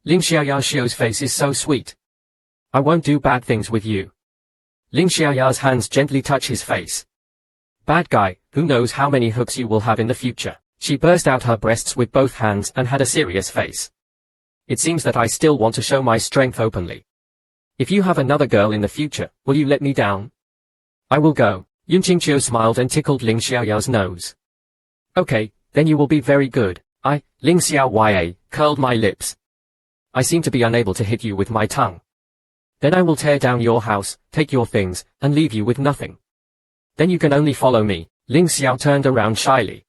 Ling Xiaoya's face is so sweet. I won't do bad things with you. Ling Xiaoya's hands gently touch his face. Bad guy, who knows how many hooks you will have in the future. She burst out her breasts with both hands and had a serious face. It seems that I still want to show my strength openly. If you have another girl in the future, will you let me down? I will go. Yun Qingqiu smiled and tickled Ling Xiaoya's nose. Okay, then you will be very good. Ling Xiaoya, curled my lips. I seem to be unable to hit you with my tongue. Then I will tear down your house, take your things, and leave you with nothing. Then you can only follow me. Ling Xiao turned around shyly.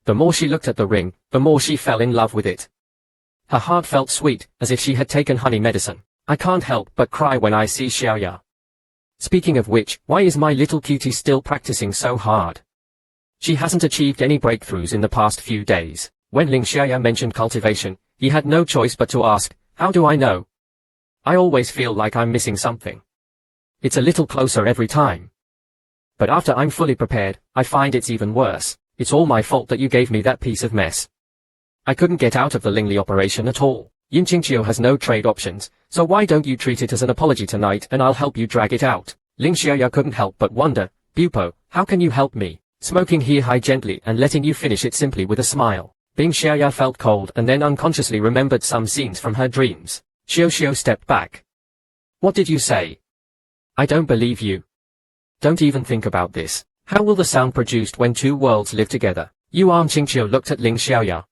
The more she looked at the ring, the more she fell in love with it. Her heart felt sweet, as if she had taken honey medicine. I can't help but cry when I see Xiaoya. Speaking of which, why is my little cutie still practicing so hard? She hasn't achieved any breakthroughs in the past few days. When Ling Xiaoya mentioned cultivation, he had no choice but to ask, how do I know? I always feel like I'm missing something. It's a little closer every time. But after I'm fully prepared, I find it's even worse. It's all my fault that you gave me that piece of mess. I couldn't get out of the Lingli operation at all. Yun Qingqiu has no trade options, so why don't you treat it as an apology tonight and I'll help you drag it out. Ling Xiaoya couldn't help but wonder, Bupo, how can you help me? Smoking he high gently and letting you finish it simply with a smile. Bing Xiaoya felt cold and then unconsciously remembered some scenes from her dreams. Xiao stepped back. What did you say? I don't believe you. Don't even think about this. How will the sound produced when two worlds live together? Yuan Qingqiu looked at Ling Xiaoya.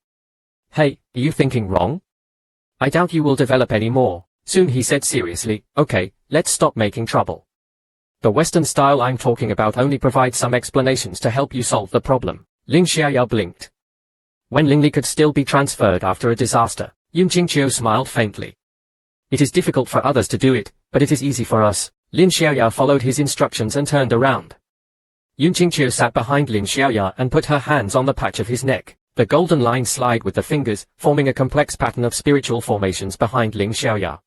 Hey, are you thinking wrong? I doubt you will develop any more. Soon he said seriously, okay, let's stop making trouble. The Western style I'm talking about only provides some explanations to help you solve the problem. Ling Xiaoya blinked. When Lingli could still be transferred after a disaster, Yun Qingqiu smiled faintly. It is difficult for others to do it, but it is easy for us. Lin Xiaoya followed his instructions and turned around. Yun Qingqiu sat behind Lin Xiaoya and put her hands on the patch of his neck. The golden lines slide with the fingers, forming a complex pattern of spiritual formations behind Ling Xiaoya.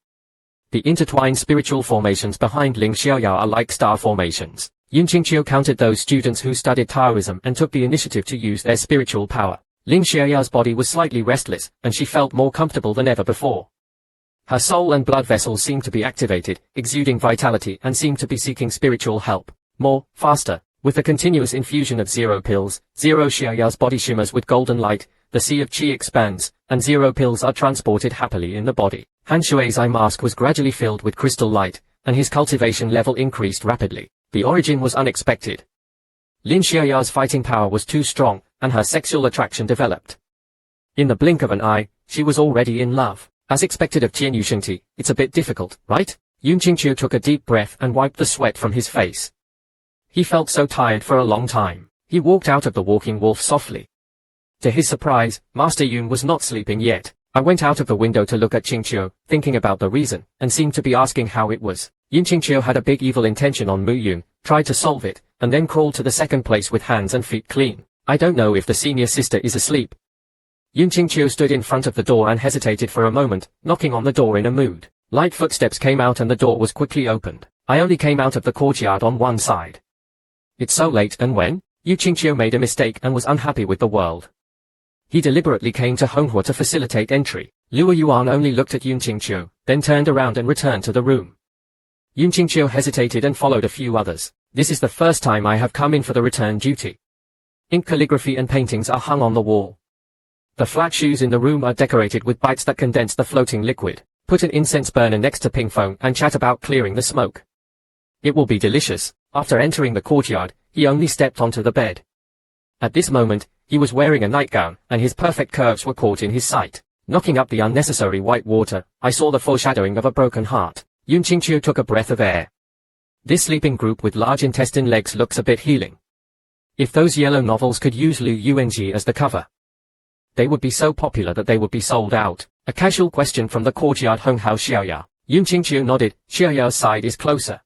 The intertwined spiritual formations behind Ling Xiaoya are like star formations. Yun Qingqiu counted those students who studied Taoism and took the initiative to use their spiritual power. Ling Xiaoya's body was slightly restless, and she felt more comfortable than ever before. Her soul and blood vessels seemed to be activated, exuding vitality and seemed to be seeking spiritual help. More, faster. With the continuous infusion of zero pills, Zero Xiaoya's body shimmers with golden light, the sea of qi expands, and zero pills are transported happily in the body. Han Shui's eye mask was gradually filled with crystal light, and his cultivation level increased rapidly. The origin was unexpected. Lin Xiaoya's fighting power was too strong, and her sexual attraction developed. In the blink of an eye, she was already in love. As expected of Qian Yushengti, it's a bit difficult, right? Yun Qingqiu took a deep breath and wiped the sweat from his face. He felt so tired for a long time. He walked out of the walking wolf softly. To his surprise, Master Yun was not sleeping yet. I went out of the window to look at Qingqiu, thinking about the reason, and seemed to be asking how it was. Yun Qingqiu had a big evil intention on Mu Yun, tried to solve it, and then crawled to the second place with hands and feet clean. I don't know if the senior sister is asleep. Yun Qingqiu stood in front of the door and hesitated for a moment, knocking on the door in a mood. Light footsteps came out and the door was quickly opened. I only came out of the courtyard on one side. It's so late, and when? Yun Qingqiu made a mistake and was unhappy with the world. He deliberately came to Honghua to facilitate entry. Luo Yuan only looked at Yun Qingqiu, then turned around and returned to the room. Yun Qingqiu hesitated and followed a few others. This is the first time I have come in for the return duty. Ink calligraphy and paintings are hung on the wall. The flat shoes in the room are decorated with bites that condense the floating liquid. Put an incense burner next to ping feng and chat about clearing the smoke. It will be delicious. After entering the courtyard, he only stepped onto the bed. At this moment, he was wearing a nightgown, and his perfect curves were caught in his sight. Knocking up the unnecessary white water, I saw the foreshadowing of a broken heart. Yun Qingqiu took a breath of air. This sleeping group with large intestine legs looks a bit healing. If those yellow novels could use Lu Yuanji as the cover, they would be so popular that they would be sold out. A casual question from the courtyard hung Hao Xiaoya. Yun Qingqiu nodded. Xiaoya's side is closer.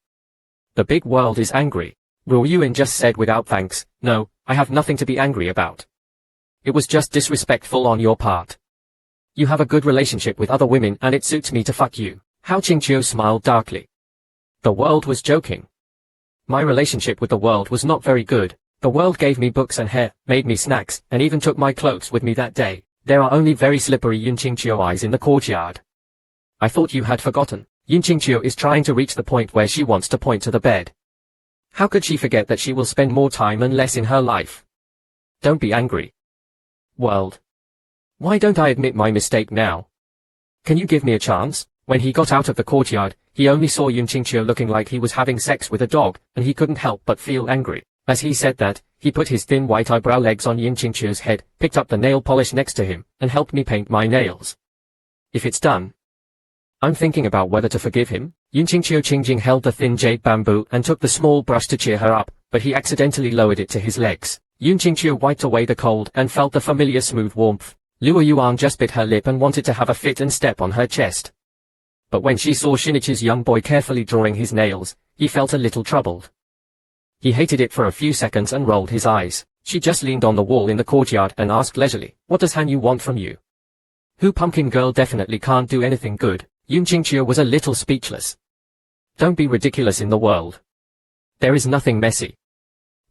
The big world is angry. Ruo Yuan just said without thanks, no, I have nothing to be angry about. It was just disrespectful on your part. You have a good relationship with other women and it suits me to fuck you. Hao Qingqiu smiled darkly. The world was joking. My relationship with the world was not very good. The world gave me books and hair, made me snacks, and even took my clothes with me that day. There are only very slippery Yun Qingqiu eyes in the courtyard. I thought you had forgotten. Yin Qingqiu is trying to reach the point where she wants to point to the bed. How could she forget that she will spend more time and less in her life? Don't be angry. World. Why don't I admit my mistake now? Can you give me a chance? When he got out of the courtyard, he only saw Yin Qingqiu looking like he was having sex with a dog, and he couldn't help but feel angry. As he said that, he put his thin white eyebrow legs on Yin Qingqiu's head, picked up the nail polish next to him, and helped me paint my nails. If it's done, I'm thinking about whether to forgive him. Yin Qingqiu held the thin jade bamboo and took the small brush to cheer her up, but he accidentally lowered it to his legs. Yin Qingqiu wiped away the cold and felt the familiar smooth warmth. Luo Yuan just bit her lip and wanted to have a fit and step on her chest. But when she saw Shinichi's young boy carefully drawing his nails, he felt a little troubled. He hated it for a few seconds and rolled his eyes. She just leaned on the wall in the courtyard and asked leisurely, "What does Han Yu want from you?" "Who pumpkin girl definitely can't do anything good." Yin Qingqiu was a little speechless. "Don't be ridiculous in the world. There is nothing messy.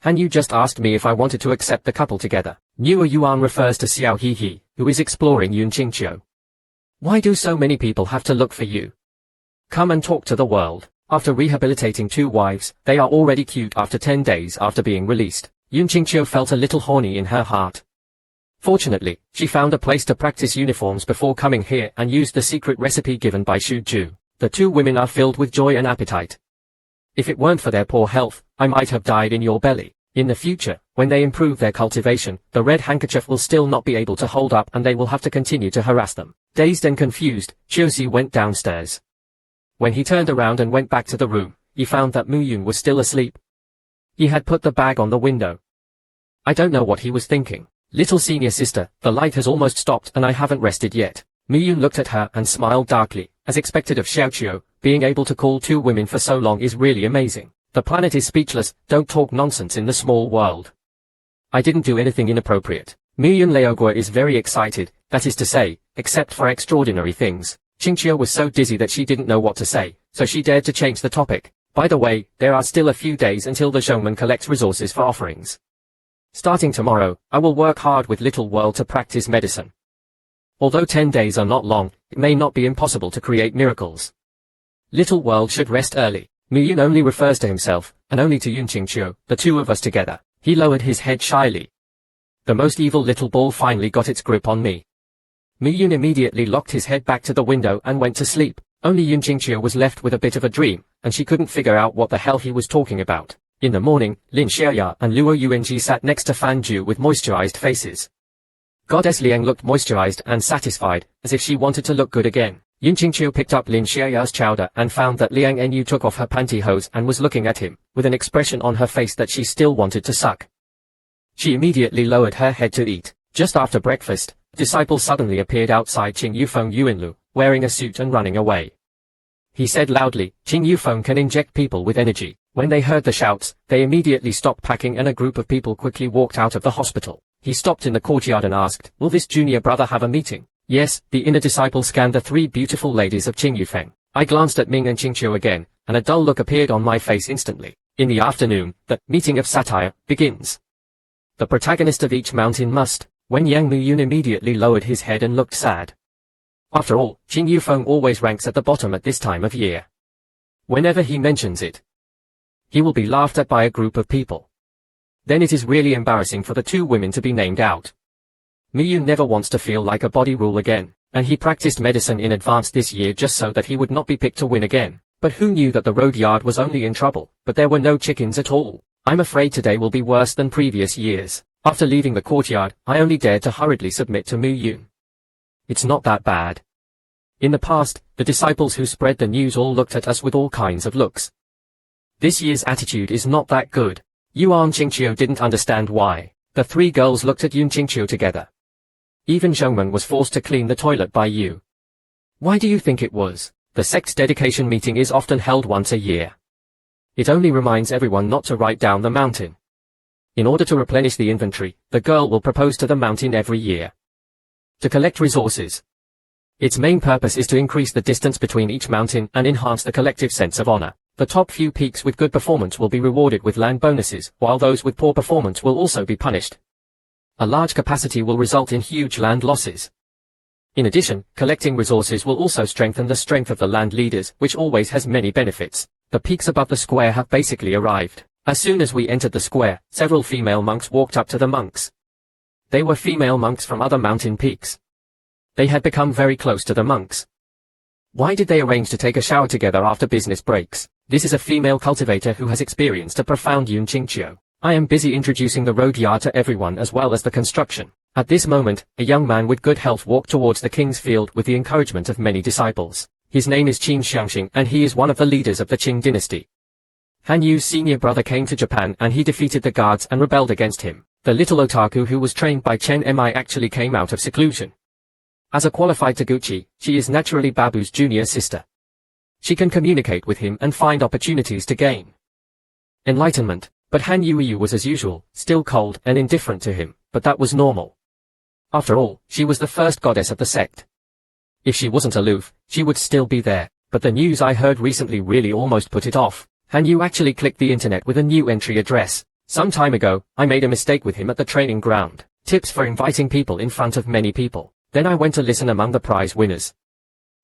Han Yu just asked me if I wanted to accept the couple together." Luo Yuan refers to Xiao He, who is exploring Yin Qingqiu. "Why do so many people have to look for you? Come and talk to the world." After rehabilitating 2 wives, they are already cute after 10 days after being released. Yin Qingqiu felt a little horny in her heart. Fortunately, she found a place to practice uniforms before coming here and used the secret recipe given by Xu Ju. The 2 women are filled with joy and appetite. "If it weren't for their poor health, I might have died in your belly." In the future, when they improve their cultivation, the red handkerchief will still not be able to hold up and they will have to continue to harass them. Dazed and confused, Qiuxi went downstairs. When he turned around and went back to the room, he found that Mu Yun was still asleep. He had put the bag on the window. I don't know what he was thinking. "Little senior sister, the light has almost stopped and I haven't rested yet." Mu Yun looked at her and smiled darkly, as expected of Xiaoqiu. Being able to call 2 women for so long is really amazing. The planet is speechless. Don't talk nonsense in the small world. I didn't do anything inappropriate. Mu Yun Leogua is very excited, that is to say, except for extraordinary things. Qingqiu was so dizzy that she didn't know what to say, so she dared to change the topic. "By the way, there are still a few days until the showman collects resources for offerings. Starting tomorrow, I will work hard with Little World to practice medicine. Although 10 days are not long, it may not be impossible to create miracles. Little World should rest early." Mu Yun only refers to himself, and only to Yin Qingqiu, "The 2 of us together." He lowered his head shyly. "The most evil little ball finally got its grip on me." Mu Yun immediately locked his head back to the window and went to sleep. Only Yin Qingqiu was left with a bit of a dream, and she couldn't figure out what the hell he was talking about. In the morning, Lin Xiaoya and Luo Yuanji sat next to Fan Ju with moisturized faces. Goddess Liang looked moisturized and satisfied, as if she wanted to look good again. Yin Qingqiu picked up Lin Xiaoya's chowder and found that Liang Nu took off her pantyhose and was looking at him, with an expression on her face that she still wanted to suck. She immediately lowered her head to eat. Just after breakfast, a disciple suddenly appeared outside Qing Yufeng Yuanlu, wearing a suit and running away. He said loudly, "Qing Yufeng can inject people with energy." When they heard the shouts, they immediately stopped packing and a group of people quickly walked out of the hospital. He stopped in the courtyard and asked, "Will this junior brother have a meeting?" "Yes." The inner disciple scanned the 3 beautiful ladies of Qing Yufeng. I glanced at Ming and Qingqiu again, and a dull look appeared on my face instantly. In the afternoon, the meeting of satire begins. The protagonist of each mountain must. When Yang Mu Yun immediately lowered his head and looked sad. After all, Qing Yufeng always ranks at the bottom at this time of year. Whenever he mentions it, he will be laughed at by a group of people. Then it is really embarrassing for the 2 women to be named out. Mu Yun never wants to feel like a body rule again, and he practiced medicine in advance this year just so that he would not be picked to win again. But who knew that the road yard was only in trouble, but there were no chickens at all. I'm afraid today will be worse than previous years. After leaving the courtyard, I only dared to hurriedly submit to Mu Yun. It's not that bad. In the past, the disciples who spread the news all looked at us with all kinds of looks. This year's attitude is not that good. Yuan Qingqiu didn't understand why. The 3 girls looked at Yun Qingqiu together. Even Zhongmen was forced to clean the toilet by you. Why do you think it was? The sect's dedication meeting is often held once a year. It only reminds everyone not to write down the mountain. In order to replenish the inventory, the girl will propose to the mountain every year. To collect resources. Its main purpose is to increase the distance between each mountain and enhance the collective sense of honor. The top few peaks with good performance will be rewarded with land bonuses, while those with poor performance will also be punished. A large capacity will result in huge land losses. In addition, collecting resources will also strengthen the strength of the land leaders, which always has many benefits. The peaks above the square have basically arrived. As soon as we entered the square, several female monks walked up to the monks. They were female monks from other mountain peaks. They had become very close to the monks. Why did they arrange to take a shower together after business breaks? This is a female cultivator who has experienced a profound Yun Qingqiu. I am busy introducing the road yard to everyone as well as the construction. At this moment, a young man with good health walked towards the king's field with the encouragement of many disciples. His name is Qin Xiangxing and he is one of the leaders of the Qing dynasty. Han Yu's senior brother came to Japan and he defeated the guards and rebelled against him. The little otaku who was trained by Chen Mi actually came out of seclusion. As a qualified Taguchi, she is naturally Babu's junior sister. She can communicate with him and find opportunities to gain enlightenment. But Han Yuyu was as usual, still cold and indifferent to him, but that was normal. After all, she was the first goddess of the sect. If she wasn't aloof, she would still be there, but the news I heard recently really almost put it off. Han Yu actually clicked the internet with a new entry address. Some time ago, I made a mistake with him at the training ground. Tips for inviting people in front of many people. Then I went to listen among the prize winners.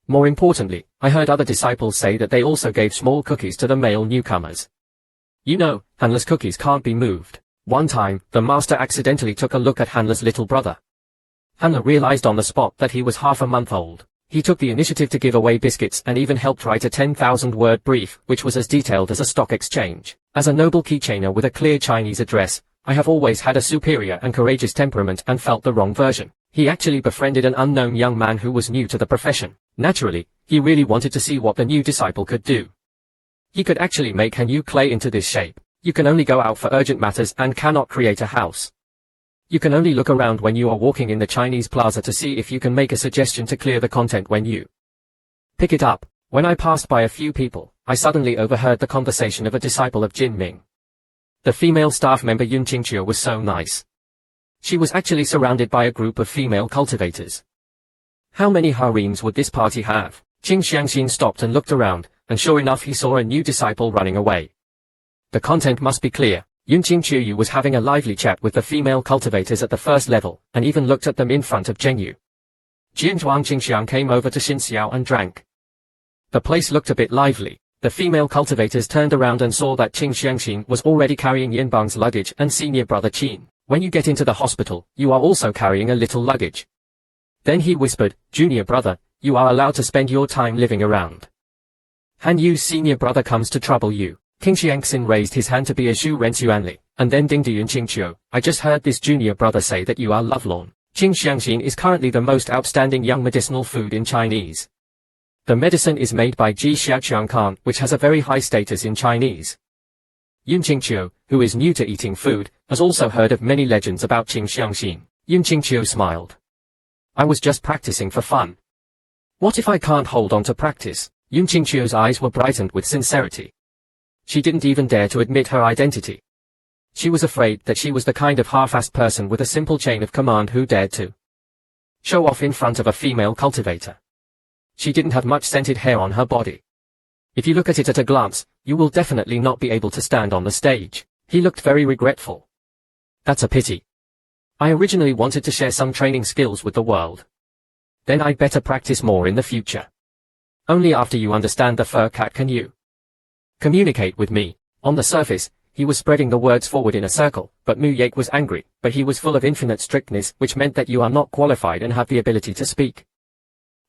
More importantly, I heard other disciples say that they also gave small cookies to the male newcomers. You know, Hanle's cookies can't be moved. One time, the master accidentally took a look at Hanle's little brother. Hanle realized on the spot that he was half a month old. He took the initiative to give away biscuits and even helped write a 10,000-word brief, which was as detailed as a stock exchange. As a noble keychainer with a clear Chinese address, I have always had a superior and courageous temperament and felt the wrong version. He actually befriended an unknown young man who was new to the profession. Naturally, he really wanted to see what the new disciple could do. He could actually make Han Yu clay into this shape. You can only go out for urgent matters and cannot create a house. You can only look around when you are walking in the Chinese plaza to see if you can make a suggestion to clear the content when you pick it up. When I passed by a few people, I suddenly overheard the conversation of a disciple of Jin Ming. The female staff member Yun Qingqiu was so nice. She was actually surrounded by a group of female cultivators. How many harems would this party have? Qin Xiangxin stopped and looked around, and sure enough he saw a new disciple running away. The content must be clear. Yun Qingqiu was having a lively chat with the female cultivators at the first level, and even looked at them in front of Zhengyu. Jianzhuang Qingxiang came over to Xinxiao and drank. The place looked a bit lively. The female cultivators turned around and saw that Qin Xiangxin was already carrying Yanbang's luggage and senior brother Qin. When you get into the hospital, you are also carrying a little luggage. Then he whispered, junior brother, you are allowed to spend your time living around. Han Yu's senior brother comes to trouble you. King Xiangxin raised his hand to be a Zhu Renxuanli, and then dinged Yun Qingqiu. I just heard this junior brother say that you are lovelorn. Qin Xiangxin is currently the most outstanding young medicinal food in Chinese. The medicine is made by Ji Xiaoqiangkan, which has a very high status in Chinese. Yun Qingqiu, who is new to eating food, has also heard of many legends about Qin Xiangxin. Yun Qingqiu smiled. I was just practicing for fun. What if I can't hold on to practice? Yun Qingqiu's eyes were brightened with sincerity. She didn't even dare to admit her identity. She was afraid that she was the kind of half-assed person with a simple chain of command who dared to show off in front of a female cultivator. She didn't have much scented hair on her body. If you look at it at a glance, you will definitely not be able to stand on the stage. He looked very regretful. That's a pity. I originally wanted to share some training skills with the world. Then I'd better practice more in the future. Only after you understand the fur cat can you communicate with me. On the surface, he was spreading the words forward in a circle, but Mu Yake was angry, but he was full of infinite strictness, which meant that you are not qualified and have the ability to speak.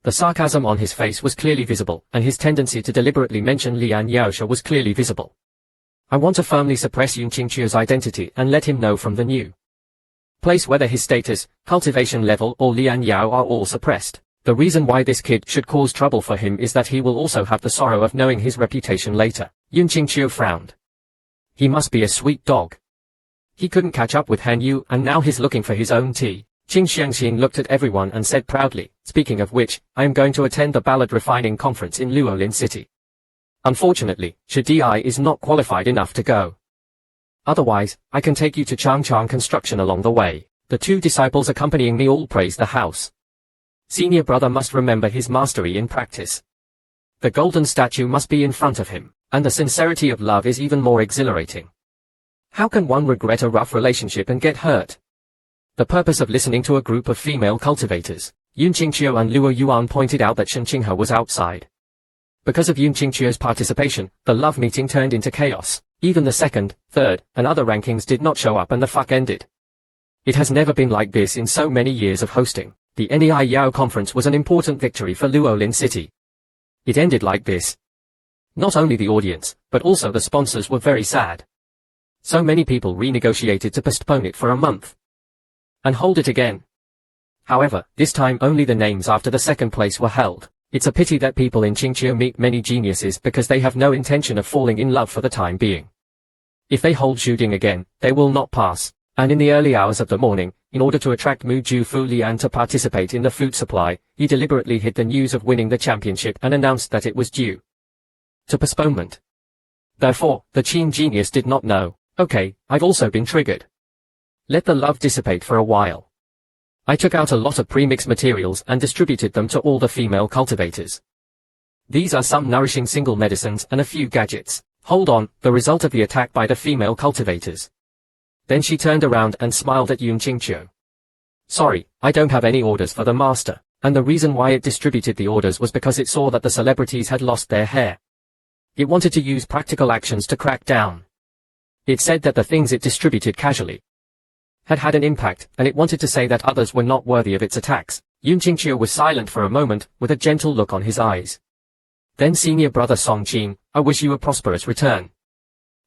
The sarcasm on his face was clearly visible, and his tendency to deliberately mention Lian Yaosha was clearly visible. I want to firmly suppress Yun Qingqiu's identity and let him know from the new place whether his status, cultivation level or Lian Yao are all suppressed. The reason why this kid should cause trouble for him is that he will also have the sorrow of knowing his reputation later. Yun Qingqiu frowned. He must be a sweet dog. He couldn't catch up with Han Yu and now he's looking for his own tea. Qin Xiangxin looked at everyone and said proudly, speaking of which, I am going to attend the ballad refining conference in Luolin City. Unfortunately, Shadi is not qualified enough to go. Otherwise, I can take you to Changchang construction along the way. The two disciples accompanying me all praised the house. Senior brother must remember his mastery in practice. The golden statue must be in front of him, and the sincerity of love is even more exhilarating. How can one regret a rough relationship and get hurt? The purpose of listening to a group of female cultivators. Yun Qingqiu and Luo Yuan pointed out that Shen Qinghe was outside. Because of Yun Qingqiu's participation, the love meeting turned into chaos. Even the second, third, and other rankings did not show up and the fuck ended. It has never been like this in so many years of hosting. The NEI Yao conference was an important victory for Luolin City. It ended like this. Not only the audience, but also the sponsors were very sad. So many people renegotiated to postpone it for a month. And hold it again. However, this time only the names after the second place were held. It's a pity that people in Qingqiu meet many geniuses because they have no intention of falling in love for the time being. If they hold shooting again, they will not pass. And in the early hours of the morning, in order to attract Mu Ju Fu Lian to participate in the food supply, he deliberately hid the news of winning the championship and announced that it was due to postponement. Therefore, the Qin genius did not know. Okay, I've also been triggered. Let the love dissipate for a while. I took out a lot of premix materials and distributed them to all the female cultivators. These are some nourishing single medicines and a few gadgets. Hold on, the result of the attack by the female cultivators. Then she turned around and smiled at Yun Qingqiu. Sorry, I don't have any orders for the master, and the reason why it distributed the orders was because it saw that the celebrities had lost their hair. It wanted to use practical actions to crack down. It said that the things it distributed casually had had an impact, and it wanted to say that others were not worthy of its attacks. Yun Qingqiu was silent for a moment, with a gentle look on his eyes. Then senior brother Song Qin, I wish you a prosperous return.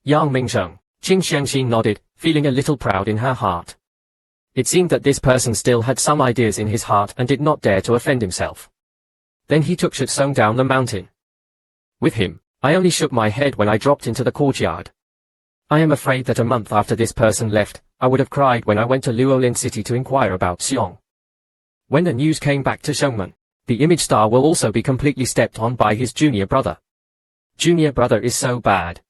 Yang Mingsheng. Qing Xiangxin nodded, feeling a little proud in her heart. It seemed that this person still had some ideas in his heart and did not dare to offend himself. Then he took Song down the mountain. With him, I only shook my head when I dropped into the courtyard. I am afraid that a month after this person left, I would have cried when I went to Luolin City to inquire about Xiong. When the news came back to Shengmen, the image star will also be completely stepped on by his junior brother. Junior brother is so bad.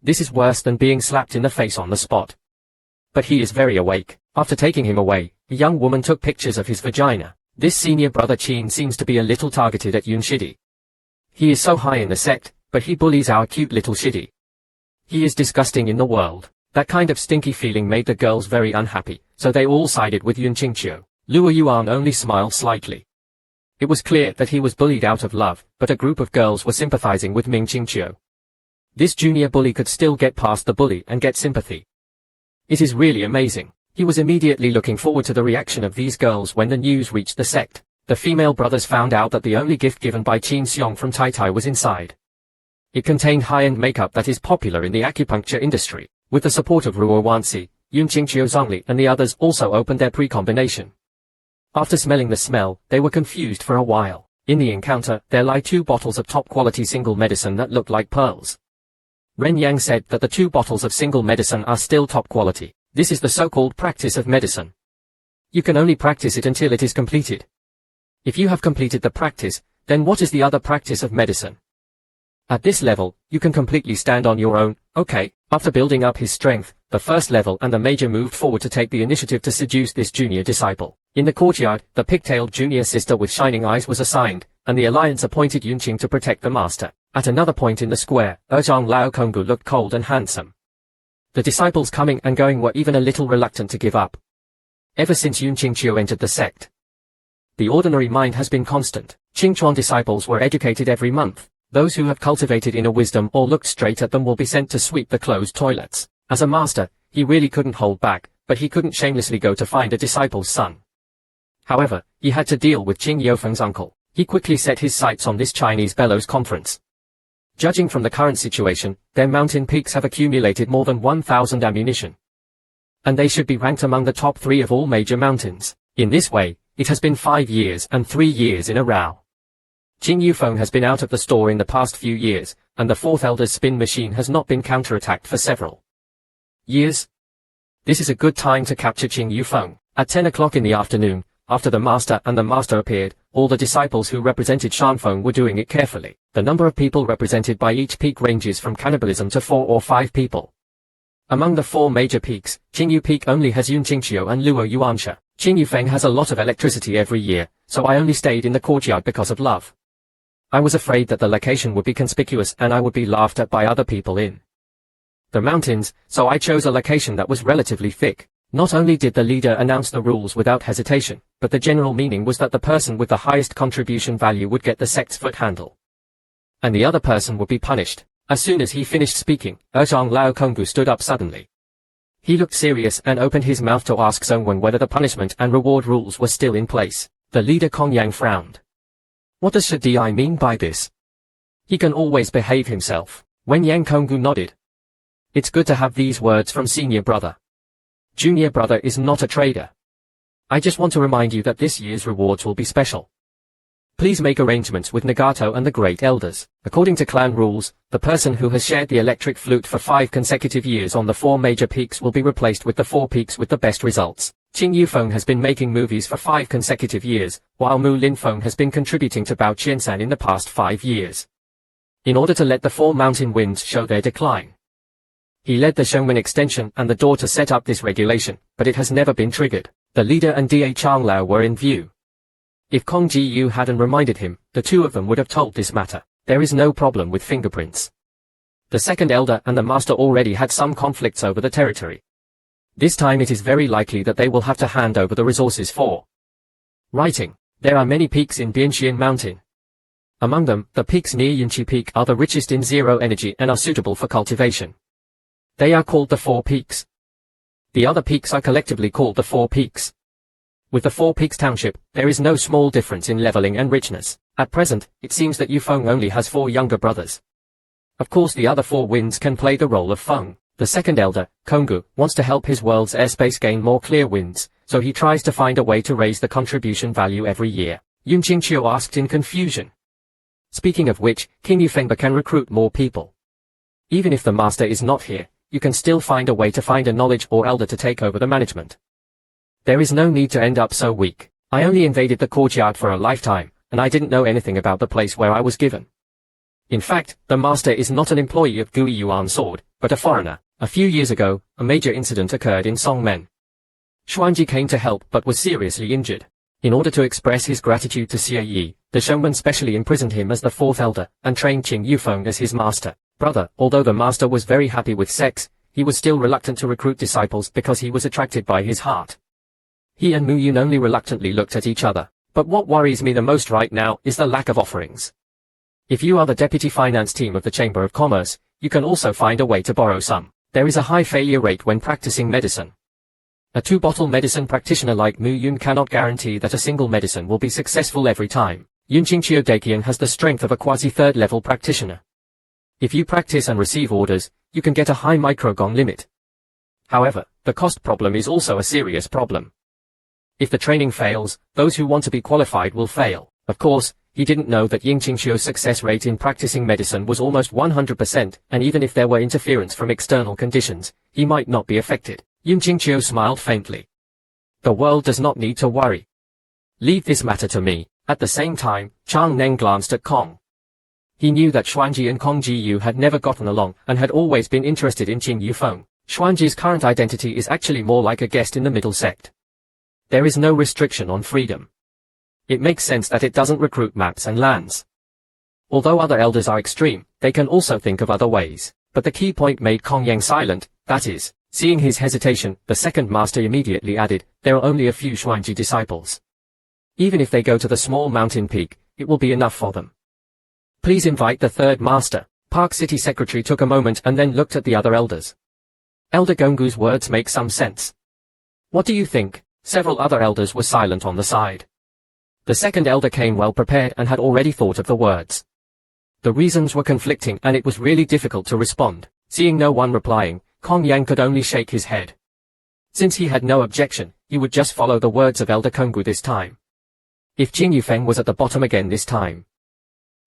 This is worse than being slapped in the face on the spot. But he is very awake. After taking him away, a young woman took pictures of his vagina. This senior brother Qin seems to be a little targeted at Yun Shidi. He is so high in the sect, but he bullies our cute little Shidi. He is disgusting in the world. That kind of stinky feeling made the girls very unhappy, so they all sided with Yun Qingqiu. Luo Yuan only smiled slightly. It was clear that he was bullied out of love, but a group of girls were sympathizing with Ming Qingqiu. This junior bully could still get past the bully and get sympathy. It is really amazing. He was immediately looking forward to the reaction of these girls when the news reached the sect. The female brothers found out that the only gift given by Qin Xiong from Tai Tai was inside. It contained high-end makeup that is popular in the acupuncture industry. With the support of Ruo Wanxi, Yun Qingqiu Zhongli and the others also opened their pre-combination. After smelling the smell, they were confused for a while. In the encounter, there lie 2 bottles of top-quality single medicine that looked like pearls. Ren Yang said that the 2 bottles of single medicine are still top quality. This is the so-called practice of medicine. You can only practice it until it is completed. If you have completed the practice, then what is the other practice of medicine? At this level, you can completely stand on your own. Okay, after building up his strength, the first level and the major moved forward to take the initiative to seduce this junior disciple. In the courtyard, the pigtailed junior sister with shining eyes was assigned, and the alliance appointed Yunqing to protect the master. At another point in the square, Zhang Lao Konggu looked cold and handsome. The disciples coming and going were even a little reluctant to give up. Ever since Yun Qingqiu entered the sect, the ordinary mind has been constant. Qingchuan disciples were educated every month. Those who have cultivated inner wisdom or looked straight at them will be sent to sweep the closed toilets. As a master, he really couldn't hold back, but he couldn't shamelessly go to find a disciple's son. However, he had to deal with Qing Yofeng's uncle. He quickly set his sights on this Chinese bellows conference. Judging from the current situation, their mountain peaks have accumulated more than 1,000 ammunition. And they should be ranked among the top 3 of all major mountains. In this way, it has been 5 years and 3 years in a row. Qing Yufeng has been out of the store in the past few years, and the 4th Elder's spin machine has not been counterattacked for several years. This is a good time to capture Qing Yufeng. At 10 o'clock in the afternoon, after the master and the master appeared, all the disciples who represented Shanfeng were doing it carefully. The number of people represented by each peak ranges from cannibalism to 4 or 5 people. Among the 4 major peaks, Qingyu Peak only has Yun Qingqiu and Luo Yuansha. Qing Yufeng has a lot of electricity every year, so I only stayed in the courtyard because of love. I was afraid that the location would be conspicuous and I would be laughed at by other people in the mountains, so I chose a location that was relatively thick. Not only did the leader announce the rules without hesitation, but the general meaning was that the person with the highest contribution value would get the sect's foot handle. And the other person would be punished. As soon as he finished speaking, Zhang Lao Konggu stood up suddenly. He looked serious and opened his mouth to ask Zhongwen whether the punishment and reward rules were still in place. The leader Kong Yang frowned. What does Shadi mean by this? He can always behave himself. Wen Yang Konggu nodded. It's good to have these words from senior brother. Junior brother is not a trader. I just want to remind you that this year's rewards will be special. Please make arrangements with Nagato and the Great Elders. According to clan rules, the person who has shared the electric flute for 5 consecutive years on the 4 major peaks will be replaced with the 4 peaks with the best results. Qing Yufeng has been making movies for 5 consecutive years, while Mu Linfeng has been contributing to Bao Qiansan in the past 5 years. In order to let the 4 mountain winds show their decline, he led the Shengmen extension and the door to set up this regulation, but it has never been triggered. The leader and Da Changlao were in view. If Kong Ji Yu hadn't reminded him, the two of them would have told this matter. There is no problem with fingerprints. The second elder and the master already had some conflicts over the territory. This time it is very likely that they will have to hand over the resources for writing. There are many peaks in Bianxian Mountain. Among them, the peaks near Yinqi Peak are the richest in zero energy and are suitable for cultivation. They are called the 4 peaks. The other peaks are collectively called the 4 peaks. With the 4 peaks township, there is no small difference in leveling and richness. At present, it seems that Yufeng only has 4 younger brothers. Of course the other 4 winds can play the role of Feng. The second elder, Konggu, wants to help his world's airspace gain more clear winds, so he tries to find a way to raise the contribution value every year. Yun Qingqiu asked in confusion. Speaking of which, King Yufengba can recruit more people. Even if the master is not here, you can still find a way to find a knowledge or elder to take over the management. There is no need to end up so weak. I only invaded the courtyard for a lifetime, and I didn't know anything about the place where I was given. In fact, the master is not an employee of Gui Yuan Sword, but a foreigner. A few years ago, a major incident occurred in Songmen. Xuanji came to help but was seriously injured. In order to express his gratitude to Xie Yi, the showman specially imprisoned him as the 4th elder, and trained Qing Yufeng as his master. Brother, although the master was very happy with sex, he was still reluctant to recruit disciples because he was attracted by his heart. He and Mu Yun only reluctantly looked at each other. But what worries me the most right now is the lack of offerings. If you are the deputy finance team of the Chamber of Commerce, you can also find a way to borrow some. There is a high failure rate when practicing medicine. A 2-bottle medicine practitioner like Mu Yun cannot guarantee that a single medicine will be successful every time. Yun Qingqiu Daqian has the strength of a quasi-3rd level practitioner. If you practice and receive orders, you can get a high microgong limit. However, the cost problem is also a serious problem. If the training fails, those who want to be qualified will fail. Of course, he didn't know that Ying Qingqiu's success rate in practicing medicine was almost 100%, and even if there were interference from external conditions, he might not be affected. Ying Qingqiu smiled faintly. The world does not need to worry. Leave this matter to me. At the same time, Chang Neng glanced at Kong. He knew that Xuanji and Kong Ji Yu had never gotten along and had always been interested in Qing Yufeng. Xuanji's current identity is actually more like a guest in the middle sect. There is no restriction on freedom. It makes sense that it doesn't recruit maps and lands. Although other elders are extreme, they can also think of other ways. But the key point made Kong Yang silent, that is, seeing his hesitation, the second master immediately added, there are only a few Xuanji disciples. Even if they go to the small mountain peak, it will be enough for them. Please invite the 3rd master. Park City Secretary took a moment and then looked at the other elders. Elder Gonggu's words make some sense. What do you think? Several other elders were silent on the side. The second elder came well prepared and had already thought of the words. The reasons were conflicting and it was really difficult to respond. Seeing no one replying, Kong Yang could only shake his head. Since he had no objection, he would just follow the words of Elder Konggu this time. If Qing Yufeng was at the bottom again this time,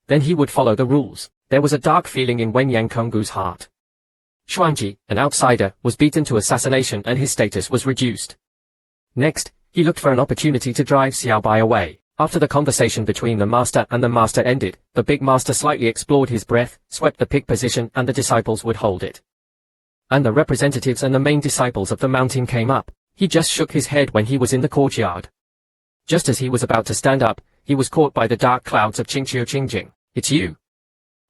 then he would follow the rules. There was a dark feeling in Wen Yang Konggu's heart. Xuanji, an outsider, was beaten to assassination and his status was reduced. Next, he looked for an opportunity to drive Xiaobai away. After the conversation between the master and the master ended, the big master slightly explored his breath, swept the pig position and the disciples would hold it. And the representatives and the main disciples of the mountain came up. He just shook his head when he was in the courtyard. Just as he was about to stand up, he was caught by the dark clouds of Qingqiu Qingjing. It's you.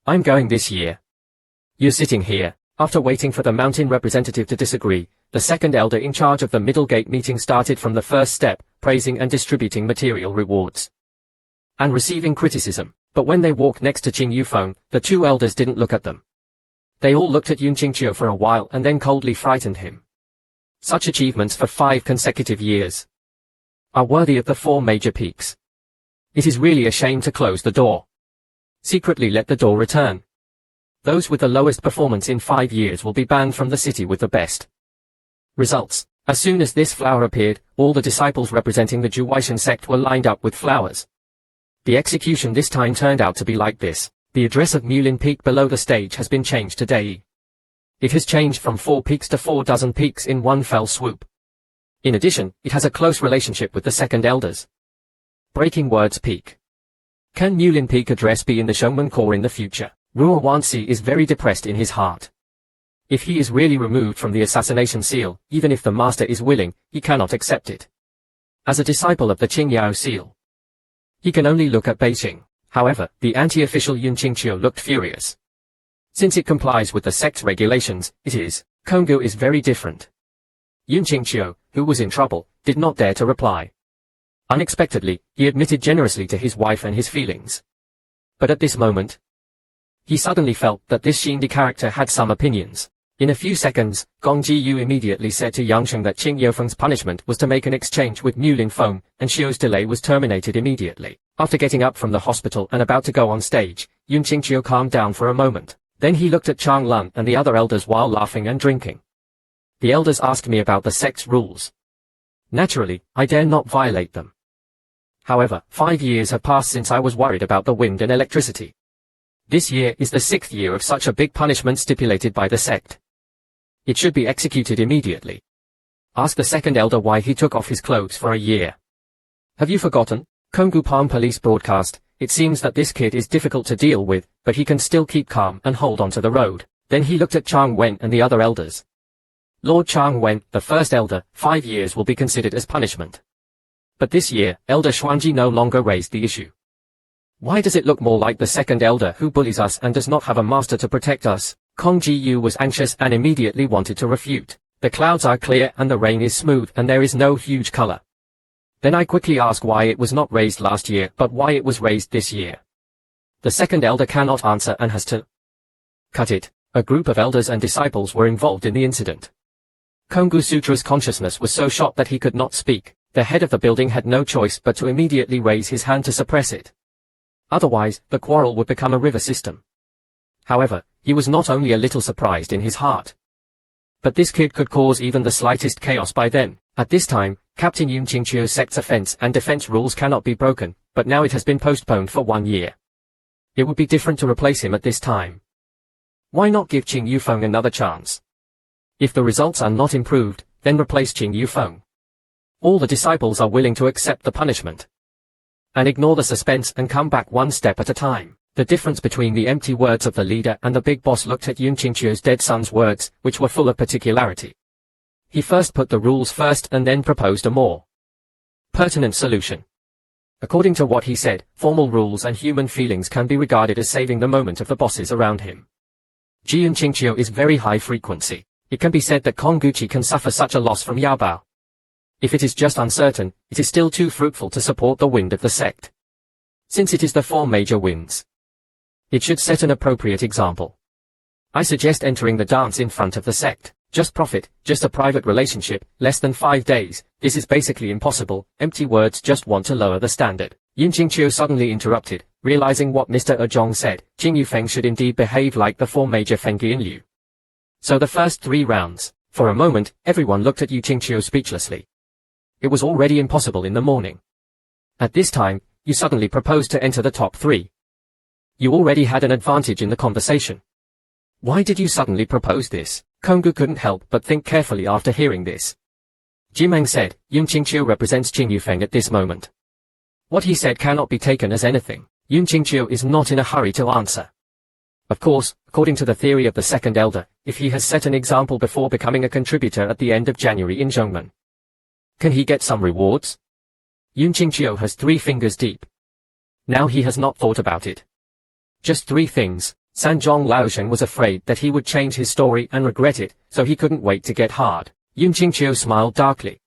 I'm going this year. You're sitting here. After waiting for the mountain representative to disagree, the second elder in charge of the middle gate meeting started from the first step, praising and distributing material rewards. And receiving criticism. But when they walked next to Qing Yufeng, the two elders didn't look at them. They all looked at Yun Qingqiu for a while and then coldly frightened him. Such achievements for 5 consecutive years are worthy of the 4 major peaks. It is really a shame to close the door. Secretly let the door return. Those with the lowest performance in 5 years will be banned from the city with the best results. As soon as this flower appeared, all the disciples representing the Zhuwaishan sect were lined up with flowers. The execution this time turned out to be like this. The address of Mulin Peak below the stage has been changed to Dei. It has changed from 4 peaks to 4 dozen peaks in one fell swoop. In addition, it has a close relationship with the second elders. Breaking words peak. Can Mulin Peak address be in the Shongmen Corps in the future? Ruo Wanxi is very depressed in his heart. If he is really removed from the assassination seal, even if the master is willing, he cannot accept it. As a disciple of the Qingyao seal, he can only look at Beijing. However, the anti-official Yun Qingqiu looked furious. Since it complies with the sect's regulations, it is. Konggu is very different. Yun Qingqiu, who was in trouble, did not dare to reply. Unexpectedly, he admitted generously to his wife and his feelings. But at this moment, he suddenly felt that this Xindi character had some opinions. In a few seconds, Gong Jiyu immediately said to Yang Sheng that Qing Yofeng's punishment was to make an exchange with Mulin Feng, and Xiu's delay was terminated immediately. After getting up from the hospital and about to go on stage, Yun Qingqiu calmed down for a moment. Then he looked at Chang Lun and the other elders while laughing and drinking. The elders asked me about the sect's rules. Naturally, I dare not violate them. However, 5 years have passed since I was worried about the wind and electricity. This year is the 6th year of such a big punishment stipulated by the sect. It should be executed immediately. Ask the second elder why he took off his clothes for a year. Have you forgotten? Konggu Palm Police broadcast. It seems that this kid is difficult to deal with, but he can still keep calm and hold on to the road. Then he looked at Chang Wen and the other elders. Lord Chang Wen, the first elder, 5 years will be considered as punishment. But this year, Elder Xuanji no longer raised the issue. Why does it look more like the second elder who bullies us and does not have a master to protect us? Kong Ji-yu was anxious and immediately wanted to refute. The clouds are clear and the rain is smooth and there is no huge color. Then I quickly ask why it was not raised last year but why it was raised this year. The second elder cannot answer and has to cut it. A group of elders and disciples were involved in the incident. Konggu Sutra's consciousness was so shot that he could not speak. The head of the building had no choice but to immediately raise his hand to suppress it. Otherwise, the quarrel would become a river system. However, he was not only a little surprised in his heart, but this kid could cause even the slightest chaos by then. At this time, Captain Yun Qingqiu's sect's offense and defense rules cannot be broken, but now it has been postponed for 1 year. It would be different to replace him at this time. Why not give Qing Yufeng another chance? If the results are not improved, then replace Qing Yufeng. All the disciples are willing to accept the punishment and ignore the suspense and come back one step at a time. The difference between the empty words of the leader and the big boss looked at Yun Qingqiu's dead son's words, which were full of particularity. He first put the rules first and then proposed a more pertinent solution. According to what he said, formal rules and human feelings can be regarded as saving the moment of the bosses around him. Yun Qingqiu is very high frequency. It can be said that Kongguchi can suffer such a loss from Yaobao. If it is just uncertain, it is still too fruitful to support the wind of the sect. Since it is the 4 major winds, it should set an appropriate example. I suggest entering the dance in front of the sect. Just profit, just a private relationship, less than 5 days. This is basically impossible. Empty words just want to lower the standard. Yun Qingqiu suddenly interrupted, realizing what Mr. Zhong said. Qing Yufeng should indeed behave like the 4 major Fengqian Liu. So the first 3 rounds. For a moment, everyone looked at Yu Qingqiu speechlessly. It was already impossible in the morning. At this time, you suddenly proposed to enter the top 3. You already had an advantage in the conversation. Why did you suddenly propose this? Konggu couldn't help but think carefully after hearing this. Jimeng said, Yun Qingqiu represents Qing Yufeng at this moment. What he said cannot be taken as anything. Yun Qingqiu is not in a hurry to answer. Of course, according to the theory of the second elder, if he has set an example before becoming a contributor at the end of January in Zhongmen, can he get some rewards? Yun Qingqiu has 3 fingers deep. Now he has not thought about it. Just 3 things. Sanjong Laosheng was afraid that he would change his story and regret it, so he couldn't wait to get hard. Yun Qingqiu smiled darkly.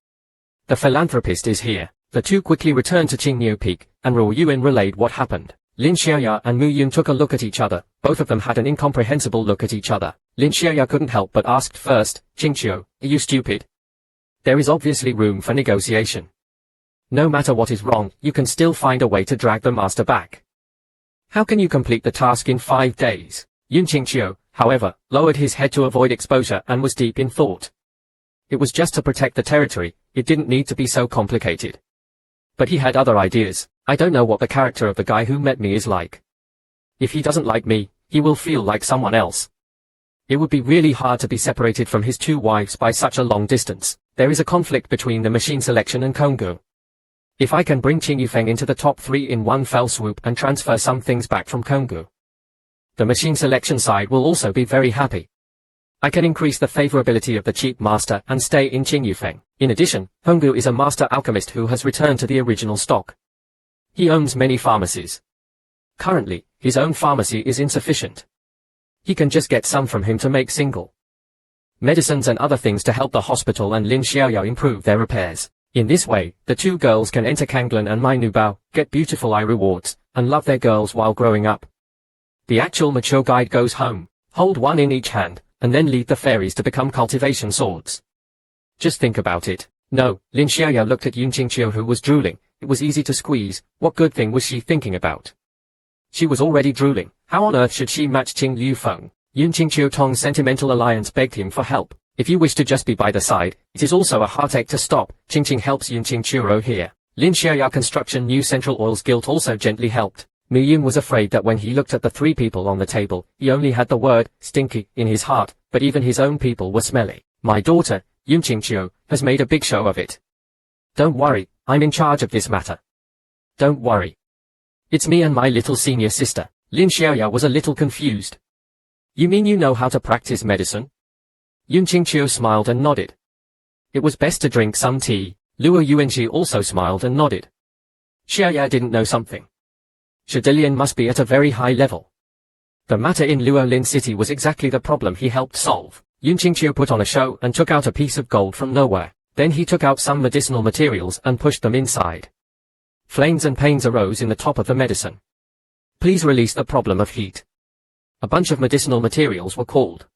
The philanthropist is here. The two quickly returned to Qingniu Peak, and Ruo Yuan relayed what happened. Lin Xiaoya and Mu Yun took a look at each other. Both of them had an incomprehensible look at each other. Lin Xiaoya couldn't help but asked first, Qingqiu, are you stupid? There is obviously room for negotiation. No matter what is wrong, you can still find a way to drag the master back. How can you complete the task in 5 days? Yun Qingqiu, however, lowered his head to avoid exposure and was deep in thought. It was just to protect the territory, it didn't need to be so complicated. But he had other ideas. I don't know what the character of the guy who met me is like. If he doesn't like me, he will feel like someone else. It would be really hard to be separated from his 2 wives by such a long distance. There is a conflict between the machine selection and Konggu. If I can bring Qing Yufeng into the top 3 in one fell swoop and transfer some things back from Konggu, the machine selection side will also be very happy. I can increase the favorability of the cheap master and stay in Qing Yufeng. In addition, Konggu is a master alchemist who has returned to the original stock. He owns many pharmacies. Currently, his own pharmacy is insufficient. He can just get some from him to make single medicines and other things to help the hospital and Lin Xiaoyao improve their repairs. In this way, the 2 girls can enter Kanglan and Mai Nubao, get beautiful eye rewards, and love their girls while growing up. The actual mature guide goes home, hold one in each hand, and then lead the fairies to become cultivation swords. Just think about it. No, Lin Xiaoyao looked at Yun Qingqiu who was drooling. It was easy to squeeze. What good thing was she thinking about? She was already drooling. How on earth should she match Qing Liufeng? Yun Qingqiu Tong's sentimental alliance begged him for help. If you wish to just be by the side, it is also a heartache to stop. Qingqing helps Yun Qingqiu here. Lin Xiaoyao Construction New Central Oils Guild also gently helped. Mu Yun was afraid that when he looked at the 3 people on the table, he only had the word, stinky, in his heart, but even his own people were smelly. My daughter, Yun Qingqiu, has made a big show of it. Don't worry, I'm in charge of this matter. Don't worry. It's me and my little senior sister. Lin Xiaoyao was a little confused. You mean you know how to practice medicine? Yun Qingqiu smiled and nodded. It was best to drink some tea. Luo Yuanji also smiled and nodded. Xiaoya didn't know something. Shadilian must be at a very high level. The matter in Luolin City was exactly the problem he helped solve. Yun Qingqiu put on a show and took out a piece of gold from nowhere. Then he took out some medicinal materials and pushed them inside. Flames and pains arose in the top of the medicine. Please release the problem of heat. A bunch of medicinal materials were called.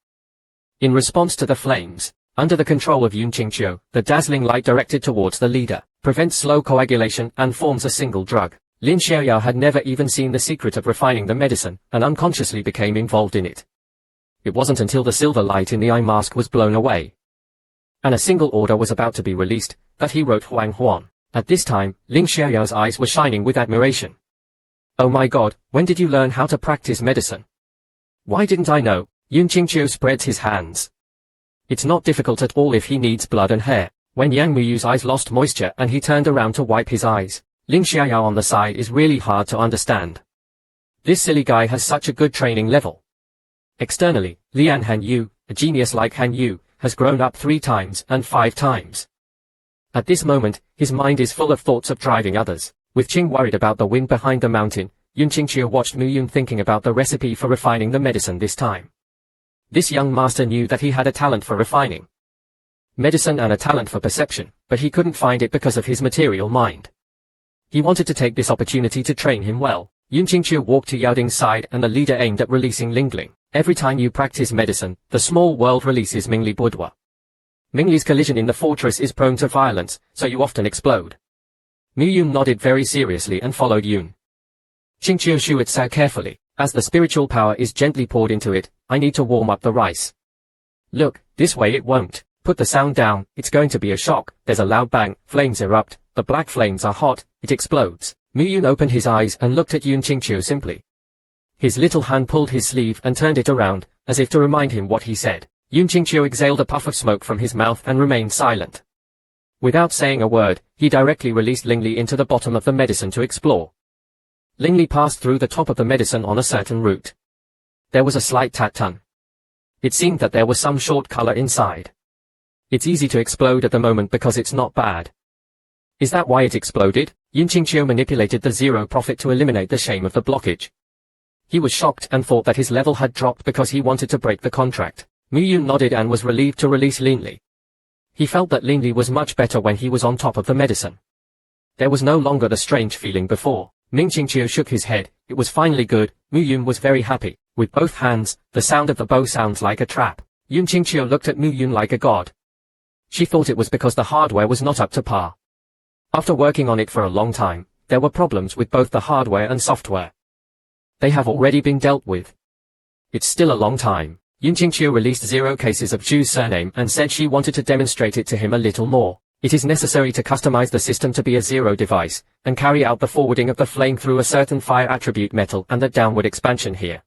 In response to the flames, under the control of Yun Qingqiu, the dazzling light directed towards the leader, prevents slow coagulation and forms a single drug. Lin Xiaoyao had never even seen the secret of refining the medicine, and unconsciously became involved in it. It wasn't until the silver light in the eye mask was blown away, and a single order was about to be released, that he wrote Huang Huan. At this time, Lin Xiaoyao's eyes were shining with admiration. Oh my god, when did you learn how to practice medicine? Why didn't I know? Yun Qingqiu spreads his hands. It's not difficult at all if he needs blood and hair. When Yang Muyu's eyes lost moisture and he turned around to wipe his eyes, Lin Xiaoyao on the side is really hard to understand. This silly guy has such a good training level. Externally, Lian Hanyu, a genius like Hanyu, has grown up 3 times and 5 times. At this moment, his mind is full of thoughts of driving others. With Qing worried about the wind behind the mountain, Yun Qingqiu watched Mu Yun thinking about the recipe for refining the medicine this time. This young master knew that he had a talent for refining medicine and a talent for perception, but he couldn't find it because of his material mind. He wanted to take this opportunity to train him well. Yun Qingqiu walked to Yao Ding's side and the leader aimed at releasing Lingling. Every time you practice medicine, the small world releases Mingli Boudoir. Mingli's collision in the fortress is prone to violence, so you often explode. Mu Yun nodded very seriously and followed Yun Qingqiu Shuitsao carefully. As the spiritual power is gently poured into it, I need to warm up the rice. Look, this way it won't. Put the sound down, it's going to be a shock. There's a loud bang, flames erupt, the black flames are hot, it explodes. Mu Yun opened his eyes and looked at Yun Qingqiu simply. His little hand pulled his sleeve and turned it around, as if to remind him what he said. Yun Qingqiu exhaled a puff of smoke from his mouth and remained silent. Without saying a word, he directly released Lingli into the bottom of the medicine to explore. Lingli passed through the top of the medicine on a certain route. There was a slight tat-tun. It seemed that there was some short color inside. It's easy to explode at the moment because it's not bad. Is that why it exploded? Yun Qingqiu manipulated the zero profit to eliminate the shame of the blockage. He was shocked and thought that his level had dropped because he wanted to break the contract. Mu Yun nodded and was relieved to release Lin Li. He felt that Lin Li was much better when he was on top of the medicine. There was no longer the strange feeling before. Ming Qingqiu shook his head. It was finally good. Mu Yun was very happy. With both hands, the sound of the bow sounds like a trap. Yun Qingqiu looked at Mu Yun like a god. She thought it was because the hardware was not up to par. After working on it for a long time, there were problems with both the hardware and software. They have already been dealt with. It's still a long time. Yun Qingqiu released 0 cases of Zhu's surname and said she wanted to demonstrate it to him a little more. It is necessary to customize the system to be a 0 device, and carry out the forwarding of the flame through a certain fire attribute metal and the downward expansion here.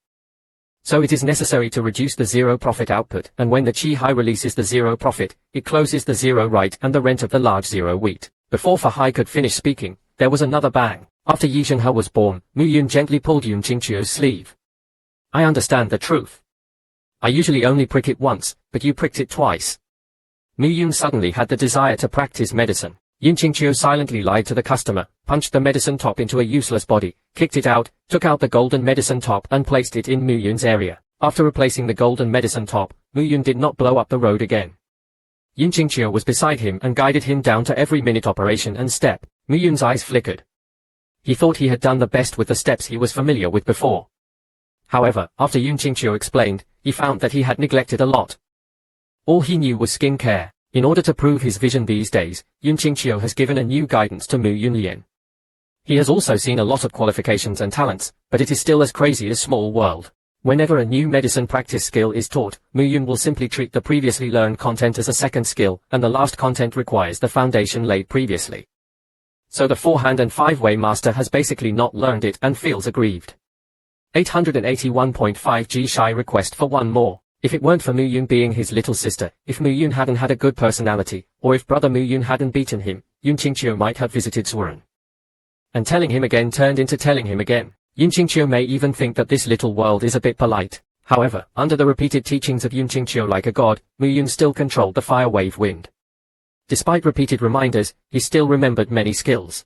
So it is necessary to reduce the 0 profit output, and when the Qi Hai releases the 0 profit, it closes the 0 right and the rent of the large 0 wheat. Before Fa Hai could finish speaking, there was another bang. After Yi Zhenghe was born, Mu Yun gently pulled Yun Qingqiu's sleeve. I understand the truth. I usually only prick it once, but you pricked it twice. Mu Yun suddenly had the desire to practice medicine. Yun Qingqiu silently lied to the customer, punched the medicine top into a useless body, kicked it out, took out the golden medicine top and placed it in Mu Yun's area. After replacing the golden medicine top, Mu Yun did not blow up the road again. Yun Qingqiu was beside him and guided him down to every minute operation and step. Mu Yun's eyes flickered. He thought he had done the best with the steps he was familiar with before. However, after Yun Qingqiu explained, he found that he had neglected a lot. All he knew was skin care. In order to prove his vision these days, Yun Qingqiu has given a new guidance to Mu Yun Lian. He has also seen a lot of qualifications and talents, but it is still as crazy as Small World. Whenever a new medicine practice skill is taught, Mu Yun will simply treat the previously learned content as a second skill, and the last content requires the foundation laid previously. So the 4-hand and 5-way master has basically not learned it and feels aggrieved. 881.5 G Shy request for one more. If it weren't for Mu Yun being his little sister, if Mu Yun hadn't had a good personality, or if brother Mu Yun hadn't beaten him, Yun Qingqiu might have visited Suren. And telling him again turned into telling him again. Yun Qingqiu may even think that this little world is a bit polite. However, under the repeated teachings of Yun Qingqiu like a god, Mu Yun still controlled the fire wave wind. Despite repeated reminders, he still remembered many skills.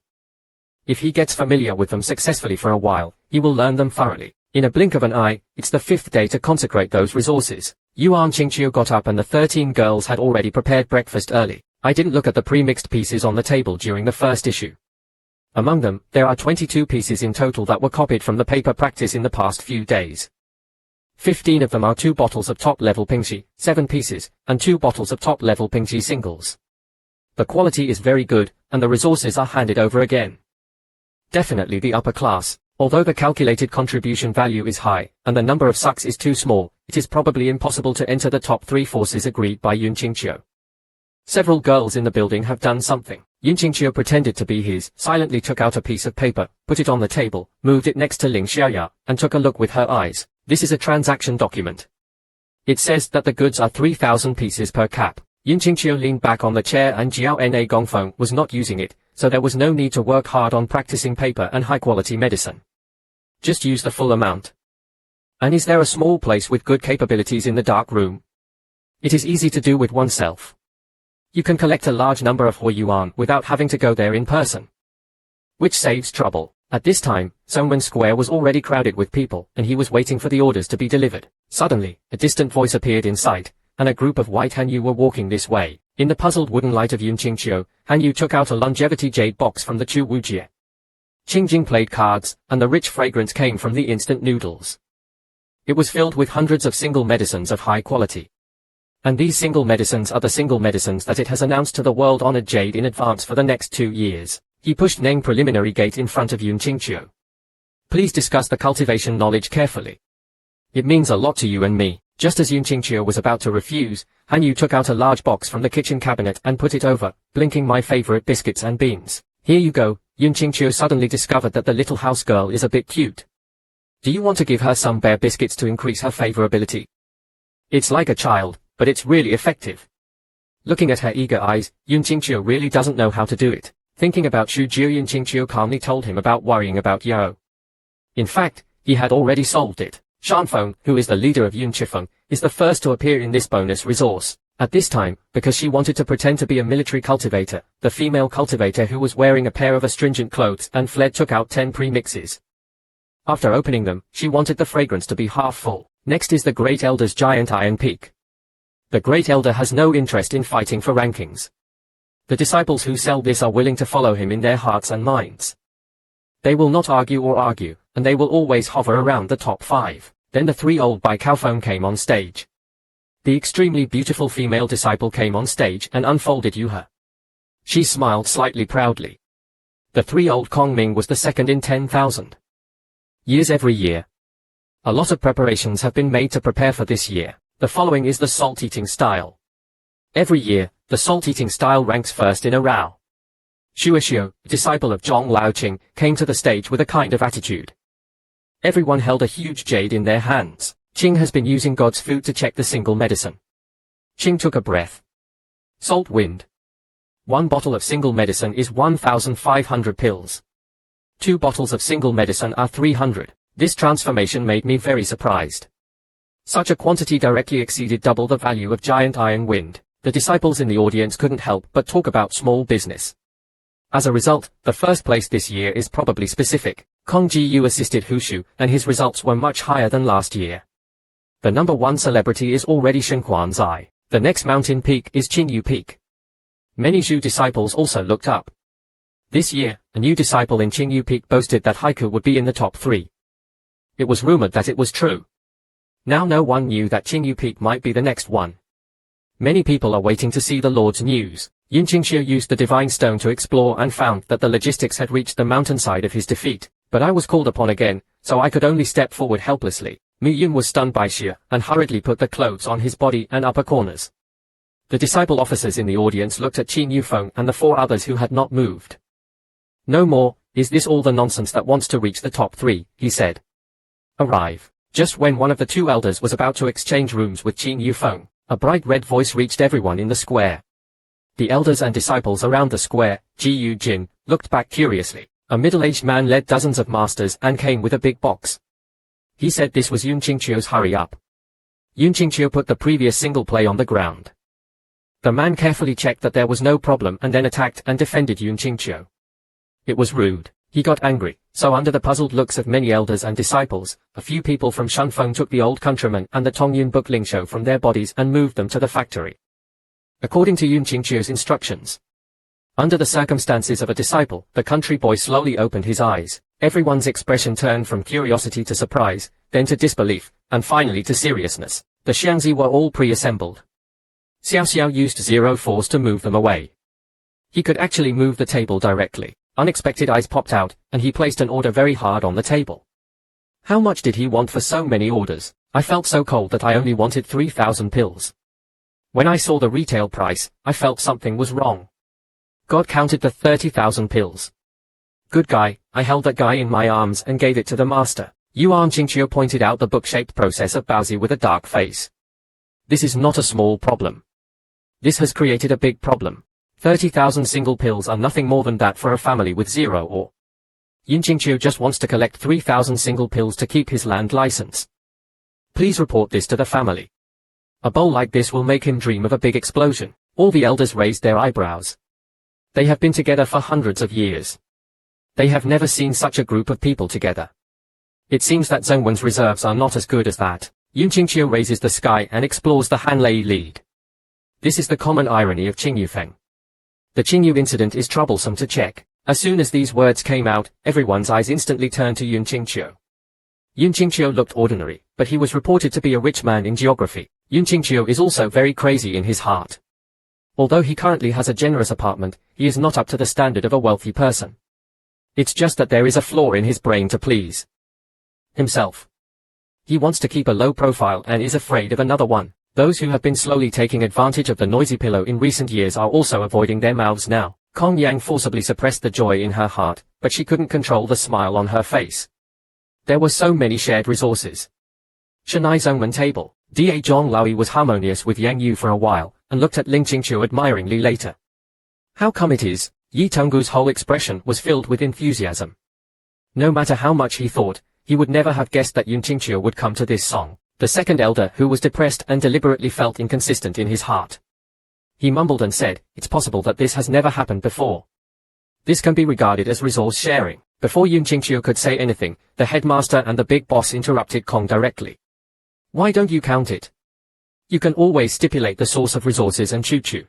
If he gets familiar with them successfully for a while, he will learn them thoroughly. In a blink of an eye, it's the 5th day to consecrate those resources. Yuan Qingqiu got up and the 13 girls had already prepared breakfast early. I didn't look at the pre-mixed pieces on the table during the first issue. Among them, there are 22 pieces in total that were copied from the paper practice in the past few days. 15 of them are 2 bottles of top-level Pingxi, 7 pieces, and 2 bottles of top-level Pingxi singles. The quality is very good, and the resources are handed over again. Definitely the upper class. Although the calculated contribution value is high, and the number of sucks is too small, it is probably impossible to enter the top 3 forces agreed by Yun Qingqiu. Several girls in the building have done something. Yun Qingqiu pretended to be his, silently took out a piece of paper, put it on the table, moved it next to Ling Xiaoya, and took a look with her eyes. This is a transaction document. It says that the goods are 3,000 pieces per cap. Yun Qingqiu leaned back on the chair and Jiao Na Gongfeng was not using it, so there was no need to work hard on practicing paper and high-quality medicine. Just use the full amount. And is there a small place with good capabilities in the dark room? It is easy to do with oneself. You can collect a large number of Hui Yuan without having to go there in person. Which saves trouble. At this time, Songwen Square was already crowded with people, and he was waiting for the orders to be delivered. Suddenly, a distant voice appeared in sight, and a group of white Hanyu were walking this way. In the puzzled wooden light of Yun Qingqiu, Hanyu took out a longevity jade box from the Chu Wujie. Qingjing played cards, and the rich fragrance came from the instant noodles. It was filled with hundreds of single medicines of high quality. And these single medicines are the single medicines that it has announced to the world-honored Jade in advance for the next 2 years. He pushed Neng preliminary gate in front of Yun Qingqiu. Please discuss the cultivation knowledge carefully. It means a lot to you and me. Just as Yun Qingqiu was about to refuse, Hanyu took out a large box from the kitchen cabinet and put it over, blinking my favorite biscuits and beans. Here you go. Yun Qingqiu suddenly discovered that the little house girl is a bit cute. Do you want to give her some bear biscuits to increase her favorability? It's like a child, but it's really effective. Looking at her eager eyes, Yun Qingqiu really doesn't know how to do it. Thinking about Xu Jiu, Yun Qingqiu calmly told him about worrying about Yao. In fact, he had already solved it. Shanfeng, who is the leader of Yun Qifeng, is the first to appear in this bonus resource. At this time, because she wanted to pretend to be a military cultivator, the female cultivator who was wearing a pair of astringent clothes and fled took out 10 pre-mixes. After opening them, she wanted the fragrance to be half full. Next is the Great Elder's giant iron peak. The Great Elder has no interest in fighting for rankings. The disciples who sell this are willing to follow him in their hearts and minds. They will not argue, and they will always hover around the top 5. Then the 3 old by Kaofeng came on stage. The extremely beautiful female disciple came on stage and unfolded Yuhe. She smiled slightly proudly. The 3 old Kongming was the second in 10,000 years every year. A lot of preparations have been made to prepare for this year. The following is the salt-eating style. Every year, the salt-eating style ranks first in a row. Shuexiu, disciple of Zhong Laoqing, came to the stage with a kind of attitude. Everyone held a huge jade in their hands. Qing has been using God's food to check the single medicine. Qing took a breath. Salt wind. 1 bottle of single medicine is 1,500 pills. 2 bottles of single medicine are 300. This transformation made me very surprised. Such a quantity directly exceeded double the value of giant iron wind. The disciples in the audience couldn't help but talk about small business. As a result, the first place this year is probably specific. Kong Ji-yu assisted Hushu, and his results were much higher than last year. The number 1 celebrity is already Shenquan Zai. The next mountain peak is Qingyu Peak. Many Zhu disciples also looked up. This year, a new disciple in Qingyu Peak boasted that Haiku would be in the top 3. It was rumored that it was true. Now no one knew that Qingyu Peak might be the next one. Many people are waiting to see the Lord's news. Yun Qingxiu used the divine stone to explore and found that the logistics had reached the mountainside of his defeat, but I was called upon again, so I could only step forward helplessly. Mu Yun was stunned by Xie, and hurriedly put the clothes on his body and upper corners. The disciple officers in the audience looked at Qin Yufeng and the 4 others who had not moved. No more, is this all the nonsense that wants to reach the top 3, he said. Arrive. Just when one of the 2 elders was about to exchange rooms with Qin Yufeng, a bright red voice reached everyone in the square. The elders and disciples around the square, Ji Yu Jin, looked back curiously. A middle-aged man led dozens of masters and came with a big box. He said this was Yun Qingqiu's hurry up. Yun Qingqiu put the previous single play on the ground. The man carefully checked that there was no problem and then attacked and defended Yun Qingqiu. It was rude. He got angry, so under the puzzled looks of many elders and disciples, a few people from Shunfeng took the old countryman and the Tongyun book Lingshou from their bodies and moved them to the factory. According to Yun Qingqiu's instructions. Under the circumstances of a disciple, the country boy slowly opened his eyes. Everyone's expression turned from curiosity to surprise, then to disbelief, and finally to seriousness. The Xiangzi were all pre-assembled. Xiao Xiao used zero force to move them away. He could actually move the table directly. Unexpected eyes popped out, and he placed an order very hard on the table. How much did he want for so many orders? I felt so cold that I only wanted 3,000 pills. When I saw the retail price, I felt something was wrong. God counted the 30,000 pills. Good guy, I held that guy in my arms and gave it to the master. Yuan Qingqiu pointed out the book-shaped process of Baozi with a dark face. This is not a small problem. This has created a big problem. 30,000 single pills are nothing more than that for a family with 0 or. Yun Qingqiu just wants to collect 3,000 single pills to keep his land license. Please report this to the family. A bowl like this will make him dream of a big explosion. All the elders raised their eyebrows. They have been together for hundreds of years. They have never seen such a group of people together. It seems that Zhongwen's reserves are not as good as that. Yun Qingqiu raises the sky and explores the Hanlei lead. This is the common irony of Qing Yufeng. The Qingyu incident is troublesome to check. As soon as these words came out, everyone's eyes instantly turned to Yun Qingqiu. Yun Qingqiu looked ordinary, but he was reported to be a rich man in geography. Yun Qingqiu is also very crazy in his heart. Although he currently has a generous apartment, he is not up to the standard of a wealthy person. It's just that there is a flaw in his brain to please himself. He wants to keep a low profile and is afraid of another one. Those who have been slowly taking advantage of the noisy pillow in recent years are also avoiding their mouths now. Kong Yang forcibly suppressed the joy in her heart, but she couldn't control the smile on her face. There were so many shared resources. Shanai Zhongmen table. Da Zhong Laoi was harmonious with Yang Yu for a while, and looked at Ling Qingqiu admiringly later. How come it is? Yi Tenggu's whole expression was filled with enthusiasm. No matter how much he thought, he would never have guessed that Yun Qingqiu would come to this song. The second elder who was depressed and deliberately felt inconsistent in his heart. He mumbled and said, it's possible that this has never happened before. This can be regarded as resource sharing. Before Yun Qingqiu could say anything, the headmaster and the big boss interrupted Kong directly. Why don't you count it? You can always stipulate the source of resources and choo-choo.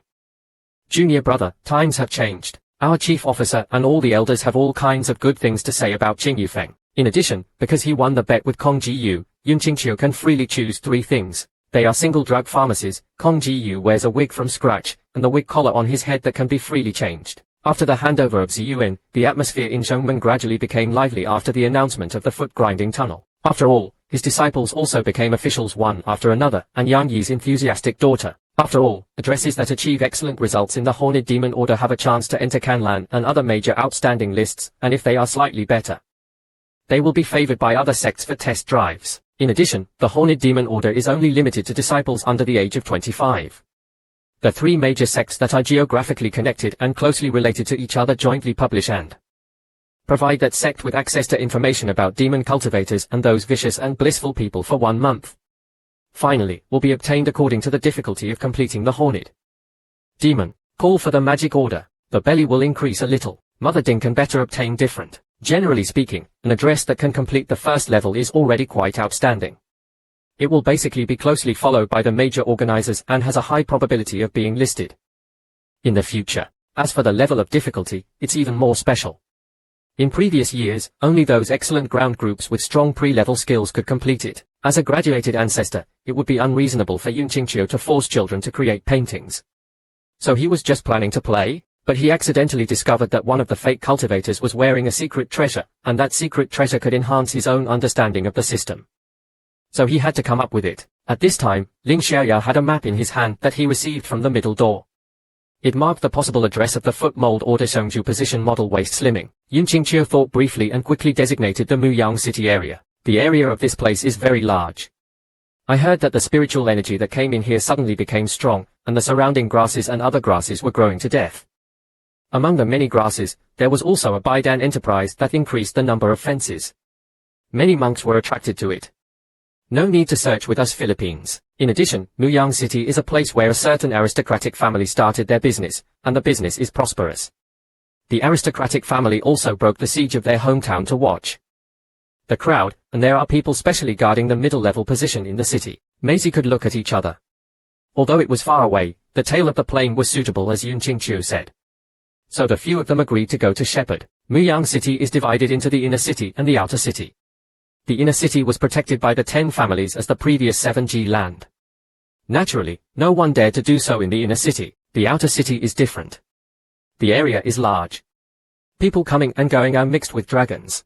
Junior brother, times have changed. Our chief officer and all the elders have all kinds of good things to say about Qing Yufeng. In addition, because he won the bet with Kong Ji-yu, Yun Qingqiu can freely choose 3 things. They are single drug pharmacies, Kong Ji-yu wears a wig from scratch, and the wig collar on his head that can be freely changed. After the handover of Ziyuan, the atmosphere in Zhongmen gradually became lively after the announcement of the foot-grinding tunnel. After all, his disciples also became officials one after another, and Yang Yi's enthusiastic daughter. After all, addresses that achieve excellent results in the Horned Demon Order have a chance to enter Canlan and other major outstanding lists, and if they are slightly better, they will be favored by other sects for test drives. In addition, the Horned Demon Order is only limited to disciples under the age of 25. The 3 major sects that are geographically connected and closely related to each other jointly publish and provide that sect with access to information about demon cultivators and those vicious and blissful people for 1 month. Finally, will be obtained according to the difficulty of completing the Horned Demon. Call for the magic order. The belly will increase a little. Mother Ding can better obtain different. Generally speaking, an address that can complete the first level is already quite outstanding. It will basically be closely followed by the major organizers and has a high probability of being listed in the future. As for the level of difficulty, it's even more special. In previous years, only those excellent ground groups with strong pre-level skills could complete it. As a graduated ancestor, it would be unreasonable for Yun Qingqiu to force children to create paintings. So he was just planning to play, but he accidentally discovered that one of the fake cultivators was wearing a secret treasure, and that secret treasure could enhance his own understanding of the system. So he had to come up with it. At this time, Ling Xiaoya had a map in his hand that he received from the middle door. It marked the possible address of the foot mold order Xiongju position model waist slimming. Yun Qingqiu thought briefly and quickly designated the Muyang city area. The area of this place is very large. I heard that the spiritual energy that came in here suddenly became strong, and the surrounding grasses and other grasses were growing to death. Among the many grasses, there was also a Baidan enterprise that increased the number of fences. Many monks were attracted to it. No need to search with us Philippines. In addition, Muyang City is a place where a certain aristocratic family started their business, and the business is prosperous. The aristocratic family also broke the siege of their hometown to watch the crowd, and there are people specially guarding the middle-level position in the city. Maisie could look at each other. Although it was far away, the tail of the plane was suitable as Yun Qingqiu said. So the few of them agreed to go to Shepherd. Muyang City is divided into the inner city and the outer city. The inner city was protected by the 10 families as the previous 7G land. Naturally, no one dared to do so in the inner city. The outer city is different. The area is large. People coming and going are mixed with dragons.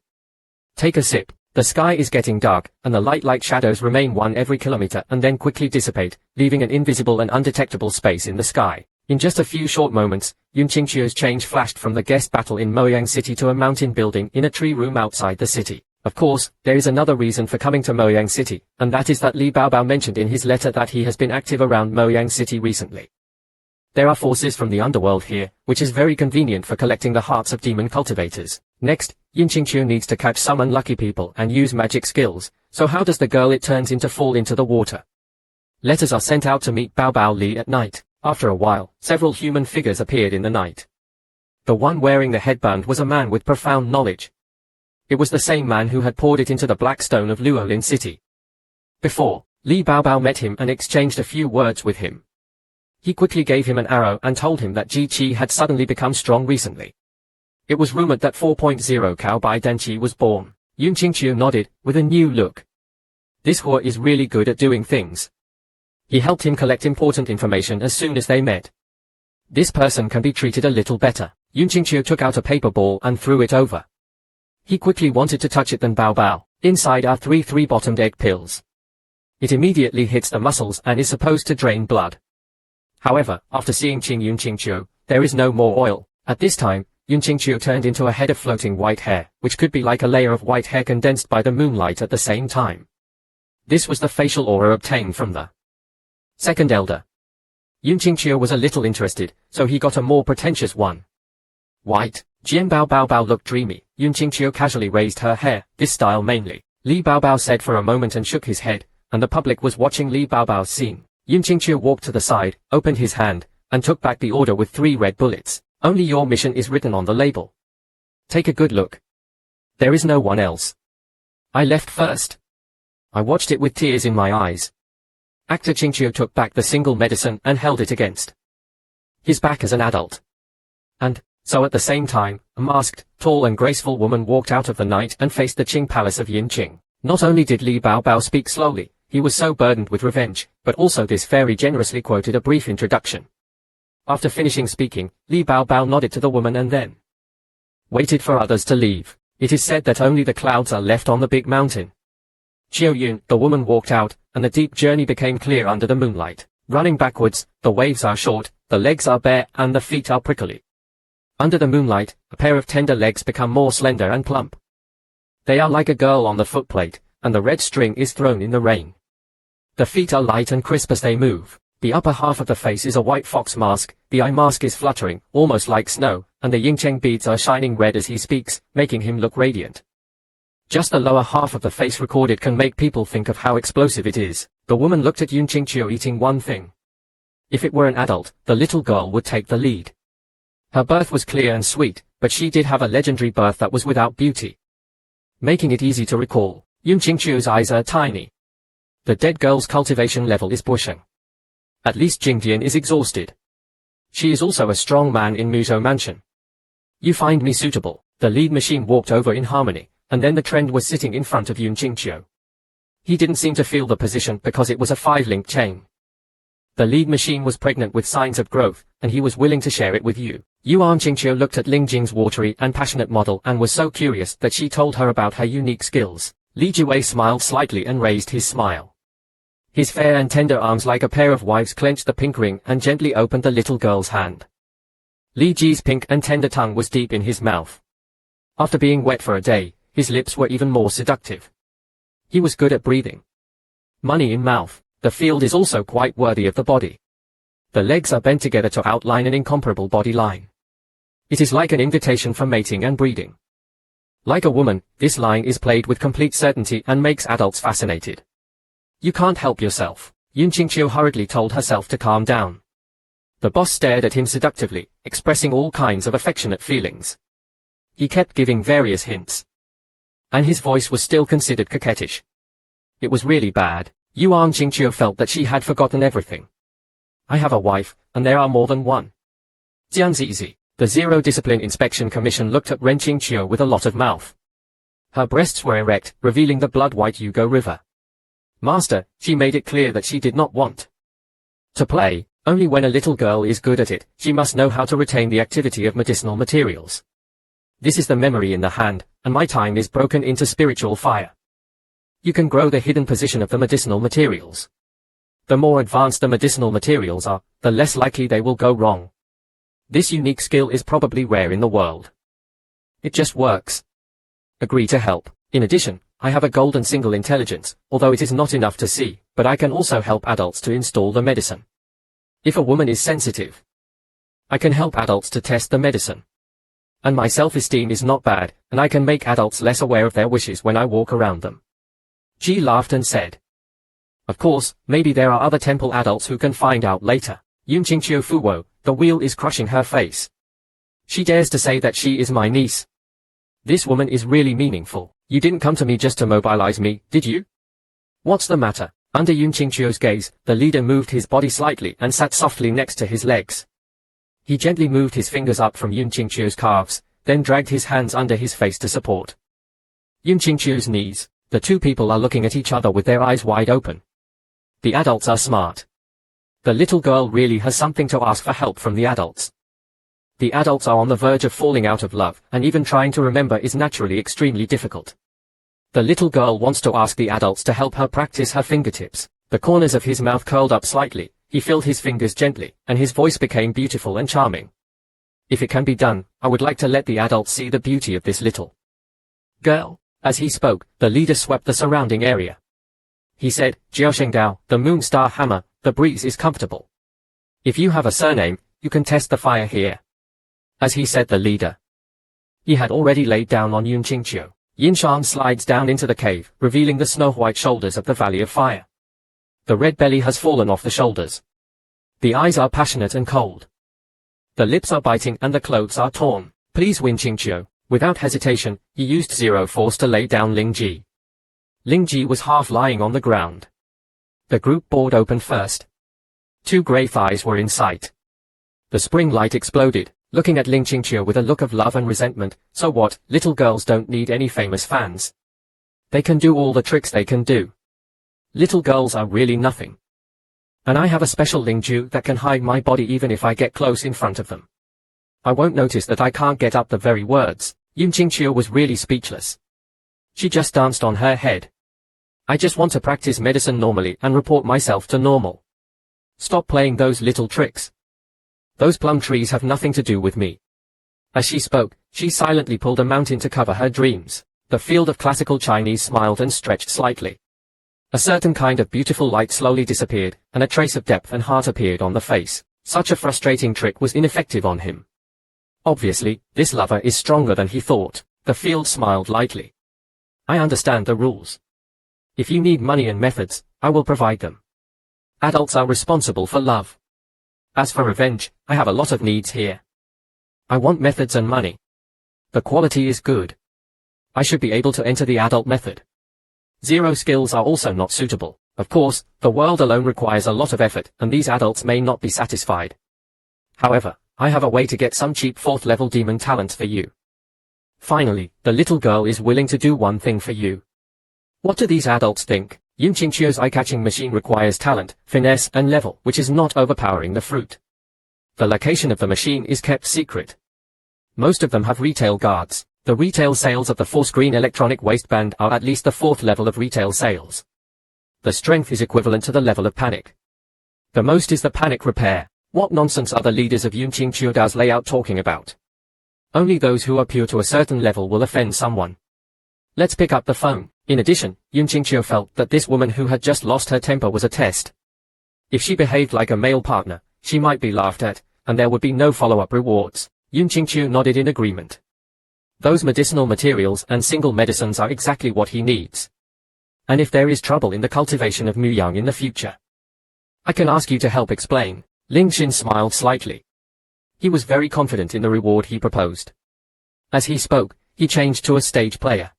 Take a sip. The sky is getting dark, and the light shadows remain one every kilometer and then quickly dissipate, leaving an invisible and undetectable space in the sky. In just a few short moments, Yun Qingqiu's change flashed from the guest battle in Moyang City to a mountain building in a tree room outside the city. Of course, there is another reason for coming to Moyang City, and that is that Li Baobao mentioned in his letter that he has been active around Moyang City recently. There are forces from the underworld here, which is very convenient for collecting the hearts of demon cultivators. Next, Yun Qingqiu needs to catch some unlucky people and use magic skills, so how does the girl it turns into fall into the water? Letters are sent out to meet Baobao Li at night. After a while, several human figures appeared in the night. The one wearing the headband was a man with profound knowledge. It was the same man who had poured it into the black stone of Luolin City. Before, Li Baobao met him and exchanged a few words with him. He quickly gave him an arrow and told him that Ji Qi had suddenly become strong recently. It was rumored that 4.0 Cao Bai Danqi was born. Yun Qingqiu nodded, with a new look. This Hua is really good at doing things. He helped him collect important information as soon as they met. This person can be treated a little better. Yun Qingqiu took out a paper ball and threw it over. He quickly wanted to touch it than Baobao. Inside are 3 three-bottomed egg pills. It immediately hits the muscles and is supposed to drain blood. However, after seeing Yun Qingqiu, there is no more oil. At this time, Yun Qingqiu turned into a head of floating white hair, which could be like a layer of white hair condensed by the moonlight at the same time. This was the facial aura obtained from the second elder. Yun Qingqiu was a little interested, so he got a more pretentious one. White. Jian Baobao looked dreamy. Yun Qingqiu casually raised her hair, this style mainly. Li Baobao said for a moment and shook his head, and the public was watching Li Baobao's scene. Yun Qingqiu walked to the side, opened his hand, and took back the order with 3 red bullets. Only your mission is written on the label. Take a good look. There is no one else. I left first. I watched it with tears in my eyes. Actor Qingqiu took back the single medicine and held it against his back as an adult. And, so at the same time, a masked, tall and graceful woman walked out of the night and faced the Qing palace of Yinqing. Not only did Li Baobao speak slowly, he was so burdened with revenge, but also this fairy generously quoted a brief introduction. After finishing speaking, Li Baobao nodded to the woman and then waited for others to leave. It is said that only the clouds are left on the big mountain. Qiu Yun, the woman walked out, and the deep journey became clear under the moonlight. Running backwards, the waves are short, the legs are bare, and the feet are prickly. Under the moonlight, a pair of tender legs become more slender and plump. They are like a girl on the footplate, and the red string is thrown in the rain. The feet are light and crisp as they move. The upper half of the face is a white fox mask, the eye mask is fluttering, almost like snow, and the Yingcheng beads are shining red as he speaks, making him look radiant. Just the lower half of the face recorded can make people think of how explosive it is. The woman looked at Yun Qingqiu eating one thing. If it were an adult, the little girl would take the lead. Her birth was clear and sweet, but she did have a legendary birth that was without beauty, making it easy to recall. Yun Qingqiu's eyes are tiny. The dead girl's cultivation level is pushing. At least Jingdian is exhausted. She is also a strong man in Muzhou Mansion. You find me suitable. The lead machine walked over in harmony, and then the trend was sitting in front of Yun Qingqiu. He didn't seem to feel the position because it was a 5-link chain. The lead machine was pregnant with signs of growth, and he was willing to share it with you. Yuan Qingqiu looked at Ling Jing's watery and passionate model and was so curious that she told her about her unique skills. Li Jiwei smiled slightly and raised his smile. His fair and tender arms like a pair of wives clenched the pink ring and gently opened the little girl's hand. Li Ji's pink and tender tongue was deep in his mouth. After being wet for a day, his lips were even more seductive. He was good at breathing. Money in mouth. The field is also quite worthy of the body. The legs are bent together to outline an incomparable body line. It is like an invitation for mating and breeding. Like a woman, this line is played with complete certainty and makes adults fascinated. You can't help yourself. Yun Qingqiu hurriedly told herself to calm down. The boss stared at him seductively, expressing all kinds of affectionate feelings. He kept giving various hints. And his voice was still considered coquettish. It was really bad. Yuan Qingqiu felt that she had forgotten everything. I have a wife, and there are more than one. Jianzizi, the Zero Discipline Inspection Commission looked at Ren Qingqiu with a lot of mouth. Her breasts were erect, revealing the blood-white Yugo River. Master, she made it clear that she did not want to play. Only when a little girl is good at it, she must know how to retain the activity of medicinal materials. This is the memory in the hand, and my time is broken into spiritual fire. You can grow the hidden position of the medicinal materials. The more advanced the medicinal materials are, the less likely they will go wrong. This unique skill is probably rare in the world. It just works. Agree to help. In addition, I have a golden single intelligence, although it is not enough to see, but I can also help adults to install the medicine. If a woman is sensitive, I can help adults to test the medicine. And my self-esteem is not bad, and I can make adults less aware of their wishes when I walk around them. Ji laughed and said, of course, maybe there are other temple adults who can find out later. Yun Qingqiu Fuwo, the wheel is crushing her face. She dares to say that she is my niece. This woman is really meaningful. You didn't come to me just to mobilize me, did you? What's the matter? Under Yun Qingqiu's gaze, the leader moved his body slightly and sat softly next to his legs. He gently moved his fingers up from Yun Qingqiu's calves, then dragged his hands under his face to support Yun Qingqiu's knees. The two people are looking at each other with their eyes wide open. The adults are smart. The little girl really has something to ask for help from the adults. The adults are on the verge of falling out of love, and even trying to remember is naturally extremely difficult. The little girl wants to ask the adults to help her practice her fingertips. The corners of his mouth curled up slightly, he filled his fingers gently, and his voice became beautiful and charming. If it can be done, I would like to let the adults see the beauty of this little girl. As he spoke, the leader swept the surrounding area. He said, Jiaoshengdao, the moon star hammer, the breeze is comfortable. If you have a surname, you can test the fire here. As he said the leader, he had already laid down on Yun Qingqiu. Yinshan slides down into the cave, revealing the snow-white shoulders of the Valley of Fire. The red belly has fallen off the shoulders. The eyes are passionate and cold. The lips are biting and the clothes are torn. Please win Qingqiu. Without hesitation, he used zero force to lay down Ling Ji. Ling Ji was half lying on the ground. The group board opened first. 2 grey thighs were in sight. The spring light exploded, looking at Ling Qingqiu with a look of love and resentment. So what, little girls don't need any famous fans. They can do all the tricks they can do. Little girls are really nothing. And I have a special Ling Ju that can hide my body even if I get close in front of them. I won't notice that I can't get up the very words. Yin Qingqiu was really speechless. She just danced on her head. I just want to practice medicine normally and report myself to normal. Stop playing those little tricks. Those plum trees have nothing to do with me. As she spoke, she silently pulled a mountain to cover her dreams. The field of classical Chinese smiled and stretched slightly. A certain kind of beautiful light slowly disappeared, and a trace of depth and heart appeared on the face. Such a frustrating trick was ineffective on him. Obviously, this lover is stronger than he thought. The field smiled lightly. I understand the rules. If you need money and methods, I will provide them. Adults are responsible for love. As for revenge, I have a lot of needs here. I want methods and money. The quality is good. I should be able to enter the adult method. Zero skills are also not suitable. Of course, the world alone requires a lot of effort, and these adults may not be satisfied. However, I have a way to get some cheap 4th level demon talents for you. Finally, the little girl is willing to do one thing for you. What do these adults think? Yin Qingqiu's eye-catching machine requires talent, finesse, and level, which is not overpowering the fruit. The location of the machine is kept secret. Most of them have retail guards. The retail sales of the 4-screen electronic waistband are at least the 4th level of retail sales. The strength is equivalent to the level of panic. The most is the panic repair. What nonsense are the leaders of Yin Qingqiu's layout talking about? Only those who are pure to a certain level will offend someone. Let's pick up the phone. In addition, Yin Qingqiu felt that this woman who had just lost her temper was a test. If she behaved like a male partner, she might be laughed at, and there would be no follow-up rewards. Yin Qingqiu nodded in agreement. Those medicinal materials and single medicines are exactly what he needs. And if there is trouble in the cultivation of Muyang in the future, I can ask you to help explain. Ling Xin smiled slightly. He was very confident in the reward he proposed. As he spoke, he changed to a stage player.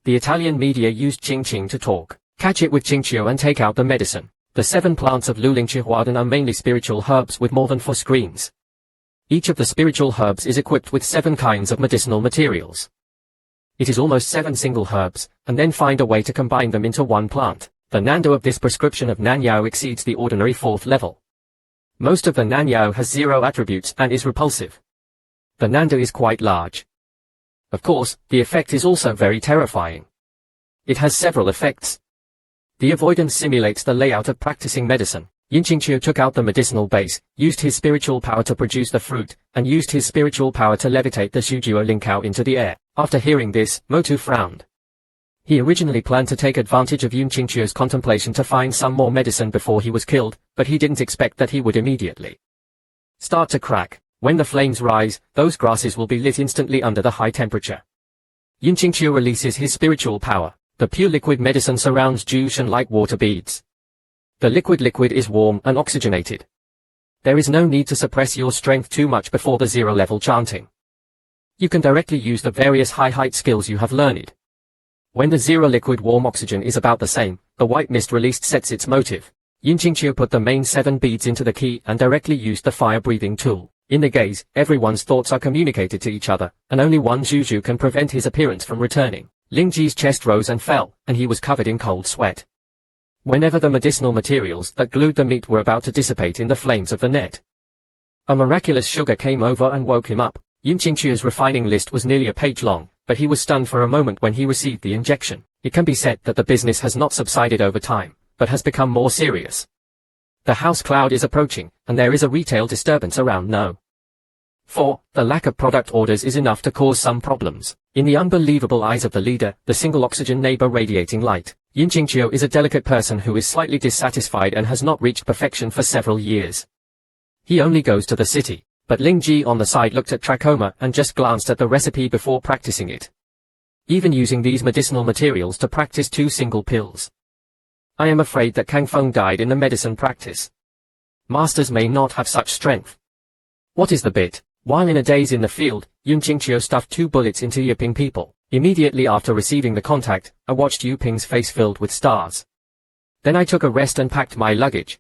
The Italian media used Qing Qing to talk. Catch it with Qingqiu and take out the medicine. The 7 plants of Luling Chihuadan are mainly spiritual herbs with more than 4 screens. Each of the spiritual herbs is equipped with 7 kinds of medicinal materials. It is almost 7 single herbs, and then find a way to combine them into one plant. The Nando of this prescription of Nanyao exceeds the ordinary 4th level. Most of the Nanyao has 0 attributes and is repulsive. The Nando is quite large. Of course, the effect is also very terrifying. It has several effects. The avoidance simulates the layout of practicing medicine. Yin Qingqiu took out the medicinal base, used his spiritual power to produce the fruit, and used his spiritual power to levitate the Shujuo Linkao into the air. After hearing this, Motu frowned. He originally planned to take advantage of Yin Qingqiu's contemplation to find some more medicine before he was killed, but he didn't expect that he would immediately start to crack. When the flames rise, those grasses will be lit instantly under the high temperature. Yin Qingqiu releases his spiritual power. The pure liquid medicine surrounds Jushan like water beads. The liquid is warm and oxygenated. There is no need to suppress your strength too much before the 0 level chanting. You can directly use the various high height skills you have learned. When the 0 liquid warm oxygen is about the same, the white mist released sets its motive. Yin Qingqiu put the main 7 beads into the key and directly used the fire breathing tool. In the gaze, everyone's thoughts are communicated to each other, and only one Juju can prevent his appearance from returning. Ling Ji's chest rose and fell, and he was covered in cold sweat. Whenever the medicinal materials that glued the meat were about to dissipate in the flames of the net, a miraculous sugar came over and woke him up. Yin Qingqiu's refining list was nearly a page long, but he was stunned for a moment when he received the injection. It can be said that the business has not subsided over time, but has become more serious. The house cloud is approaching, and there is a retail disturbance around No. 4. The lack of product orders is enough to cause some problems. In the unbelievable eyes of the leader, the single oxygen neighbor radiating light, Yin Qingqiu is a delicate person who is slightly dissatisfied and has not reached perfection for several years. He only goes to the city, but Ling Ji on the side looked at trachoma and just glanced at the recipe before practicing it. Even using these medicinal materials to practice 2 single pills. I am afraid that Kang Feng died in the medicine practice. Masters may not have such strength. What is the bit? While in a daze in the field, Yun Qingqiu stuffed 2 bullets into Yiping people. Immediately after receiving the contact, I watched Yiping's face filled with stars. Then I took a rest and packed my luggage.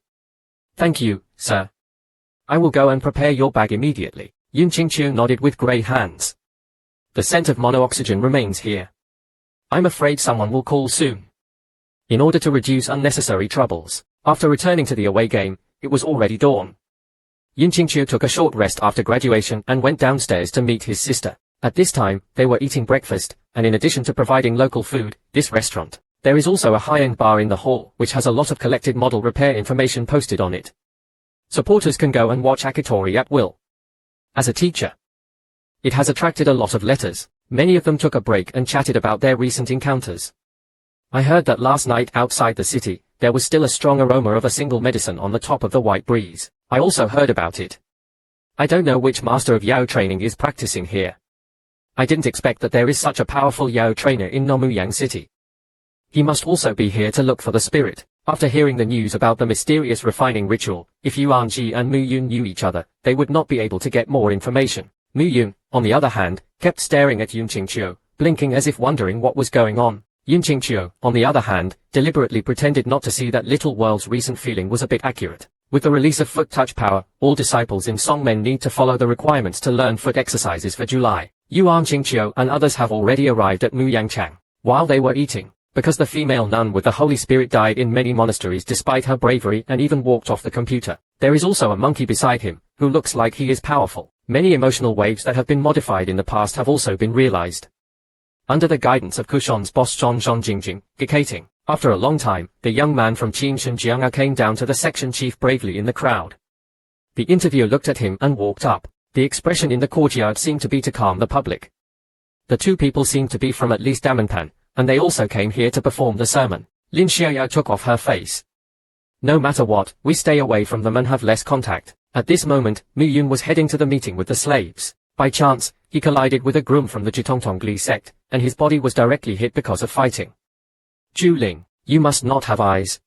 Thank you, sir. I will go and prepare your bag immediately. Yun Qingqiu nodded with grey hands. The scent of monooxygen remains here. I'm afraid someone will call soon. In order to reduce unnecessary troubles, after returning to the away game, it was already dawn. Yun Qingqiu took a short rest after graduation and went downstairs to meet his sister. At this time, they were eating breakfast, and in addition to providing local food, this restaurant, there is also a high-end bar in the hall which has a lot of collected model repair information posted on it. Supporters can go and watch Akitori at will. As a teacher, it has attracted a lot of letters. Many of them took a break and chatted about their recent encounters. I heard that last night outside the city, there was still a strong aroma of a single medicine on the top of the white breeze. I also heard about it. I don't know which master of Yao training is practicing here. I didn't expect that there is such a powerful Yao trainer in Nomuyang City. He must also be here to look for the spirit. After hearing the news about the mysterious refining ritual, if Yuan Ji and Mu Yun knew each other, they would not be able to get more information. Mu Yun, on the other hand, kept staring at Yun Qingqiu, blinking as if wondering what was going on. Yun Qingqiu, on the other hand, deliberately pretended not to see that Little World's recent feeling was a bit accurate. With the release of foot touch power, all disciples in Songmen need to follow the requirements to learn foot exercises for July. Yuan Qingqiu and others have already arrived at Muyangchang. While they were eating, because the female nun with the Holy Spirit died in many monasteries despite her bravery and even walked off the computer, there is also a monkey beside him, who looks like he is powerful. Many emotional waves that have been modified in the past have also been realized. Under the guidance of Kushon's boss Zhong Jingjing, Gikating, after a long time, the young man from Qin Shenjiang came down to the section chief bravely in the crowd. The interviewer looked at him and walked up. The expression in the courtyard seemed to be to calm the public. The 2 people seemed to be from at least Damanpan, and they also came here to perform the sermon. Lin Xiaoyao took off her face. No matter what, we stay away from them and have less contact. At this moment, Mu Yun was heading to the meeting with the slaves. By chance, he collided with a groom from the Jitongtongli sect, and his body was directly hit because of fighting. Zhu Ling, you must not have eyes.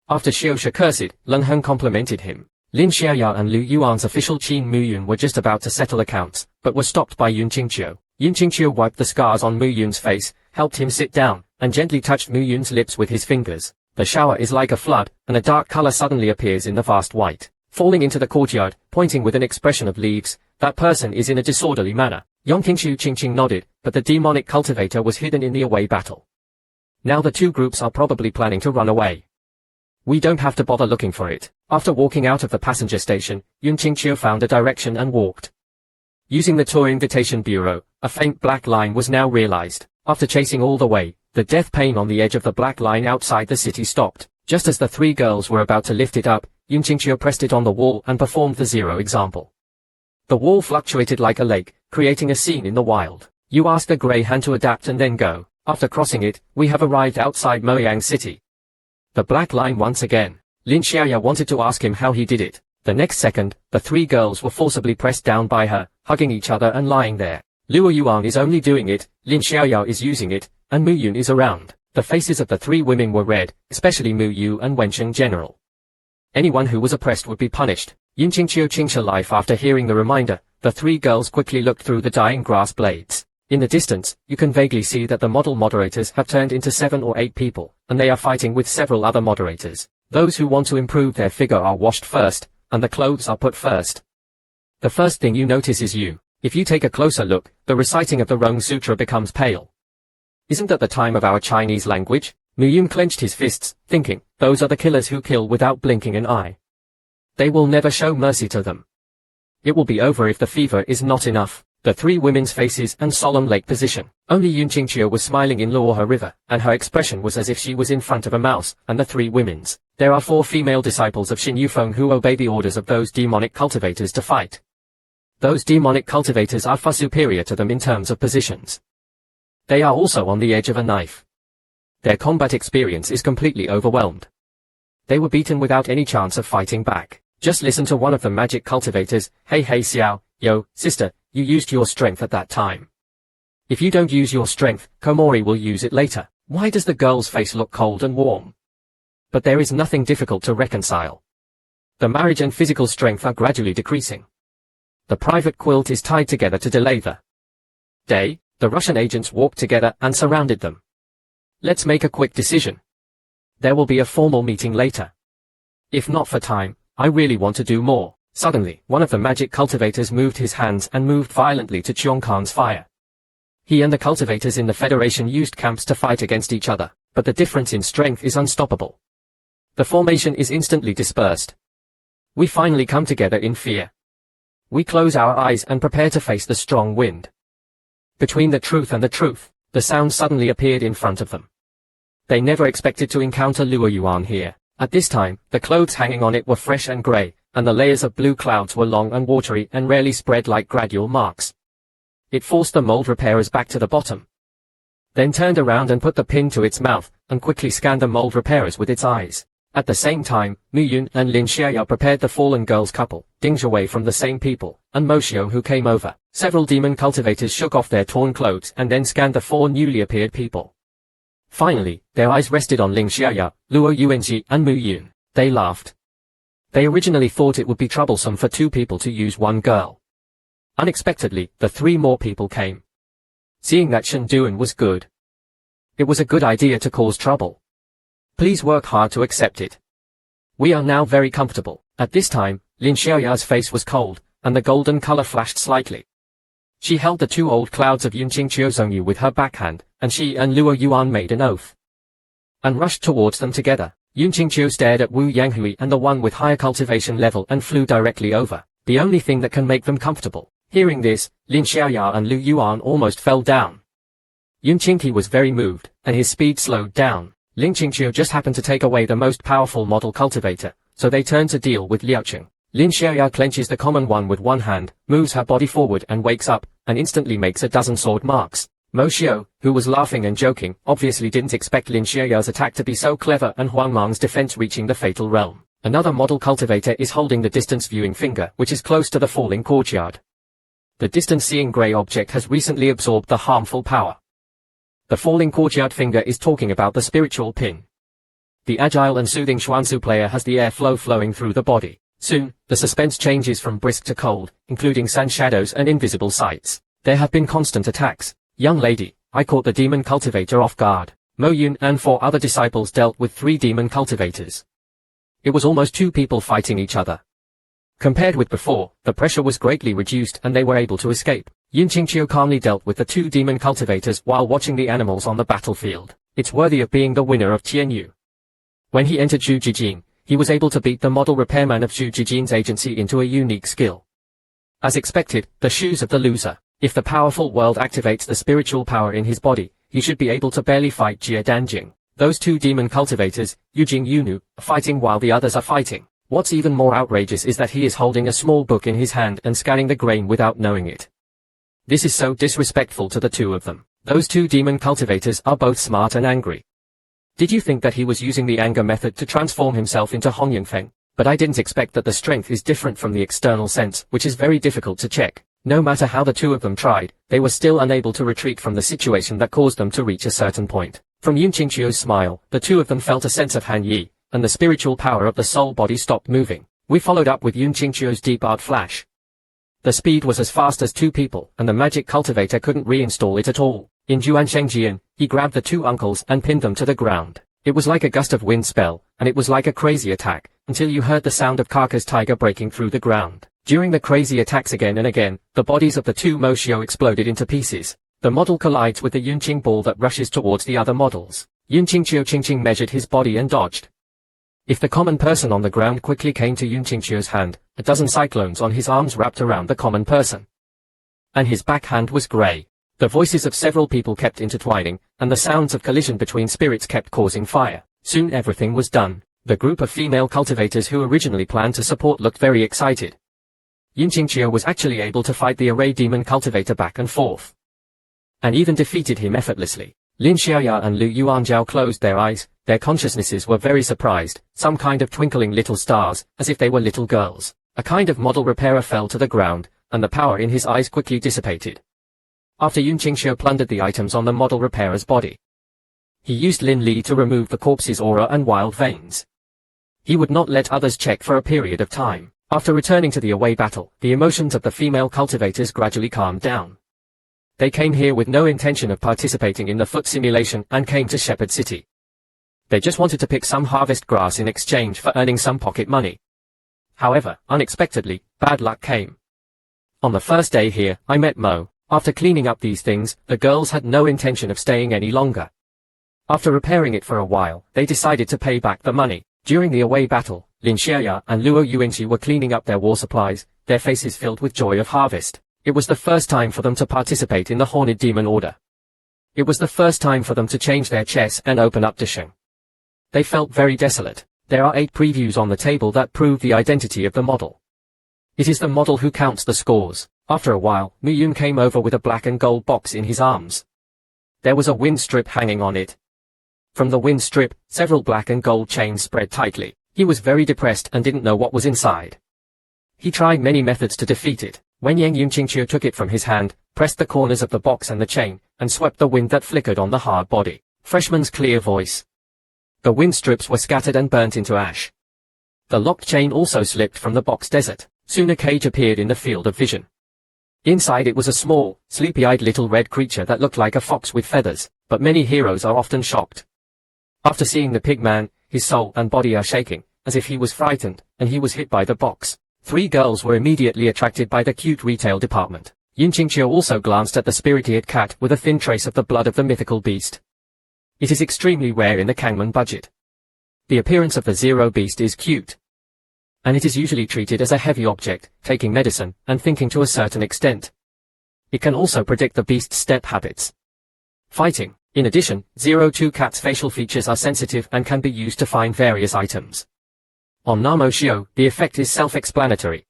After Xiaosha cursed, Leng Heng complimented him. Lin Xiaoyao and Lu Yuan's official Qin Mu Yun were just about to settle accounts, but were stopped by Yun Qingqiu. Yun Qingqiu wiped the scars on Mu Yun's face, helped him sit down, and gently touched Mu Yun's lips with his fingers. The shower is like a flood, and a dark color suddenly appears in the vast white, falling into the courtyard, pointing with an expression of leaves. That person is in a disorderly manner. Yongqingshu Qingqing nodded, but the demonic cultivator was hidden in the away battle. Now the 2 groups are probably planning to run away. We don't have to bother looking for it. After walking out of the passenger station, Yun Qingqiu found a direction and walked. Using the tour invitation bureau, a faint black line was now realized. After chasing all the way, the death pane on the edge of the black line outside the city stopped. Just as the 3 girls were about to lift it up, Yun Qingqiu pressed it on the wall and performed the 0 example. The wall fluctuated like a lake, creating a scene in the wild. You ask the grey hand to adapt and then go. After crossing it, we have arrived outside Moyang City. The black line once again. Lin Xiaoya wanted to ask him how he did it. The next second, the 3 girls were forcibly pressed down by her, hugging each other and lying there. Luo Yuan is only doing it, Lin Xiaoyao is using it, and Mu Yun is around. The faces of the 3 women were red, especially Mu Yu and Wensheng General. Anyone who was oppressed would be punished. Yun Qingqiu Qingsha life. After hearing the reminder, the 3 girls quickly looked through the dying grass blades. In the distance, you can vaguely see that the model moderators have turned into 7 or 8 people, and they are fighting with several other moderators. Those who want to improve their figure are washed first, and the clothes are put first. The first thing you notice is you. If you take a closer look, the reciting of the Rong Sutra becomes pale. Isn't that the time of our Chinese language? Mu Yun clenched his fists, thinking, those are the killers who kill without blinking an eye. They will never show mercy to them. It will be over if the fever is not enough. The 3 women's faces and solemn lake position. Only Yun Qingqiu was smiling in Luohe River, and her expression was as if she was in front of a mouse, and the 3 women's. There are 4 female disciples of Xin Yufeng who obey the orders of those demonic cultivators to fight. Those demonic cultivators are far superior to them in terms of positions. They are also on the edge of a knife. Their combat experience is completely overwhelmed. They were beaten without any chance of fighting back. Just listen to one of the magic cultivators. Hey Xiao, yo, sister, you used your strength at that time. If you don't use your strength, Komori will use it later. Why does the girl's face look cold and warm? But there is nothing difficult to reconcile. The marriage and physical strength are gradually decreasing. The private quilt is tied together to delay the day. The Russian agents walked together and surrounded them. Let's make a quick decision. There will be a formal meeting later. If not for time, I really want to do more. Suddenly, one of the magic cultivators moved his hands and moved violently to Cheong Khan's fire. He and the cultivators in the Federation used camps to fight against each other, but the difference in strength is unstoppable. The formation is instantly dispersed. We finally come together in fear. We close our eyes and prepare to face the strong wind. Between the truth and the truth, the sound suddenly appeared in front of them. They never expected to encounter Luo Yuan here. At this time, the clothes hanging on it were fresh and grey, and the layers of blue clouds were long and watery and rarely spread like gradual marks. It forced the mold repairers back to the bottom. Then turned around and put the pin to its mouth, and quickly scanned the mold repairers with its eyes. At the same time, Mu Yun and Lin Xiaoyao prepared the fallen girls couple, Ding Zhuwei from the same people, and Mo Xiu who came over. Several demon cultivators shook off their torn clothes and then scanned the 4 newly appeared people. Finally, their eyes rested on Ling Xiaoyao, Luo Yuanji, and Mu Yun. They laughed. They originally thought it would be troublesome for 2 people to use 1 girl. Unexpectedly, the 3 more people came. Seeing that Shen Duan was good. It was a good idea to cause trouble. Please work hard to accept it. We are now very comfortable. At this time, Lin Xiaoyao's face was cold, and the golden color flashed slightly. She held the 2 old clouds of Yunqing Qiuzongyu with her backhand, and she and Luo Yuan made an oath. And rushed towards them together. Yunqing Qiu stared at Wu Yanghui and the one with higher cultivation level and flew directly over. The only thing that can make them comfortable. Hearing this, Lin Xiaoyao and Lu Yuan almost fell down. Yun Qingqi was very moved, and his speed slowed down. Ling Qingqiu just happened to take away the most powerful model cultivator, so they turned to deal with Liao Cheng. Lin Xiaoyao clenches the common one with one hand, moves her body forward and wakes up, and instantly makes a dozen sword marks. Mo Xiu, who was laughing and joking, obviously didn't expect Lin Xiaoyao's attack to be so clever and Huang Mang's defense reaching the fatal realm. Another model cultivator is holding the distance viewing finger, which is close to the falling courtyard. The distance seeing grey object has recently absorbed the harmful power. The falling courtyard finger is talking about the spiritual pin. The agile and soothing Xuanzu player has the airflow flowing through the body. Soon, the suspense changes from brisk to cold, including sand shadows and invisible sights. There have been constant attacks. Young lady, I caught the demon cultivator off guard. Mo Yun and 4 other disciples dealt with 3 demon cultivators. It was almost 2 people fighting each other. Compared with before, the pressure was greatly reduced and they were able to escape. Yin Qingqiu calmly dealt with the 2 demon cultivators while watching the animals on the battlefield. It's worthy of being the winner of Tianyu. When he entered Zhu Jijin, he was able to beat the model repairman of Zhu Jijin's agency into a unique skill. As expected, the shoes of the loser. If the powerful world activates the spiritual power in his body, he should be able to barely fight Jie Danjing. Those 2 demon cultivators, Yujing Yunu, are fighting while the others are fighting. What's even more outrageous is that he is holding a small book in his hand and scanning the grain without knowing it. This is so disrespectful to the 2 of them. Those 2 demon cultivators are both smart and angry. Did you think that he was using the anger method to transform himself into Hong Yunfeng? But I didn't expect that the strength is different from the external sense, which is very difficult to check. No matter how the 2 of them tried, they were still unable to retreat from the situation that caused them to reach a certain point. From Yun Qingqiu's smile, the 2 of them felt a sense of Han Yi, and the spiritual power of the soul body stopped moving. We followed up with Yun Qingqiu's deep art flash. The speed was as fast as 2 people, and the magic cultivator couldn't reinstall it at all. In Juanshengjian, he grabbed the 2 uncles and pinned them to the ground. It was like a gust of wind spell, and it was like a crazy attack, until you heard the sound of Kaka's tiger breaking through the ground. During the crazy attacks again and again, the bodies of the 2 Mo Xiu exploded into pieces. The model collides with the Yunqing ball that rushes towards the other models. Yunqing Qingqing measured his body and dodged. If the common person on the ground quickly came to Yun Qingqiu's hand, a dozen cyclones on his arms wrapped around the common person. And his backhand was grey. The voices of several people kept intertwining, and the sounds of collision between spirits kept causing fire. Soon everything was done. The group of female cultivators who originally planned to support looked very excited. Yun Qingqiu was actually able to fight the array demon cultivator back and forth. And even defeated him effortlessly. Lin Xiaoyao and Lu Yuanjiao closed their eyes. Their consciousnesses were very surprised, some kind of twinkling little stars, as if they were little girls. A kind of model repairer fell to the ground, and the power in his eyes quickly dissipated. After Yun Qingqiu plundered the items on the model repairer's body, he used Lin Li to remove the corpse's aura and wild veins. He would not let others check for a period of time. After returning to the away battle, the emotions of the female cultivators gradually calmed down. They came here with no intention of participating in the foot simulation and came to Shepherd City. They just wanted to pick some harvest grass in exchange for earning some pocket money. However, unexpectedly, bad luck came. On the first day here, I met Mo. After cleaning up these things, the girls had no intention of staying any longer. After repairing it for a while, they decided to pay back the money. During the away battle, Lin Xiaoya and Luo Yuanqi were cleaning up their war supplies, their faces filled with joy of harvest. It was the first time for them to participate in the Horned Demon Order. It was the first time for them to change their chess and open up Disheng. They felt very desolate. There are 8 previews on the table that prove the identity of the model. It is the model who counts the scores. After a while, Mu Yun came over with a black and gold box in his arms. There was a wind strip hanging on it. From the wind strip, several black and gold chains spread tightly. He was very depressed and didn't know what was inside. He tried many methods to defeat it. When Yang Yunqingqiu took it from his hand, pressed the corners of the box and the chain, and swept the wind that flickered on the hard body. Freshman's clear voice. The wind strips were scattered and burnt into ash. The locked chain also slipped from the box desert. Soon a cage appeared in the field of vision. Inside it was a small, sleepy-eyed little red creature that looked like a fox with feathers, but many heroes are often shocked. After seeing the pig man, his soul and body are shaking, as if he was frightened, and he was hit by the box. 3 girls were immediately attracted by the cute retail department. Yunqingqiu also glanced at the spirit-eared cat with a thin trace of the blood of the mythical beast. It is extremely rare in the Kangman budget. The appearance of the Zero Beast is cute. And it is usually treated as a heavy object, taking medicine, and thinking to a certain extent. It can also predict the beast's step habits. Fighting. In addition, 02 Cat's facial features are sensitive and can be used to find various items. On Namo Shio, the effect is self-explanatory.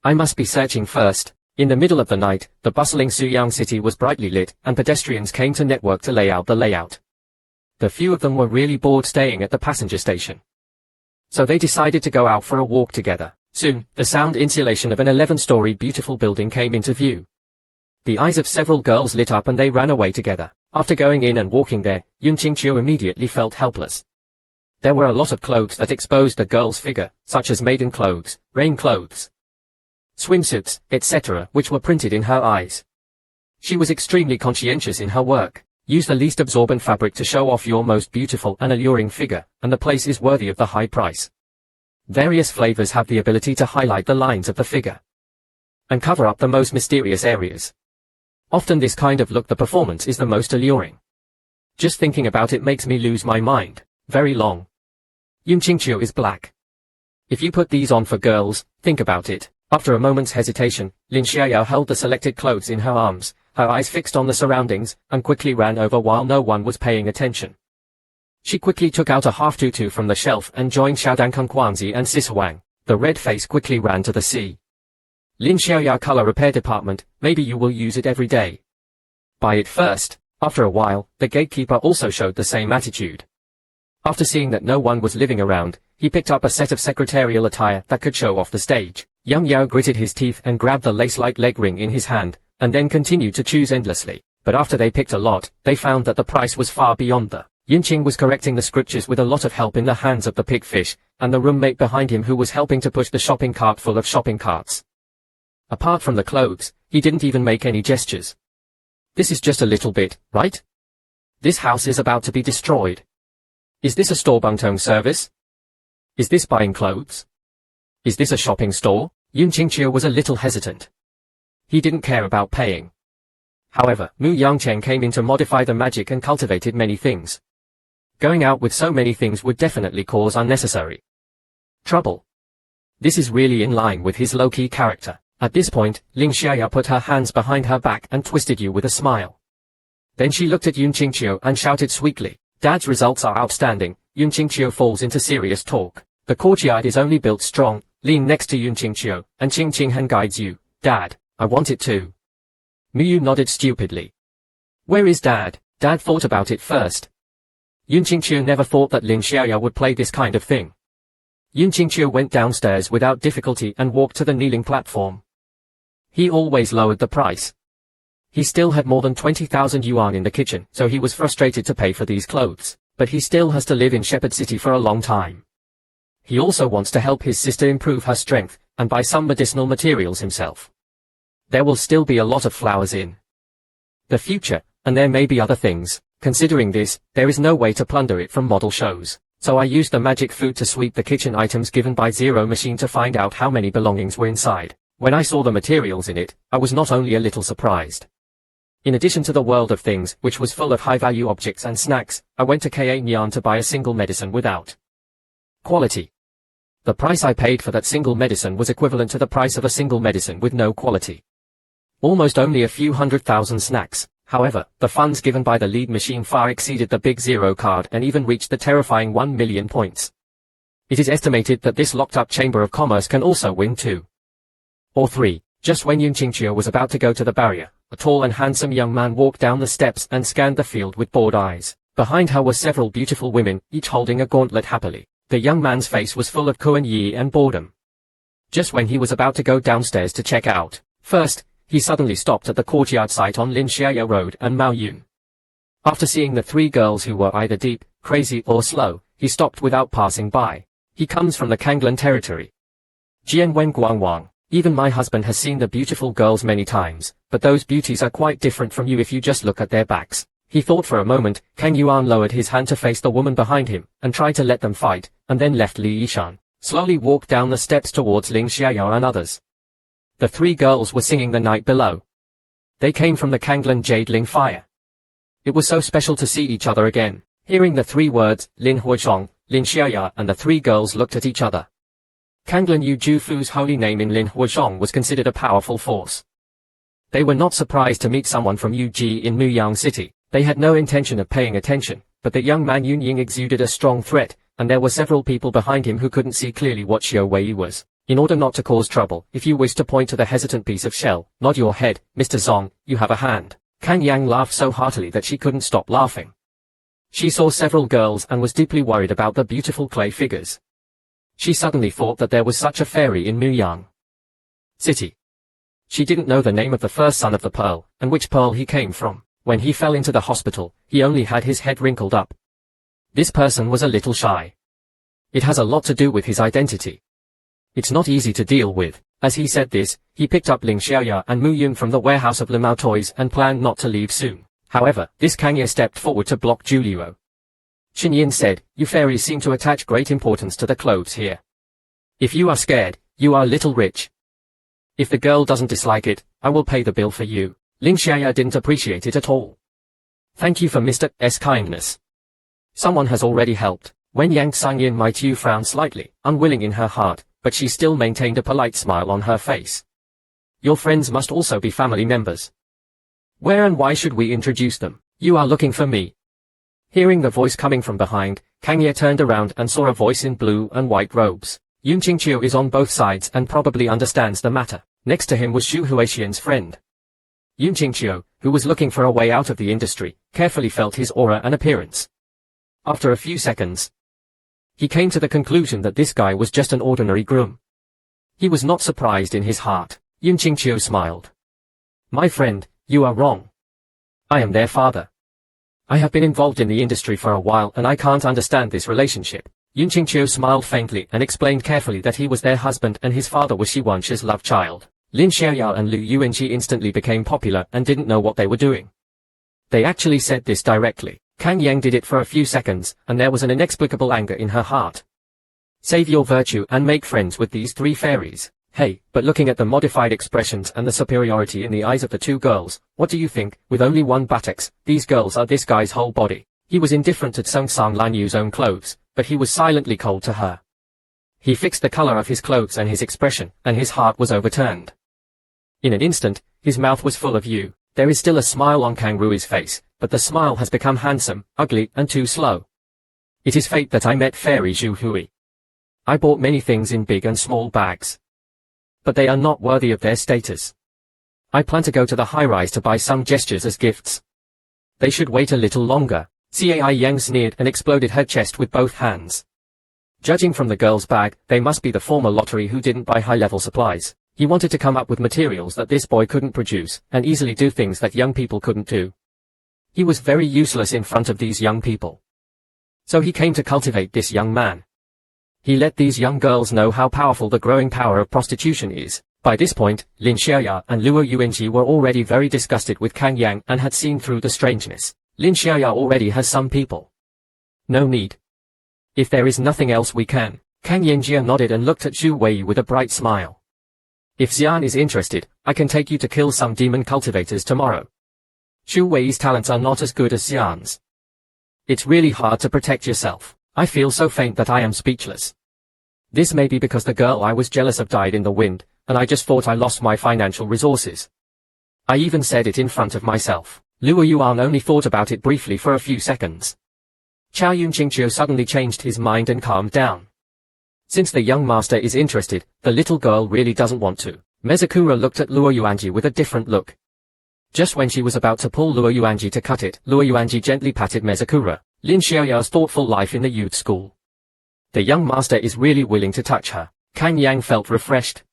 I must be searching first. In the middle of the night, the bustling Suyang city was brightly lit, and pedestrians came to network to lay out the layout. The few of them were really bored staying at the passenger station. So they decided to go out for a walk together. Soon, the sound insulation of an 11-story beautiful building came into view. The eyes of several girls lit up and they ran away together. After going in and walking there, Yunqingqiu immediately felt helpless. There were a lot of clothes that exposed the girl's figure, such as maiden clothes, rain clothes, swimsuits, etc., which were printed in her eyes. She was extremely conscientious in her work. Use the least absorbent fabric to show off your most beautiful and alluring figure, and the place is worthy of the high price. Various flavors have the ability to highlight the lines of the figure and cover up the most mysterious areas. Often this kind of look the performance is the most alluring. Just thinking about it makes me lose my mind. Very long. Yunqingqiu is black. If you put these on for girls, think about it. After a moment's hesitation, Lin Xiaoyao held the selected clothes in her arms, her eyes fixed on the surroundings, and quickly ran over while no one was paying attention. She quickly took out a half tutu from the shelf and joined Xiaodankun Guangzi and Sis Wang. The red face quickly ran to the sea. Lin Xiaoyao color repair department, maybe you will use it every day. Buy it first. After a while, the gatekeeper also showed the same attitude. After seeing that no one was living around, he picked up a set of secretarial attire that could show off the stage. Yang Yao gritted his teeth and grabbed the lace-like leg ring in his hand, and then continued to choose endlessly. But after they picked a lot, they found that the price was far beyond the. Yunqing was correcting the scriptures with a lot of help in the hands of the pigfish, and the roommate behind him who was helping to push the shopping cart full of shopping carts. Apart from the clothes, he didn't even make any gestures. This is just a little bit, right? This house is about to be destroyed. Is this a store Bangtong service? Is this buying clothes? Is this a shopping store? Yunqingqiu was a little hesitant. He didn't care about paying. However, Mu Yangcheng came in to modify the magic and cultivated many things. Going out with so many things would definitely cause unnecessary trouble. This is really in line with his low-key character. At this point, Ling Xiaoya put her hands behind her back and twisted you with a smile. Then she looked at Yunqingqiu and shouted sweetly, "Dad's results are outstanding." Yunqingqiu falls into serious talk. The courtyard is only built strong. Lean next to Yunqingqiu, and Qingqinghan guides you. "Dad, I want it too." Miyu nodded stupidly. "Where is Dad?" Dad thought about it first. Yunqingqiu never thought that Lin Xiaoya would play this kind of thing. Yunqingqiu went downstairs without difficulty and walked to the kneeling platform. He always lowered the price. He still had more than 20,000 yuan in the kitchen, so he was frustrated to pay for these clothes. But he still has to live in Shepherd City for a long time. He also wants to help his sister improve her strength, and buy some medicinal materials himself. There will still be a lot of flowers in the future, and there may be other things. Considering this, there is no way to plunder it from model shows. So I used the magic food to sweep the kitchen items given by Zero Machine to find out how many belongings were inside. When I saw the materials in it, I was not only a little surprised. In addition to the world of things, which was full of high-value objects and snacks, I went to Ka Nyan to buy a single medicine without quality. The price I paid for that single medicine was equivalent to the price of a single medicine with no quality. Almost only a few 100,000 snacks. However, the funds given by the lead machine far exceeded the Big Zero card and even reached the terrifying 1 million points. It is estimated that this locked-up Chamber of Commerce can also win 2 or 3. Just when Yun Qingqiu was about to go to the barrier, a tall and handsome young man walked down the steps and scanned the field with bored eyes. Behind her were several beautiful women, each holding a gauntlet happily. The young man's face was full of Kuan Yi and boredom. Just when he was about to go downstairs to check out, first, he suddenly stopped at the courtyard site on Lin Xiaya Road and Mao Yun. After seeing the 3 girls who were either deep, crazy or slow, he stopped without passing by. He comes from the Kanglan territory. Jian Wen Guangwang. Even my husband has seen the beautiful girls many times, but those beauties are quite different from you if you just look at their backs. He thought for a moment. Kang Yuan lowered his hand to face the woman behind him, and tried to let them fight, and then left Li Yishan. Slowly walked down the steps towards Ling Xiaya and others. The 3 girls were singing The Night Below. They came from the Kanglan Jadeling Fire. It was so special to see each other again. Hearing the 3 words, Lin Huizhong, Lin Xiaya and the 3 girls looked at each other. Kanglan Yu Jufu's holy name in Lin Huizhong was considered a powerful force. They were not surprised to meet someone from Yuji in Muyang City. They had no intention of paying attention, but the young man Yun Ying exuded a strong threat, and there were several people behind him who couldn't see clearly what Xiao Wei was. In order not to cause trouble, if you wish to point to the hesitant piece of shell, nod your head, Mr. Zong, you have a hand. Kang Yang laughed so heartily that she couldn't stop laughing. She saw several girls and was deeply worried about the beautiful clay figures. She suddenly thought that there was such a fairy in Muyang City. She didn't know the name of the first son of the pearl, and which pearl he came from. When he fell into the hospital, he only had his head wrinkled up. This person was a little shy. It has a lot to do with his identity. It's not easy to deal with. As he said this, he picked up Ling Xiaoya and Mu Yun from the warehouse of Limao Toys and planned not to leave soon. However, this Kang Ye stepped forward to block Julio. Xin Yin said, "You fairies seem to attach great importance to the clothes here. If you are scared, you are little rich. If the girl doesn't dislike it, I will pay the bill for you." Ling Xiaya didn't appreciate it at all. "Thank you for Mr. S kindness. Someone has already helped." When Yang Sangyin Maitu frowned slightly, unwilling in her heart, but she still maintained a polite smile on her face. "Your friends must also be family members. Where and why should we introduce them? You are looking for me." Hearing the voice coming from behind, Kang Ye turned around and saw a voice in blue and white robes. Yun Qingqiu is on both sides and probably understands the matter. Next to him was Xu Huixian's friend. Yun Qingqiu, who was looking for a way out of the industry, carefully felt his aura and appearance. After a few seconds, he came to the conclusion that this guy was just an ordinary groom. He was not surprised in his heart. Yun Qingqiu smiled. "My friend, you are wrong. I am their father. I have been involved in the industry for a while and I can't understand this relationship." Yun Qingqiu smiled faintly and explained carefully that he was their husband and his father was Xi Wanxi's love child. Lin Xiaoyao and Lu Yuanqi instantly became popular and didn't know what they were doing. They actually said this directly. Kang Yang did it for a few seconds, and there was an inexplicable anger in her heart. Save your virtue and make friends with these 3 fairies. Hey, but looking at the modified expressions and the superiority in the eyes of the 2 girls, what do you think? With only one buttocks, these girls are this guy's whole body. He was indifferent to Tsung Sang Lanyu's own clothes, but he was silently cold to her. He fixed the color of his clothes and his expression, and his heart was overturned. In an instant, his mouth was full of you. There is still a smile on Kang Rui's face, but the smile has become handsome, ugly, and too slow. It is fate that I met Fairy Zhu Hui. I bought many things in big and small bags. But they are not worthy of their status. I plan to go to the high-rise to buy some gestures as gifts. They should wait a little longer. Cai Yang sneered and exploded her chest with both hands. Judging from the girl's bag, they must be the former lottery who didn't buy high-level supplies. He wanted to come up with materials that this boy couldn't produce, and easily do things that young people couldn't do. He was very useless in front of these young people. So he came to cultivate this young man. He let these young girls know how powerful the growing power of prostitution is. By this point, Lin Xiaoya and Luo Yuanji were already very disgusted with Kang Yang and had seen through the strangeness. Lin Xiaoya already has some people. No need. If there is nothing else we can. Kang Yanjia nodded and looked at Zhu Wei with a bright smile. If Xian is interested, I can take you to kill some demon cultivators tomorrow. Zhu Wei's talents are not as good as Xian's. It's really hard to protect yourself. I feel so faint that I am speechless. This may be because the girl I was jealous of died in the wind, and I just thought I lost my financial resources. I even said it in front of myself. Luo Yuan only thought about it briefly for a few seconds. Chao Yunqingqiu suddenly changed his mind and calmed down. Since the young master is interested, the little girl really doesn't want to. Mezukura looked at Luo Yuanji with a different look. Just when she was about to pull Luo Yuanji to cut it, Luo Yuanji gently patted Mezukura. Lin Xiaoya's thoughtful life in the youth school. The young master is really willing to touch her. Kang Yang felt refreshed.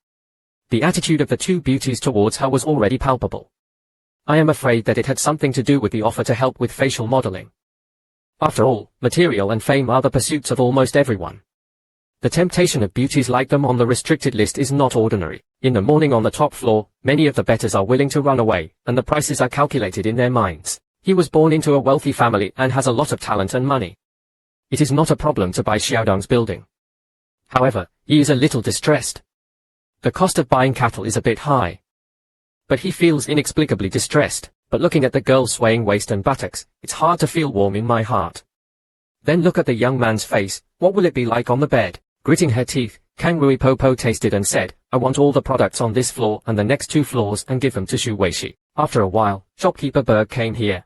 The attitude of the two beauties towards her was already palpable. I am afraid that it had something to do with the offer to help with facial modeling. After all, material and fame are the pursuits of almost everyone. The temptation of beauties like them on the restricted list is not ordinary. In the morning on the top floor, many of the bettors are willing to run away, and the prices are calculated in their minds. He was born into a wealthy family and has a lot of talent and money. It is not a problem to buy Xiaodong's building. However, he is a little distressed. The cost of buying cattle is a bit high. But he feels inexplicably distressed. But looking at the girl's swaying waist and buttocks, it's hard to feel warm in my heart. Then look at the young man's face. What will it be like on the bed? Gritting her teeth, Kang Ruipopo tasted and said, I want all the products on this floor and the next 2 floors and give them to Xu Weishi. After a while, shopkeeper Berg came here.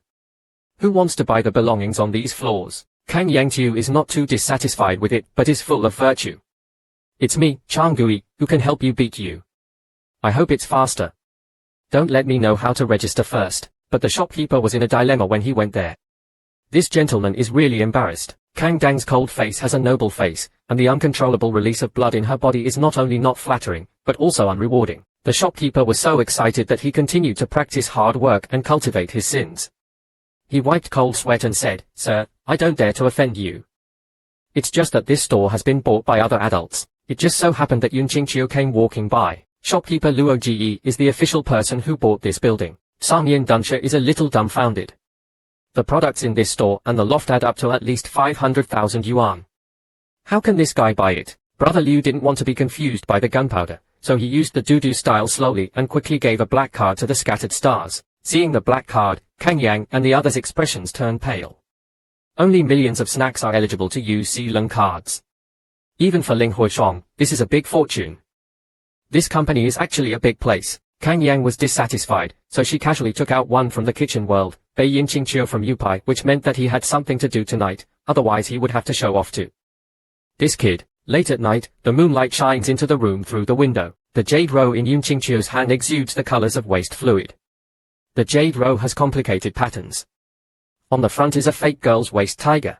Who wants to buy the belongings on these floors? Kang Yangqiu is not too dissatisfied with it but is full of virtue. It's me, Chang Gui, who can help you beat you. I hope it's faster. Don't let me know how to register first. But the shopkeeper was in a dilemma when he went there. This gentleman is really embarrassed. Kang Dang's cold face has a noble face, and the uncontrollable release of blood in her body is not only not flattering, but also unrewarding. The shopkeeper was so excited that he continued to practice hard work and cultivate his sins. He wiped cold sweat and said, Sir, I don't dare to offend you. It's just that this store has been bought by other adults. It just so happened that Yun Qingqiu came walking by. Shopkeeper Luo Ji is the official person who bought this building. Sang Yin Dunsha is a little dumbfounded. The products in this store and the loft add up to at least 500,000 yuan. How can this guy buy it? Brother Liu didn't want to be confused by the gunpowder, so he used the doo-doo style slowly and quickly gave a black card to the scattered stars. Seeing the black card, Kang Yang and the others' expressions turned pale. Only millions of snacks are eligible to use Xilong cards. Even for Ling Huishong, this is a big fortune. This company is actually a big place. Kang Yang was dissatisfied, so she casually took out one from the kitchen world, Bei Yin Qingqiu from Yupai, which meant that he had something to do tonight, otherwise he would have to show off too. This kid. Late at night, the moonlight shines into the room through the window. The jade row in Yun Qingqiu's hand exudes the colors of waste fluid. The jade row has complicated patterns. On the front is a fake girl's waist tiger.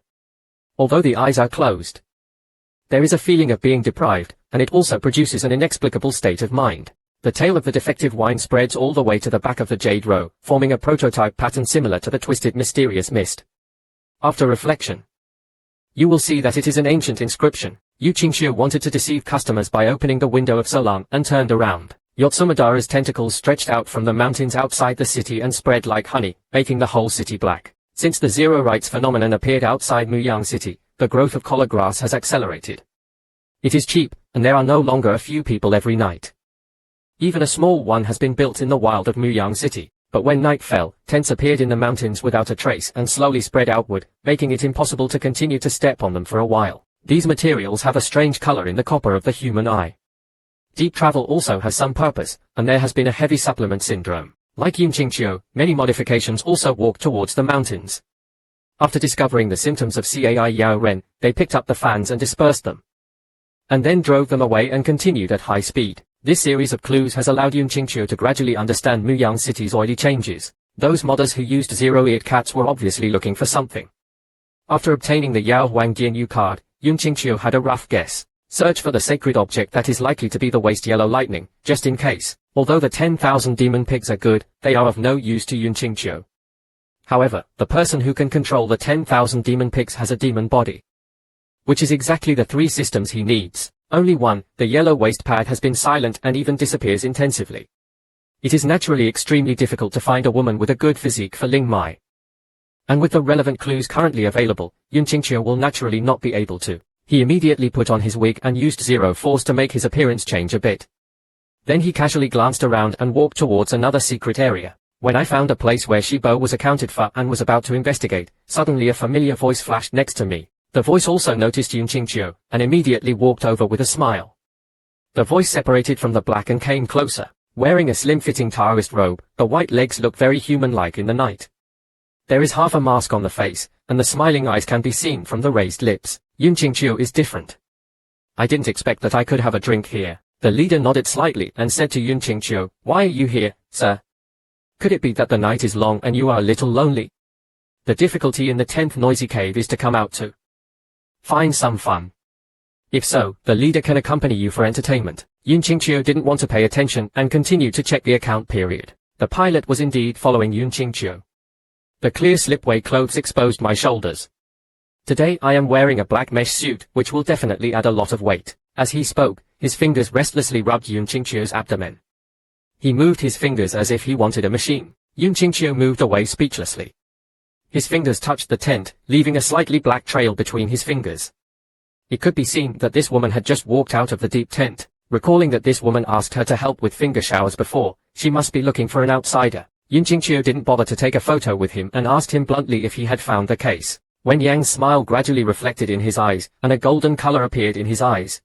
Although the eyes are closed, there is a feeling of being deprived, and it also produces an inexplicable state of mind. The tail of the defective wine spreads all the way to the back of the jade row, forming a prototype pattern similar to the twisted mysterious mist. After reflection, you will see that it is an ancient inscription. Yu Qingqiu wanted to deceive customers by opening the window of Salon and turned around. Yotsumada's tentacles stretched out from the mountains outside the city and spread like honey, making the whole city black. Since the zero rights phenomenon appeared outside Muyang City, the growth of collar grass has accelerated. It is cheap, and there are no longer a few people every night. Even a small one has been built in the wild of Muyang City, but when night fell, tents appeared in the mountains without a trace and slowly spread outward, making it impossible to continue to step on them for a while. These materials have a strange color in the copper of the human eye. Deep travel also has some purpose, and there has been a heavy supplement syndrome. Like Yun Qingqiu, many modifications also walk towards the mountains. After discovering the symptoms of Cai Yao Ren, they picked up the fans and dispersed them, and then drove them away and continued at high speed. This series of clues has allowed Yun Qingqiu to gradually understand Muyang City's oily changes. Those modders who used zero-eared cats were obviously looking for something. After obtaining the Yao Huang Dianyu card, Yun Qingqiu had a rough guess. Search for the sacred object that is likely to be the waste yellow lightning, just in case. Although the 10,000 demon pigs are good, they are of no use to Yun Qingqiu. However, the person who can control the 10,000 demon pigs has a demon body. which is exactly the 3 systems he needs. Only one, the yellow waist pad, has been silent and even disappears intensively. It is naturally extremely difficult to find a woman with a good physique for Ling Mai. And with the relevant clues currently available, Yun Qingqiu will naturally not be able to. He immediately put on his wig and used zero force to make his appearance change a bit. Then he casually glanced around and walked towards another secret area. When I found a place where Shibo was accounted for and was about to investigate, suddenly a familiar voice flashed next to me. The voice also noticed Yun Qingqiu, and immediately walked over with a smile. The voice separated from the black and came closer. Wearing a slim-fitting Taoist robe, the white legs look very human-like in the night. There is half a mask on the face, and the smiling eyes can be seen from the raised lips. Yun Qingqiu is different. I didn't expect that I could have a drink here. The leader nodded slightly and said to Yun Qingqiu, "Why are you here, sir? Could it be that the night is long and you are a little lonely? The difficulty in the 10th noisy cave is to come out to find some fun. If so, the leader can accompany you for entertainment." Yun Qingqiu didn't want to pay attention and continued to check the account period. The pilot was indeed following Yun Qingqiu. The clear slipway clothes exposed my shoulders. Today I am wearing a black mesh suit, which will definitely add a lot of weight. As he spoke, his fingers restlessly rubbed Yun Qingqiu's abdomen. He moved his fingers as if he wanted a machine. Yun Qingqiu moved away speechlessly. His fingers touched the tent, leaving a slightly black trail between his fingers. It could be seen that this woman had just walked out of the deep tent. Recalling that this woman asked her to help with finger showers before, she must be looking for an outsider. Yun Qingqiu didn't bother to take a photo with him and asked him bluntly if he had found the case. Wen Yang's smile gradually reflected in his eyes, and a golden color appeared in his eyes.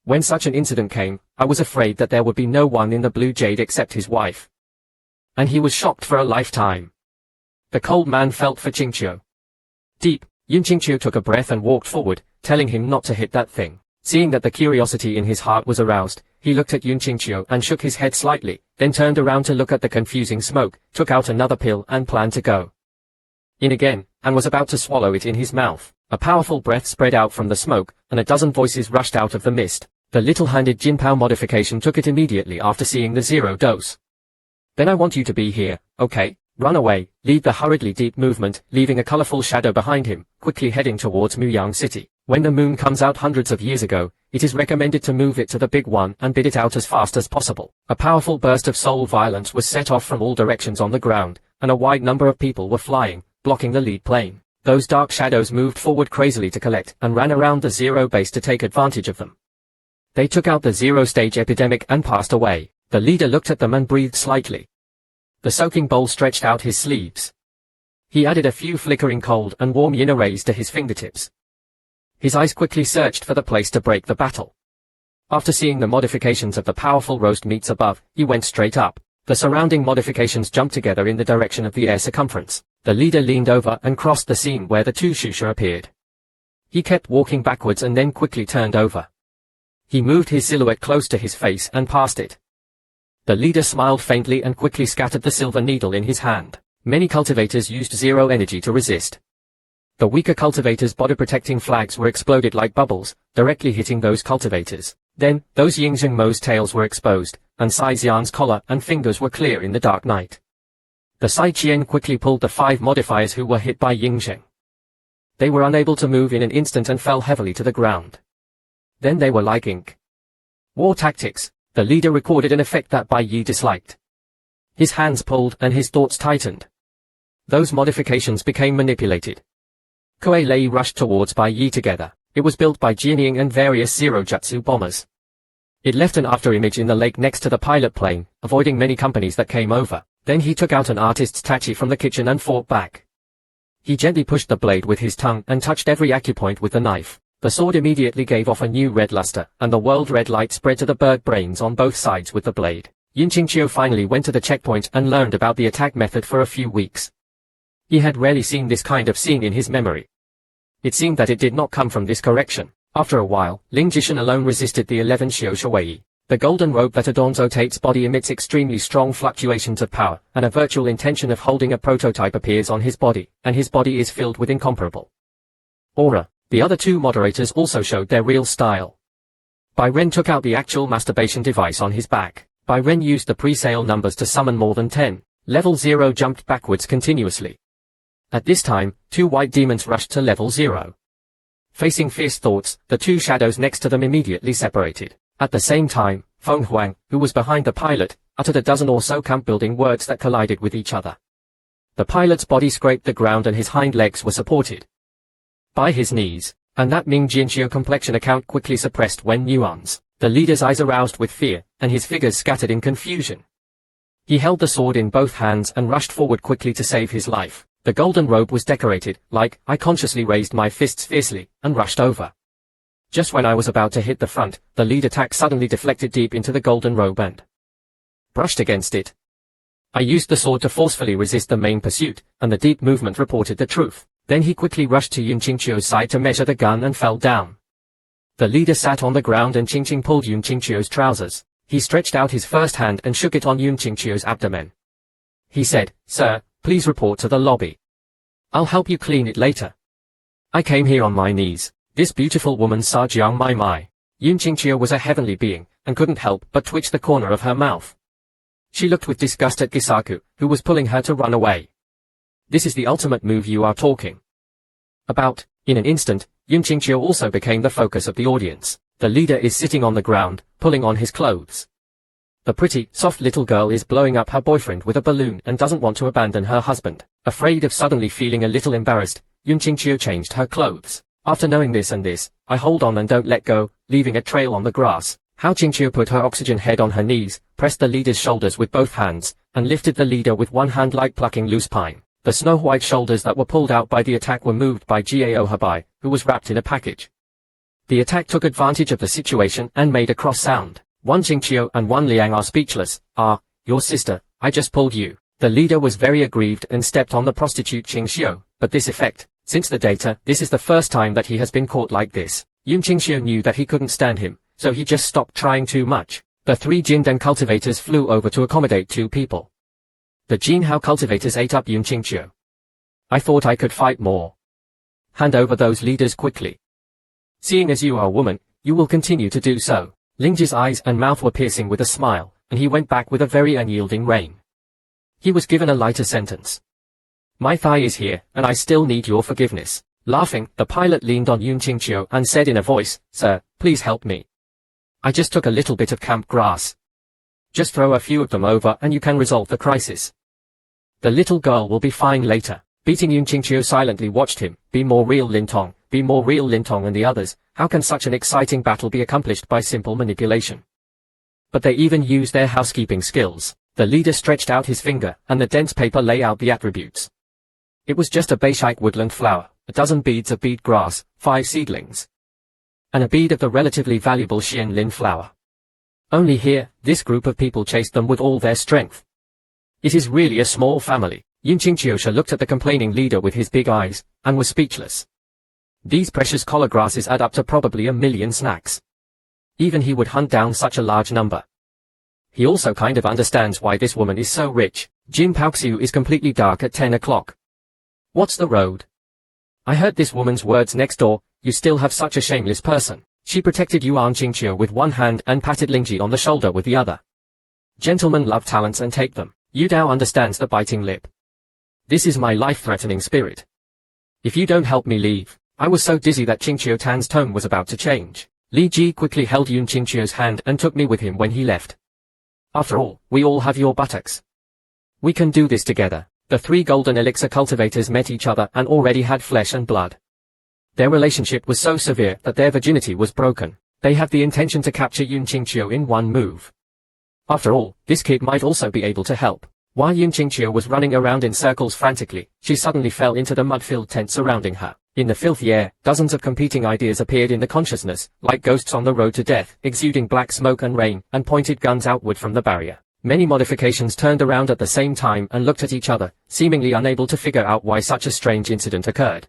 When such an incident came, I was afraid that there would be no one in the blue jade except his wife. And he was shocked for a lifetime. The cold man felt for Qingqiu. Deep, Yun Qingqiu took a breath and walked forward, telling him not to hit that thing. Seeing that the curiosity in his heart was aroused, he looked at Yun Qingqiu and shook his head slightly, then turned around to look at the confusing smoke, took out another pill and planned to go in again, and was about to swallow it in his mouth. A powerful breath spread out from the smoke, and a dozen voices rushed out of the mist. The little-handed Jinpao modification took it immediately after seeing the 0 dose. "Then I want you to be here, okay? Run away." Lead the hurriedly deep movement, leaving a colorful shadow behind him, quickly heading towards Muyang City. When the moon comes out hundreds of years ago, it is recommended to move it to the big one and bid it out as fast as possible. A powerful burst of soul violence was set off from all directions on the ground, and a wide number of people were flying, blocking the lead plane. Those dark shadows moved forward crazily to collect and ran around the 0 base to take advantage of them. They took out the 0 stage epidemic and passed away. The leader looked at them and breathed slightly. The soaking bowl stretched out his sleeves. He added a few flickering cold and warm yin rays to his fingertips. His eyes quickly searched for the place to break the battle. After seeing the modifications of the powerful roast meats above, he went straight up. The surrounding modifications jumped together in the direction of the air circumference. The leader leaned over and crossed the scene where the 2 Shusha appeared. He kept walking backwards and then quickly turned over. He moved his silhouette close to his face and passed it. The leader smiled faintly and quickly scattered the silver needle in his hand. Many cultivators used 0 energy to resist. The weaker cultivators' body-protecting flags were exploded like bubbles, directly hitting those cultivators. Then, those Yingzheng Mo's tails were exposed, and Sai Xian's collar and fingers were clear in the dark night. The Sai Qian quickly pulled the 5 modifiers who were hit by Yingzheng. They were unable to move in an instant and fell heavily to the ground. Then they were like ink. War tactics. The leader recorded an effect that Bai Yi disliked. His hands pulled and his thoughts tightened. Those modifications became manipulated. Kuei Lei rushed towards Bai Yi together. It was built by Jianying and various Zero Jutsu bombers. It left an afterimage in the lake next to the pilot plane, avoiding many companies that came over. Then he took out an artist's tachi from the kitchen and fought back. He gently pushed the blade with his tongue and touched every acupoint with the knife. The sword immediately gave off a new red luster, and the world red light spread to the bird brains on both sides with the blade. Yun Qingqiu finally went to the checkpoint and learned about the attack method for a few weeks. He had rarely seen this kind of scene in his memory. It seemed that it did not come from this correction. After a while, Ling Jishan alone resisted the 11 Xiao Shuwei. The golden robe that adorns Otate's body emits extremely strong fluctuations of power, and a virtual intention of holding a prototype appears on his body, and his body is filled with incomparable aura. The other 2 moderators also showed their real style. Bai Ren took out the actual masturbation device on his back. Bai Ren used the pre-sale numbers to summon more than 10. Level 0 jumped backwards continuously. At this time, 2 white demons rushed to level 0. Facing fierce thoughts, the two shadows next to them immediately separated. At the same time, Feng Huang, who was behind the pilot, uttered a dozen or so camp-building words that collided with each other. The pilot's body scraped the ground and his hind legs were supported by his knees, and that Ming Jianqiu complexion account quickly suppressed when nuanced. The leader's eyes aroused with fear, and his figures scattered in confusion. He held the sword in both hands and rushed forward quickly to save his life. The golden robe was decorated, like, I consciously raised my fists fiercely, and rushed over. Just when I was about to hit the front, the lead attack suddenly deflected deep into the golden robe and brushed against it. I used the sword to forcefully resist the main pursuit, and the deep movement reported the truth. Then he quickly rushed to Yun Qingqiu's side to measure the gun and fell down. The leader sat on the ground and Qingqing pulled Yun Qingqiu's trousers. He stretched out his first hand and shook it on Yun Qingqiu's abdomen. He said, "Sir, please report to the lobby. I'll help you clean it later. I came here on my knees. This beautiful woman Sa Jiang Mai Mai." Yun Qingqiu was a heavenly being, and couldn't help but twitch the corner of her mouth. She looked with disgust at Gisaku, who was pulling her to run away. This is the ultimate move you are talking about. In an instant, Yun Qingqiu also became the focus of the audience. The leader is sitting on the ground, pulling on his clothes. The pretty, soft little girl is blowing up her boyfriend with a balloon and doesn't want to abandon her husband. Afraid of suddenly feeling a little embarrassed, Yun Qingqiu changed her clothes. After knowing this and this, I hold on and don't let go, leaving a trail on the grass. Hao Qingqiu put her oxygen head on her knees, pressed the leader's shoulders with both hands, and lifted the leader with one hand like plucking loose pine. The snow-white shoulders that were pulled out by the attack were moved by Gao Habai, who was wrapped in a package. The attack took advantage of the situation and made a cross sound. One Qingqiu and one Liang are speechless. "Ah, your sister, I just pulled you." The leader was very aggrieved and stepped on the prostitute Qingqiu, but this effect, since the data, this is the first time that he has been caught like this. Yun Qingqiu knew that he couldn't stand him, so he just stopped trying too much. The three Jindan cultivators flew over to accommodate two people. The Jinhao cultivators ate up Yun Qingqiu. "I thought I could fight more. Hand over those leaders quickly. Seeing as you are a woman, you will continue to do so." Lingji's eyes and mouth were piercing with a smile, and he went back with a very unyielding rein. He was given a lighter sentence. "My thigh is here, and I still need your forgiveness." Laughing, the pilot leaned on Yun Qingqiu and said in a voice, "Sir, please help me. I just took a little bit of camp grass. Just throw a few of them over and you can resolve the crisis. The little girl will be fine later." Beating Yun Qingqiu silently watched him. "Be more real, Lin Tong. Be more real, Lin Tong and the others. How can such an exciting battle be accomplished by simple manipulation?" But they even use their housekeeping skills. The leader stretched out his finger, and the dense paper lay out the attributes. It was just a Beishike woodland flower, a dozen beads of bead grass, 5 seedlings, and a bead of the relatively valuable Xian Lin flower. Only here, this group of people chased them with all their strength. It is really a small family. Yun Qingqiu looked at the complaining leader with his big eyes, and was speechless. These precious collar grasses add up to probably 1,000,000 snacks. Even he would hunt down such a large number. He also kind of understands why this woman is so rich. Jin Paoxiu is completely dark at 10 o'clock. What's the road? I heard this woman's words next door. You still have such a shameless person. She protected Yuan Qingqiu with one hand and patted Lingji on the shoulder with the other. Gentlemen love talents and take them. Yu Dao understands the biting lip. This is my life-threatening spirit. If you don't help me leave. I was so dizzy that Qingqiu Tan's tone was about to change. Li Ji quickly held Yun Qingqiu's hand and took me with him when he left. After all, we all have your buttocks. We can do this together. The 3 golden elixir cultivators met each other and already had flesh and blood. Their relationship was so severe that their virginity was broken. They had the intention to capture Yun Qingqiu in one move. After all, this kid might also be able to help. While Yun Qingqiu was running around in circles frantically, she suddenly fell into the mud-filled tent surrounding her. In the filthy air, dozens of competing ideas appeared in the consciousness, like ghosts on the road to death, exuding black smoke and rain, and pointed guns outward from the barrier. Many modifications turned around at the same time and looked at each other, seemingly unable to figure out why such a strange incident occurred.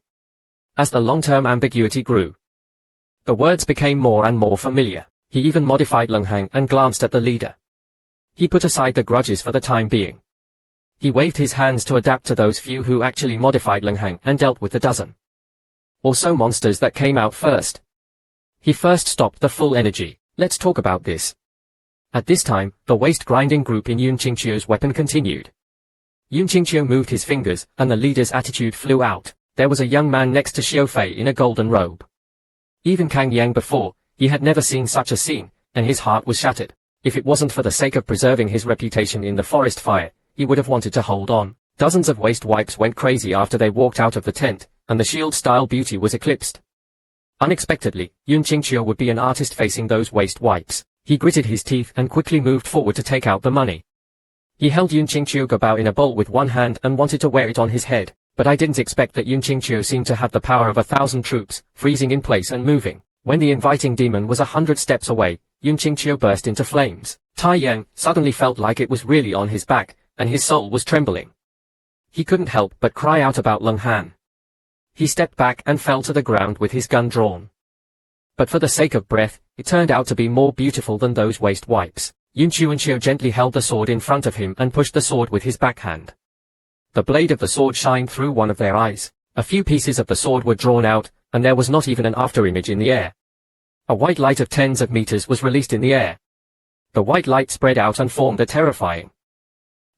As the long-term ambiguity grew, the words became more and more familiar. He even modified Leng Hang and glanced at the leader. He put aside the grudges for the time being. He waved his hands to adapt to those few who actually modified Leng Hang and dealt with the dozen or so monsters that came out first. He first stopped the full energy. Let's talk about this. At this time, the waist-grinding group in Yun Qingqiu's weapon continued. Yun Qingqiu moved his fingers, and the leader's attitude flew out. There was a young man next to Xiao Fei in a golden robe. Even Kang Yang before, he had never seen such a scene, and his heart was shattered. If it wasn't for the sake of preserving his reputation in the forest fire, he would have wanted to hold on. Dozens of waste wipes went crazy after they walked out of the tent, and the shield-style beauty was eclipsed. Unexpectedly, Yun Qingqiu would be an artist facing those waste wipes. He gritted his teeth and quickly moved forward to take out the money. He held Yun Qingqiu Gobao in a bowl with one hand and wanted to wear it on his head, but I didn't expect that Yun Qingqiu seemed to have the power of 1,000 troops, freezing in place and moving. When the inviting demon was 100 steps away, Yun Qingqiu burst into flames. Tai Yang suddenly felt like it was really on his back, and his soul was trembling. He couldn't help but cry out about Leng Han. He stepped back and fell to the ground with his gun drawn. But for the sake of breath, it turned out to be more beautiful than those waste wipes. Yun Chuanxiu gently held the sword in front of him and pushed the sword with his backhand. The blade of the sword shined through one of their eyes. A few pieces of the sword were drawn out, and there was not even an afterimage in the air. A white light of tens of meters was released in the air. The white light spread out and formed a terrifying,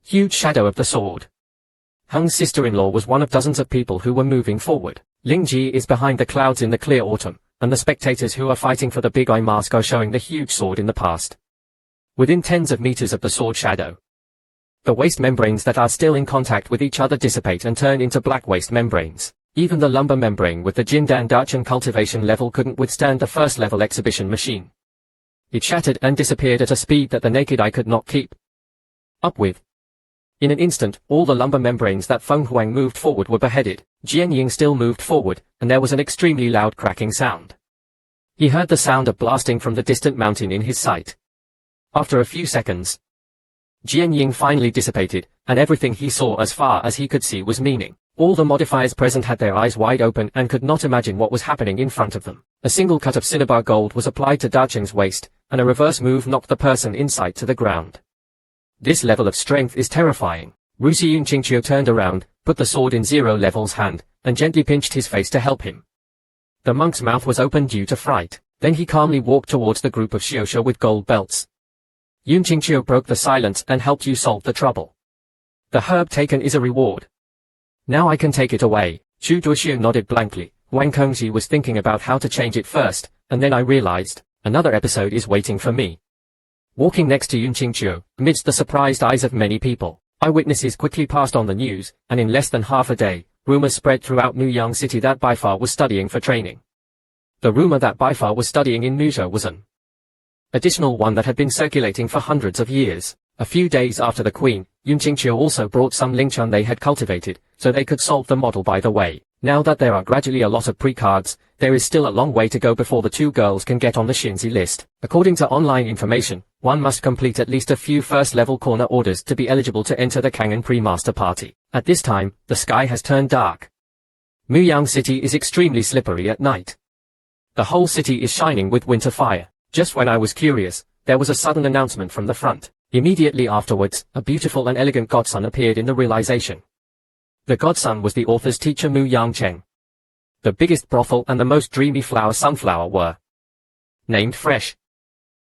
huge shadow of the sword. Hung's sister-in-law was one of dozens of people who were moving forward. Ling Ji is behind the clouds in the clear autumn, and the spectators who are fighting for the Big Eye Mask are showing the huge sword in the past. Within tens of meters of the sword shadow, the waste membranes that are still in contact with each other dissipate and turn into black waste membranes. Even the lumber membrane with the Jindan Dacheng cultivation level couldn't withstand the first level exhibition machine. It shattered and disappeared at a speed that the naked eye could not keep up with. In an instant, all the lumber membranes that Feng Huang moved forward were beheaded. Jian Ying still moved forward, and there was an extremely loud cracking sound. He heard the sound of blasting from the distant mountain in his sight. After a few seconds, Jian Ying finally dissipated, and everything he saw as far as he could see was meaning. All the modifiers present had their eyes wide open and could not imagine what was happening in front of them. A single cut of cinnabar gold was applied to Dacheng's waist, and a reverse move knocked the person inside to the ground. This level of strength is terrifying. Rusi Yun Qingqiu turned around, put the sword in Zero Level's hand, and gently pinched his face to help him. The monk's mouth was open due to fright. Then he calmly walked towards the group of Xiuxia with gold belts. Yun Qingqiu broke the silence and helped you solve the trouble. The herb taken is a reward. Now I can take it away. Chu Duoxiu nodded blankly. Wang Kongzi was thinking about how to change it first, and then I realized, another episode is waiting for me. Walking next to Yun Qingqiu, amidst the surprised eyes of many people, eyewitnesses quickly passed on the news, and in less than half a day, rumors spread throughout Muyang City that Baifar was studying for training. The rumor that Baifar was studying in Muzhou was an additional one that had been circulating for hundreds of years. A few days after the Queen, Yun Qingqiu also brought some Lingchun they had cultivated, so they could solve the model by the way. Now that there are gradually a lot of pre-cards, there is still a long way to go before the two girls can get on the Xinzi list. According to online information, one must complete at least a few first-level corner orders to be eligible to enter the Kangen Pre-Master Party. At this time, the sky has turned dark. Muyang City is extremely slippery at night. The whole city is shining with winter fire. Just when I was curious, there was a sudden announcement from the front. Immediately afterwards, a beautiful and elegant godson appeared in the realization. The godson was the author's teacher Mu Yangcheng. The biggest brothel and the most dreamy flower sunflower were named fresh.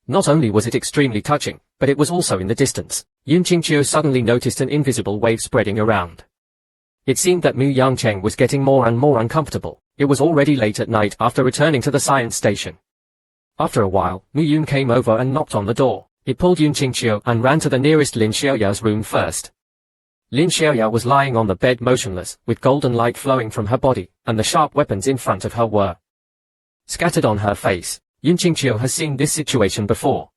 Not only was it extremely touching, but it was also in the distance. Yun Qingqiu suddenly noticed an invisible wave spreading around. It seemed that Mu Yangcheng was getting more and more uncomfortable. It was already late at night after returning to the science station. After a while, Mu Yun came over and knocked on the door. It pulled Yun Qingqiu and ran to the nearest Lin Xiaoya's room first. Lin Xiaoya was lying on the bed motionless, with golden light flowing from her body, and the sharp weapons in front of her were scattered on her face. Yun Qingqiu has seen this situation before.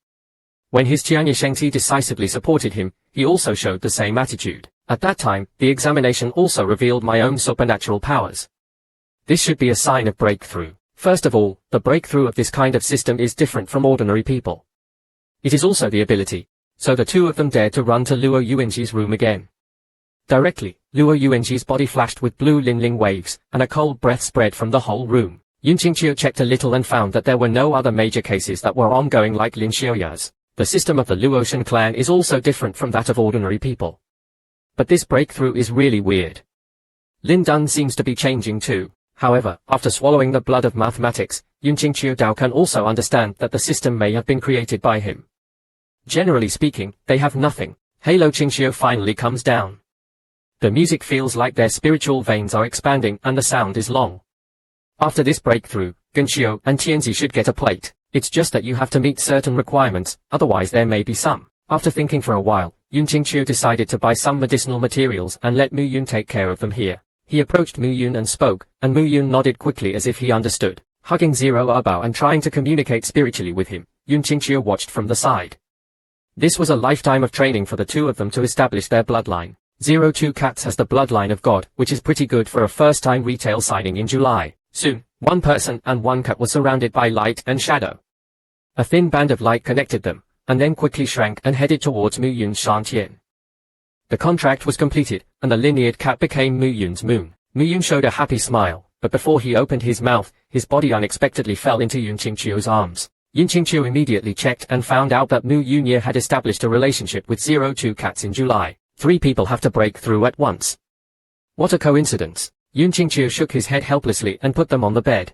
When his Qianye Shengti decisively supported him, he also showed the same attitude. At that time, the examination also revealed my own supernatural powers. This should be a sign of breakthrough. First of all, the breakthrough of this kind of system is different from ordinary people. It is also the ability. So the two of them dared to run to Luo Yuanji's room again. Directly, Luo Yuanji's body flashed with blue Linling waves, and a cold breath spread from the whole room. Yun Qingqiu checked a little and found that there were no other major cases that were ongoing like Lin Xiaoya's. The system of the Luoshan clan is also different from that of ordinary people. But this breakthrough is really weird. Lin Dun seems to be changing too. However, after swallowing the blood of mathematics, Yun Qingqiu Dao can also understand that the system may have been created by him. Generally speaking, they have nothing. Halo Qingqiu finally comes down. The music feels like their spiritual veins are expanding and the sound is long. After this breakthrough, Genshio and Tianzi should get a plate. It's just that you have to meet certain requirements, otherwise there may be some. After thinking for a while, Yun Qingqiu decided to buy some medicinal materials and let Mu Yun take care of them here. He approached Mu Yun and spoke, and Mu Yun nodded quickly as if he understood. Hugging Zero Erbao and trying to communicate spiritually with him, Yun Qingqiu watched from the side. This was a lifetime of training for the two of them to establish their bloodline. 02 Cats has the bloodline of God, which is pretty good for a first-time retail signing in July. Soon, one person and one cat was surrounded by light and shadow. A thin band of light connected them, and then quickly shrank and headed towards Mu Yun's Shantian. The contract was completed, and the lineared cat became Mu Yun's moon. Mu Yun showed a happy smile, but before he opened his mouth, his body unexpectedly fell into Yun Qingqiu's arms. Yun Qingqiu immediately checked and found out that Mu Yunye had established a relationship with 02 Cats in July. 3 people have to break through at once. What a coincidence. Yun Qingqiu shook his head helplessly and put them on the bed.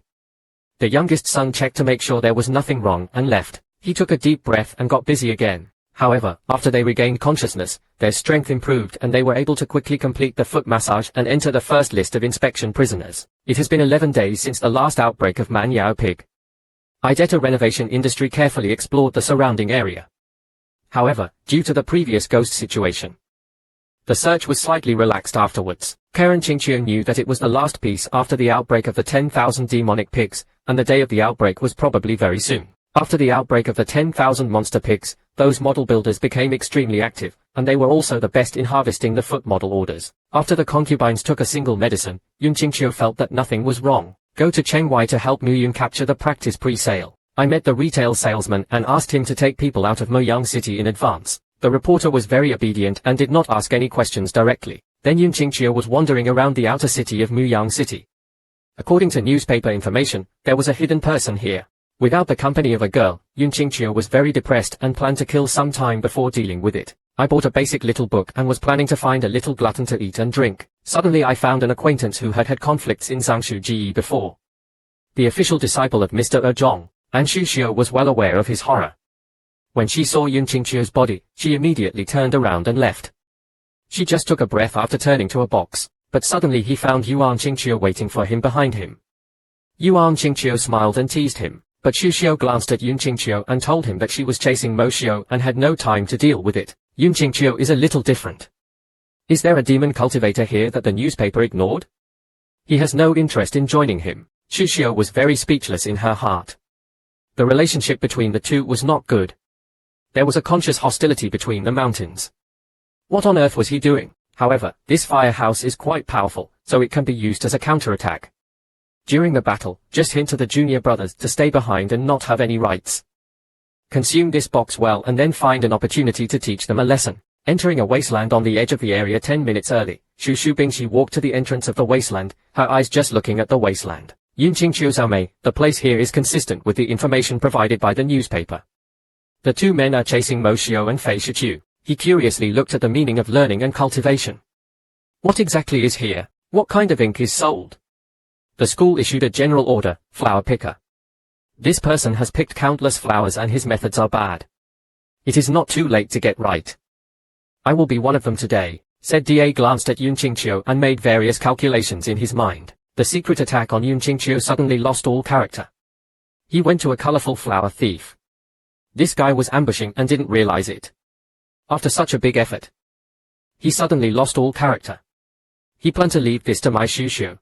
The youngest son checked to make sure there was nothing wrong and left. He took a deep breath and got busy again. However, after they regained consciousness, their strength improved and they were able to quickly complete the foot massage and enter the first list of inspection prisoners. It has been 11 days since the last outbreak of Man Yao Pig. Ideta renovation industry carefully explored the surrounding area. However, due to the previous ghost situation, the search was slightly relaxed afterwards. Karen Qingqiu knew that it was the last piece after the outbreak of the 10,000 demonic pigs, and the day of the outbreak was probably very soon. After the outbreak of the 10,000 monster pigs, those model builders became extremely active, and they were also the best in harvesting the foot model orders. After the concubines took a single medicine, Yun Qingqiu felt that nothing was wrong. Go to Chengwei to help Mu Yun capture the practice pre-sale. I met the retail salesman and asked him to take people out of Moyang City in advance. The reporter was very obedient and did not ask any questions directly. Then Yun Qingqiu was wandering around the outer city of Moyang City. According to newspaper information, there was a hidden person here. Without the company of a girl, Yun Qingqiu was very depressed and planned to kill some time before dealing with it. I bought a basic little book and was planning to find a little glutton to eat and drink. Suddenly I found an acquaintance who had had conflicts in Zangshu Ji before. The official disciple of Mr. Zhong, and Xu Xiu was well aware of his horror. When she saw Yun Qingqiu's body, she immediately turned around and left. She just took a breath after turning to a box, but suddenly he found Yuan Qingqiu waiting for him behind him. Yuan Qingqiu smiled and teased him, but Xu Xiu glanced at Yun Qingqiu and told him that she was chasing Mo Xiu and had no time to deal with it. Yun Qingqiu is a little different. Is there a demon cultivator here that the newspaper ignored? He has no interest in joining him. Xu Xiu was very speechless in her heart. The relationship between the two was not good. There was a conscious hostility between the mountains. What on earth was he doing? However, this firehouse is quite powerful, so it can be used as a counterattack. During the battle, just hint to the junior brothers to stay behind and not have any rights. Consume this box well and then find an opportunity to teach them a lesson. Entering a wasteland on the edge of the area 10 minutes early, Xu Shubingxi walked to the entrance of the wasteland, her eyes just looking at the wasteland. Yun Qingqiu Zhaomei, the place here is consistent with the information provided by the newspaper. The two men are chasing Mo Xiu and Fei Shiqiu. He curiously looked at the meaning of learning and cultivation. What exactly is here? What kind of ink is sold? The school issued a general order, flower picker. This person has picked countless flowers and his methods are bad. It is not too late to get right. I will be one of them today, said Da glanced at Yun Qingqiu and made various calculations in his mind. The secret attack on Yun Qingqiu suddenly lost all character. He went to a colorful flower thief. This guy was ambushing and didn't realize it. After such a big effort, he suddenly lost all character. He planned to leave this to my Xu Xiu.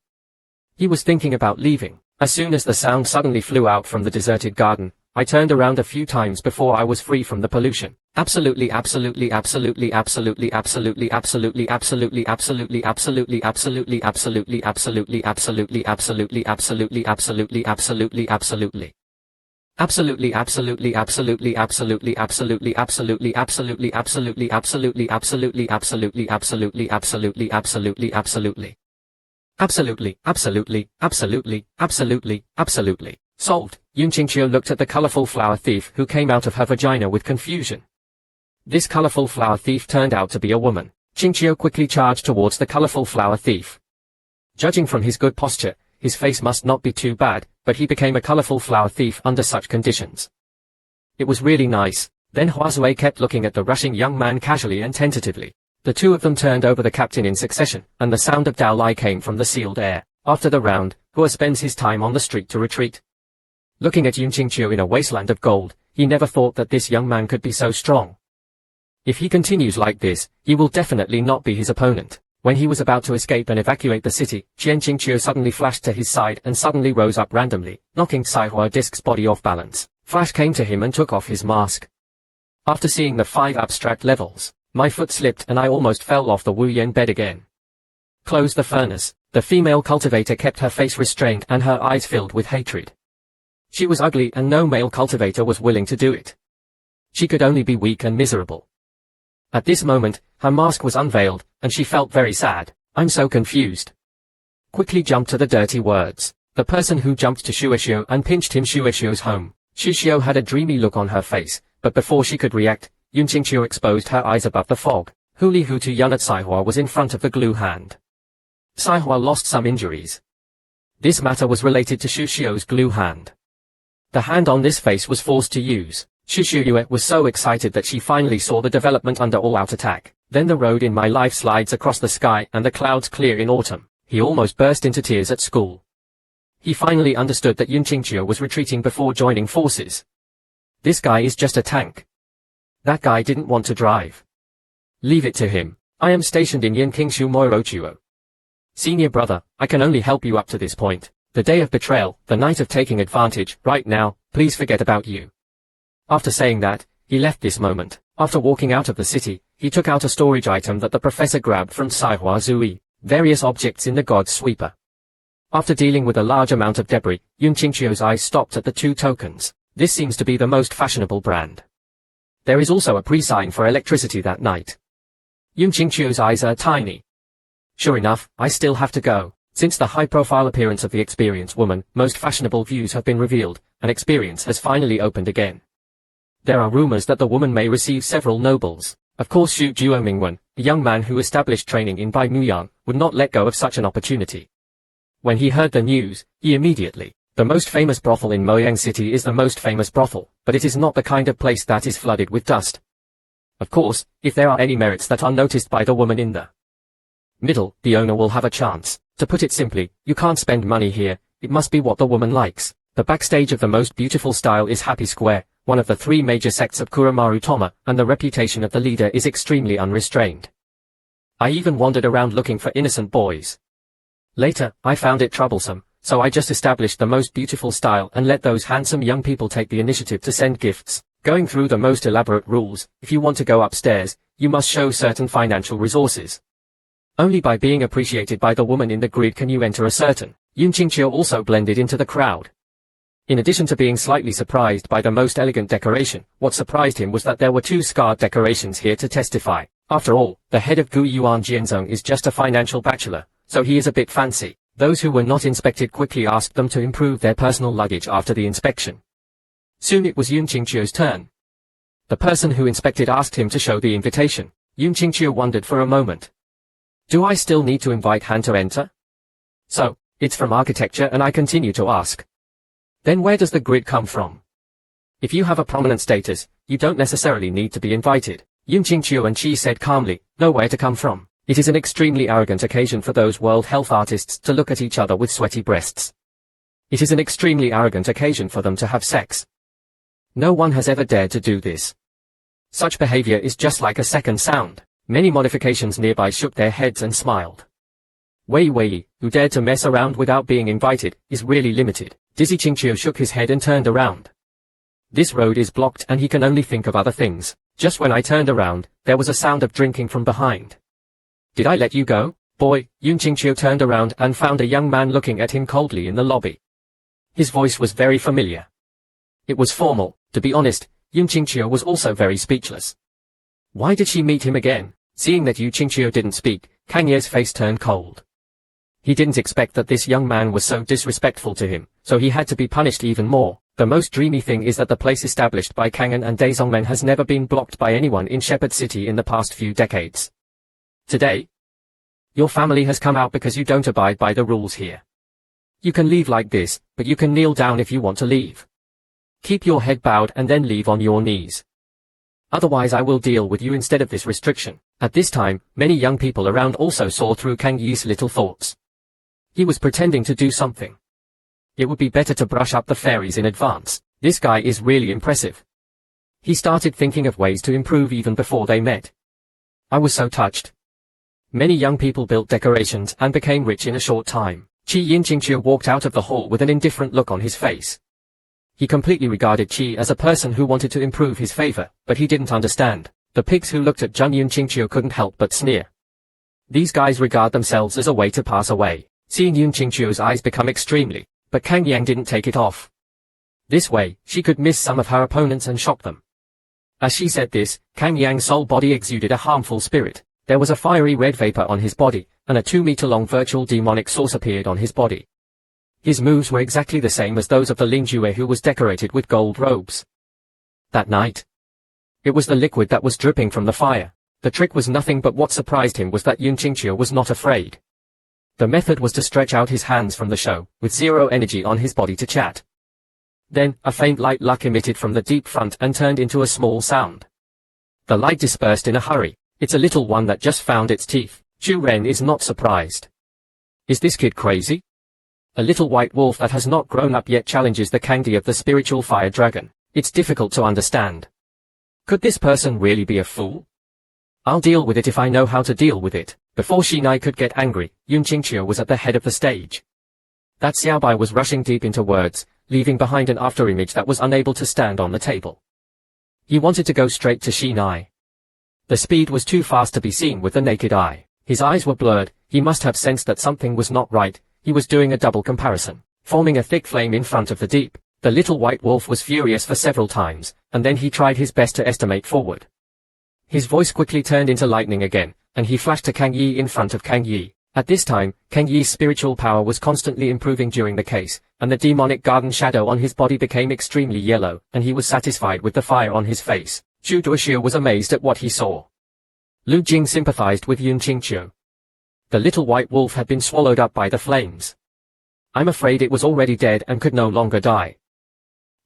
He was thinking about leaving. As soon as the sound suddenly flew out from the deserted garden, I turned around a few times before I was free from the pollution. Absolutely, absolutely, absolutely, absolutely, absolutely, absolutely, absolutely, absolutely, absolutely, absolutely, absolutely, absolutely, absolutely, absolutely, absolutely, absolutely, absolutely, absolutely. Absolutely, absolutely, absolutely, absolutely, absolutely, absolutely, absolutely, absolutely, absolutely, absolutely, absolutely, absolutely, absolutely, absolutely, absolutely. Absolutely, absolutely, absolutely, absolutely, absolutely. Solved. Yun Qingqiu looked at the colorful flower thief who came out of her vagina with confusion. This colorful flower thief turned out to be a woman. Qingqiu quickly charged towards the colorful flower thief. Judging from his good posture, his face must not be too bad, but he became a colorful flower thief under such conditions. It was really nice. Then Huazui kept looking at the rushing young man casually and tentatively. The two of them turned over the captain in succession, and the sound of Dao Lai came from the sealed air. After the round, who spends his time on the street to retreat. Looking at Yun Qingqiu in a wasteland of gold, he never thought that this young man could be so strong. If he continues like this, he will definitely not be his opponent. When he was about to escape and evacuate the city, Qian Qingqiu suddenly flashed to his side and suddenly rose up randomly, knocking Saihua Disc's body off balance. Flash came to him and took off his mask. After seeing the 5 abstract levels, my foot slipped and I almost fell off the Wu Yan bed again. Close the furnace. The female cultivator kept her face restrained and her eyes filled with hatred. She was ugly and no male cultivator was willing to do it. She could only be weak and miserable. At this moment, her mask was unveiled, and she felt very sad. I'm so confused. Quickly jumped to the dirty words. The person who jumped to Shuexiu and pinched him Shuexiu's home. Shuexiu had a dreamy look on her face, but before she could react, Yun Qingqiu exposed her eyes above the fog. Huli Hu to Yun at Saihua was in front of the glue hand. Saihua lost some injuries. This matter was related to Shuexiu's glue hand. The hand on this face was forced to use. Shuexiu was so excited that she finally saw the development under all-out attack. Then the road in my life slides across the sky and the clouds clear in autumn. He almost burst into tears at school. He finally understood that Yun Qingqiu was retreating before joining forces. This guy is just a tank. That guy didn't want to drive. Leave it to him. I am stationed in Yan Qingshu Moirochuo. Senior brother, I can only help you up to this point. The day of betrayal, the night of taking advantage, right now, please forget about you. After saying that, he left this moment. After walking out of the city, he took out a storage item that the professor grabbed from Saihua Zui, various objects in the God's Sweeper. After dealing with a large amount of debris, Yun Qingqiu's eyes stopped at the 2 tokens. This seems to be the most fashionable brand. There is also a pre-sign for electricity that night. Yun Qingqiu's eyes are tiny. Sure enough, I still have to go. Since the high-profile appearance of the experienced woman, most fashionable views have been revealed, and experience has finally opened again. There are rumors that the woman may receive several nobles. Of course Xu Juomingwen, a young man who established training in Bai Muyang, would not let go of such an opportunity. When he heard the news, he immediately. The most famous brothel in Moyang City is the most famous brothel, but it is not the kind of place that is flooded with dust. Of course, if there are any merits that are noticed by the woman in the middle, the owner will have a chance. To put it simply, you can't spend money here, it must be what the woman likes. The backstage of the most beautiful style is Happy Square, one of the 3 major sects of Kuramaru Toma, and the reputation of the leader is extremely unrestrained. I even wandered around looking for innocent boys. Later, I found it troublesome, so I just established the most beautiful style and let those handsome young people take the initiative to send gifts. Going through the most elaborate rules, if you want to go upstairs, you must show certain financial resources. Only by being appreciated by the woman in the grid can you enter a certain. Yun Qingqiu also blended into the crowd. In addition to being slightly surprised by the most elegant decoration, what surprised him was that there were 2 scarred decorations here to testify. After all, the head of Gu Yuan Jianzhong is just a financial bachelor, so he is a bit fancy. Those who were not inspected quickly asked them to improve their personal luggage after the inspection. Soon it was Yun Qingqiu's turn. The person who inspected asked him to show the invitation. Yun Qingqiu wondered for a moment. Do I still need to invite Han to enter? So, it's from architecture and I continue to ask. Then where does the grid come from? If you have a prominent status, you don't necessarily need to be invited. Yun Qingqiu and Qi said calmly, nowhere to come from. It is an extremely arrogant occasion for those world health artists to look at each other with sweaty breasts. It is an extremely arrogant occasion for them to have sex. No one has ever dared to do this. Such behavior is just like a second sound. Many modifications nearby shook their heads and smiled. Wei Wei, who dared to mess around without being invited, is really limited. Dizzy Qingqiu shook his head and turned around. This road is blocked and he can only think of other things. Just when I turned around, there was a sound of drinking from behind. Did I let you go, boy? Yun Qingqiu turned around and found a young man looking at him coldly in the lobby. His voice was very familiar. It was formal. To be honest, Yun Qingqiu was also very speechless. Why did she meet him again? Seeing that Yun Qingqiu didn't speak, Kang Ye's face turned cold. He didn't expect that this young man was so disrespectful to him, so he had to be punished even more. The most dreamy thing is that the place established by Kangan and Daezongmen has never been blocked by anyone in Shepherd City in the past few decades. Today, your family has come out because you don't abide by the rules here. You can leave like this, but you can kneel down if you want to leave. Keep your head bowed and then leave on your knees. Otherwise I will deal with you instead of this restriction. At this time, many young people around also saw through Kang Yi's little thoughts. He was pretending to do something. It would be better to brush up the fairies in advance. This guy is really impressive. He started thinking of ways to improve even before they met. I was so touched. Many young people built decorations and became rich in a short time. Qi Yinqingqiu walked out of the hall with an indifferent look on his face. He completely regarded Qi as a person who wanted to improve his favor, but he didn't understand. The pigs who looked at Zheng Yunqingqiu couldn't help but sneer. These guys regard themselves as a way to pass away. Seeing Yunqingqiu's eyes become extremely, but Kang Yang didn't take it off. This way, she could miss some of her opponents and shock them. As she said this, Kang Yang's soul body exuded a harmful spirit. There was a fiery red vapor on his body, and a 2-meter-long virtual demonic source appeared on his body. His moves were exactly the same as those of the Ling Jue, who was decorated with gold robes. That night, it was the liquid that was dripping from the fire. The trick was nothing, but what surprised him was that Yunqingqiu was not afraid. The method was to stretch out his hands from the show, with zero energy on his body to chat. Then, a faint light luck emitted from the deep front and turned into a small sound. The light dispersed in a hurry. It's a little one that just found its teeth. Zhu Ren is not surprised. Is this kid crazy? A little white wolf that has not grown up yet challenges the Kangdi of the spiritual fire dragon. It's difficult to understand. Could this person really be a fool? I'll deal with it if I know how to deal with it. Before Xinai could get angry, Yunqingqiu was at the head of the stage. That Xiaobai was rushing deep into words, leaving behind an afterimage that was unable to stand on the table. He wanted to go straight to Xinai. The speed was too fast to be seen with the naked eye. His eyes were blurred. He must have sensed that something was not right. He was doing a double comparison, forming a thick flame in front of the deep. The little white wolf was furious for several times, and then he tried his best to estimate forward. His voice quickly turned into lightning again, and he flashed to Kang Yi in front of Kang Yi. At this time, Kang Yi's spiritual power was constantly improving during the case, and the demonic garden shadow on his body became extremely yellow, and he was satisfied with the fire on his face. Zhu Duoxiu was amazed at what he saw. Lu Jing sympathized with Yunqingqiu. The little white wolf had been swallowed up by the flames. I'm afraid it was already dead and could no longer die.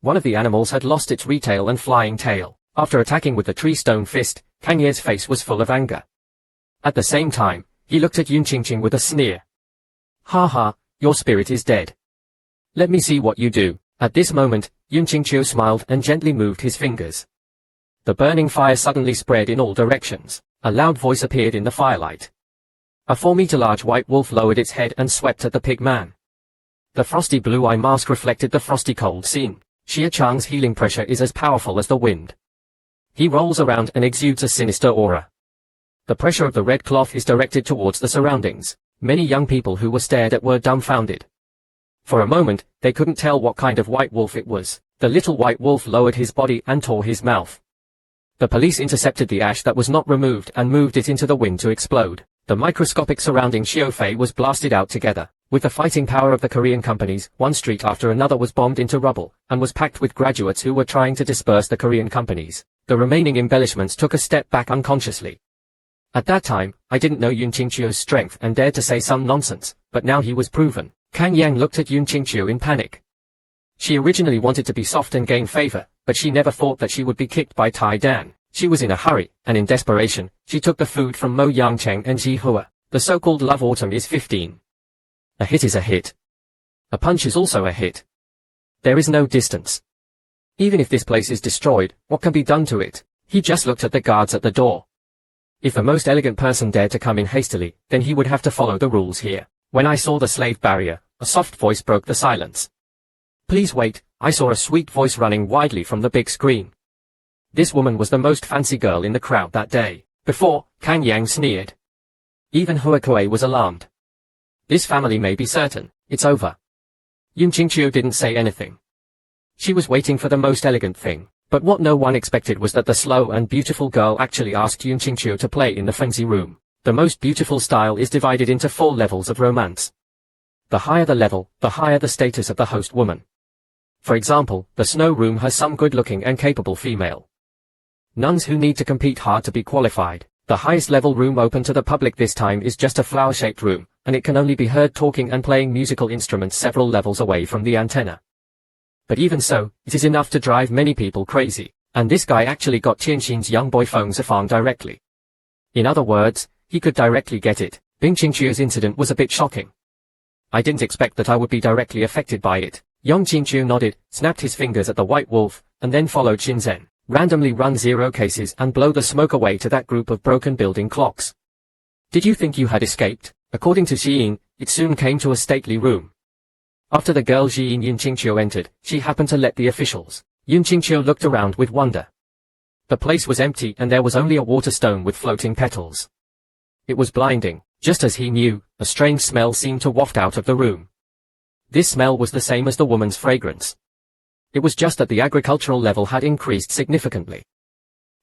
One of the animals had lost its retail and flying tail. After attacking with the tree stone fist, Kang Ye's face was full of anger. At the same time, he looked at Yunqingqiu with a sneer. Ha ha, your spirit is dead. Let me see what you do. At this moment, Yunqingqiu smiled and gently moved his fingers. The burning fire suddenly spread in all directions. A loud voice appeared in the firelight. A 4-meter-large white wolf lowered its head and swept at the pig man. The frosty blue eye mask reflected the frosty cold scene. Xia Chang's healing pressure is as powerful as the wind. He rolls around and exudes a sinister aura. The pressure of the red cloth is directed towards the surroundings. Many young people who were stared at were dumbfounded. For a moment, they couldn't tell what kind of white wolf it was. The little white wolf lowered his body and tore his mouth. The police intercepted the ash that was not removed and moved it into the wind to explode. The microscopic surrounding Xiaofei was blasted out together. With the fighting power of the Korean companies, one street after another was bombed into rubble, and was packed with graduates who were trying to disperse the Korean companies. The remaining embellishments took a step back unconsciously. At that time, I didn't know Yunqingqiu's strength and dared to say some nonsense, but now he was proven. Kang Yang looked at Yunqingqiu in panic. She originally wanted to be soft and gain favor, but she never thought that she would be kicked by Tai Dan. She was in a hurry, and in desperation, she took the food from Mo Yangcheng and Ji Hua. The so-called love autumn is 15. A hit is a hit. A punch is also a hit. There is no distance. Even if this place is destroyed, what can be done to it? He just looked at the guards at the door. If the most elegant person dared to come in hastily, then he would have to follow the rules here. When I saw the slave barrier, a soft voice broke the silence. Please wait, I saw a sweet voice running widely from the big screen. This woman was the most fancy girl in the crowd that day. Before, Kang Yang sneered. Even Hua Kuei was alarmed. This family may be certain, it's over. Yunqingqiu didn't say anything. She was waiting for the most elegant thing. But what no one expected was that the slow and beautiful girl actually asked Yunqingqiu to play in the fancy room. The most beautiful style is divided into 4 levels of romance. The higher the level, the higher the status of the host woman. For example, the snow room has some good-looking and capable female nuns who need to compete hard to be qualified. The highest level room open to the public this time is just a flower-shaped room, and it can only be heard talking and playing musical instruments several levels away from the antenna. But even so, it is enough to drive many people crazy, and this guy actually got Tianxin's young boy Feng Zifang directly. In other words, he could directly get it. Bing Qingqiu's incident was a bit shocking. I didn't expect that I would be directly affected by it. Young Qingqiu nodded, snapped his fingers at the white wolf, and then followed Shinzen. Randomly run 0 cases and blow the smoke away to that group of broken building clocks. Did you think you had escaped? According to Xiyin, it soon came to a stately room. After the girl Xiyin Yun Qingqiu entered, she happened to let the officials. Yun Qingqiu looked around with wonder. The place was empty and there was only a water stone with floating petals. It was blinding. Just as he knew, a strange smell seemed to waft out of the room. This smell was the same as the woman's fragrance. It was just that the agricultural level had increased significantly,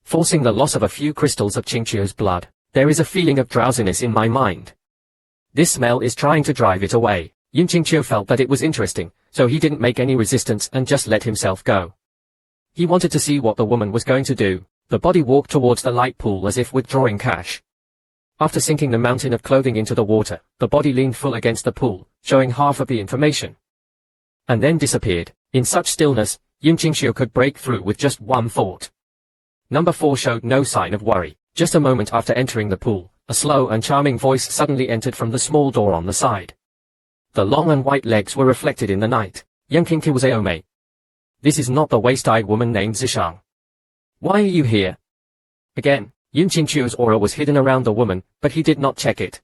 forcing the loss of a few crystals of Qingqiu's blood. There is a feeling of drowsiness in my mind. This smell is trying to drive it away. Yun Qingqiu felt that it was interesting, so he didn't make any resistance and just let himself go. He wanted to see what the woman was going to do. The body walked towards the light pool as if withdrawing cash. After sinking the mountain of clothing into the water, the body leaned full against the pool, showing half of the information, and then disappeared. In such stillness, Yun Qingqiu could break through with just one thought. Number 4 showed no sign of worry. Just a moment after entering the pool, a slow and charming voice suddenly entered from the small door on the side. The long and white legs were reflected in the night. Young Qingqiu was Aome. This is not the waste-eyed woman named Zishang. Why are you here? Again, Yun Qingqiu's aura was hidden around the woman, but he did not check it.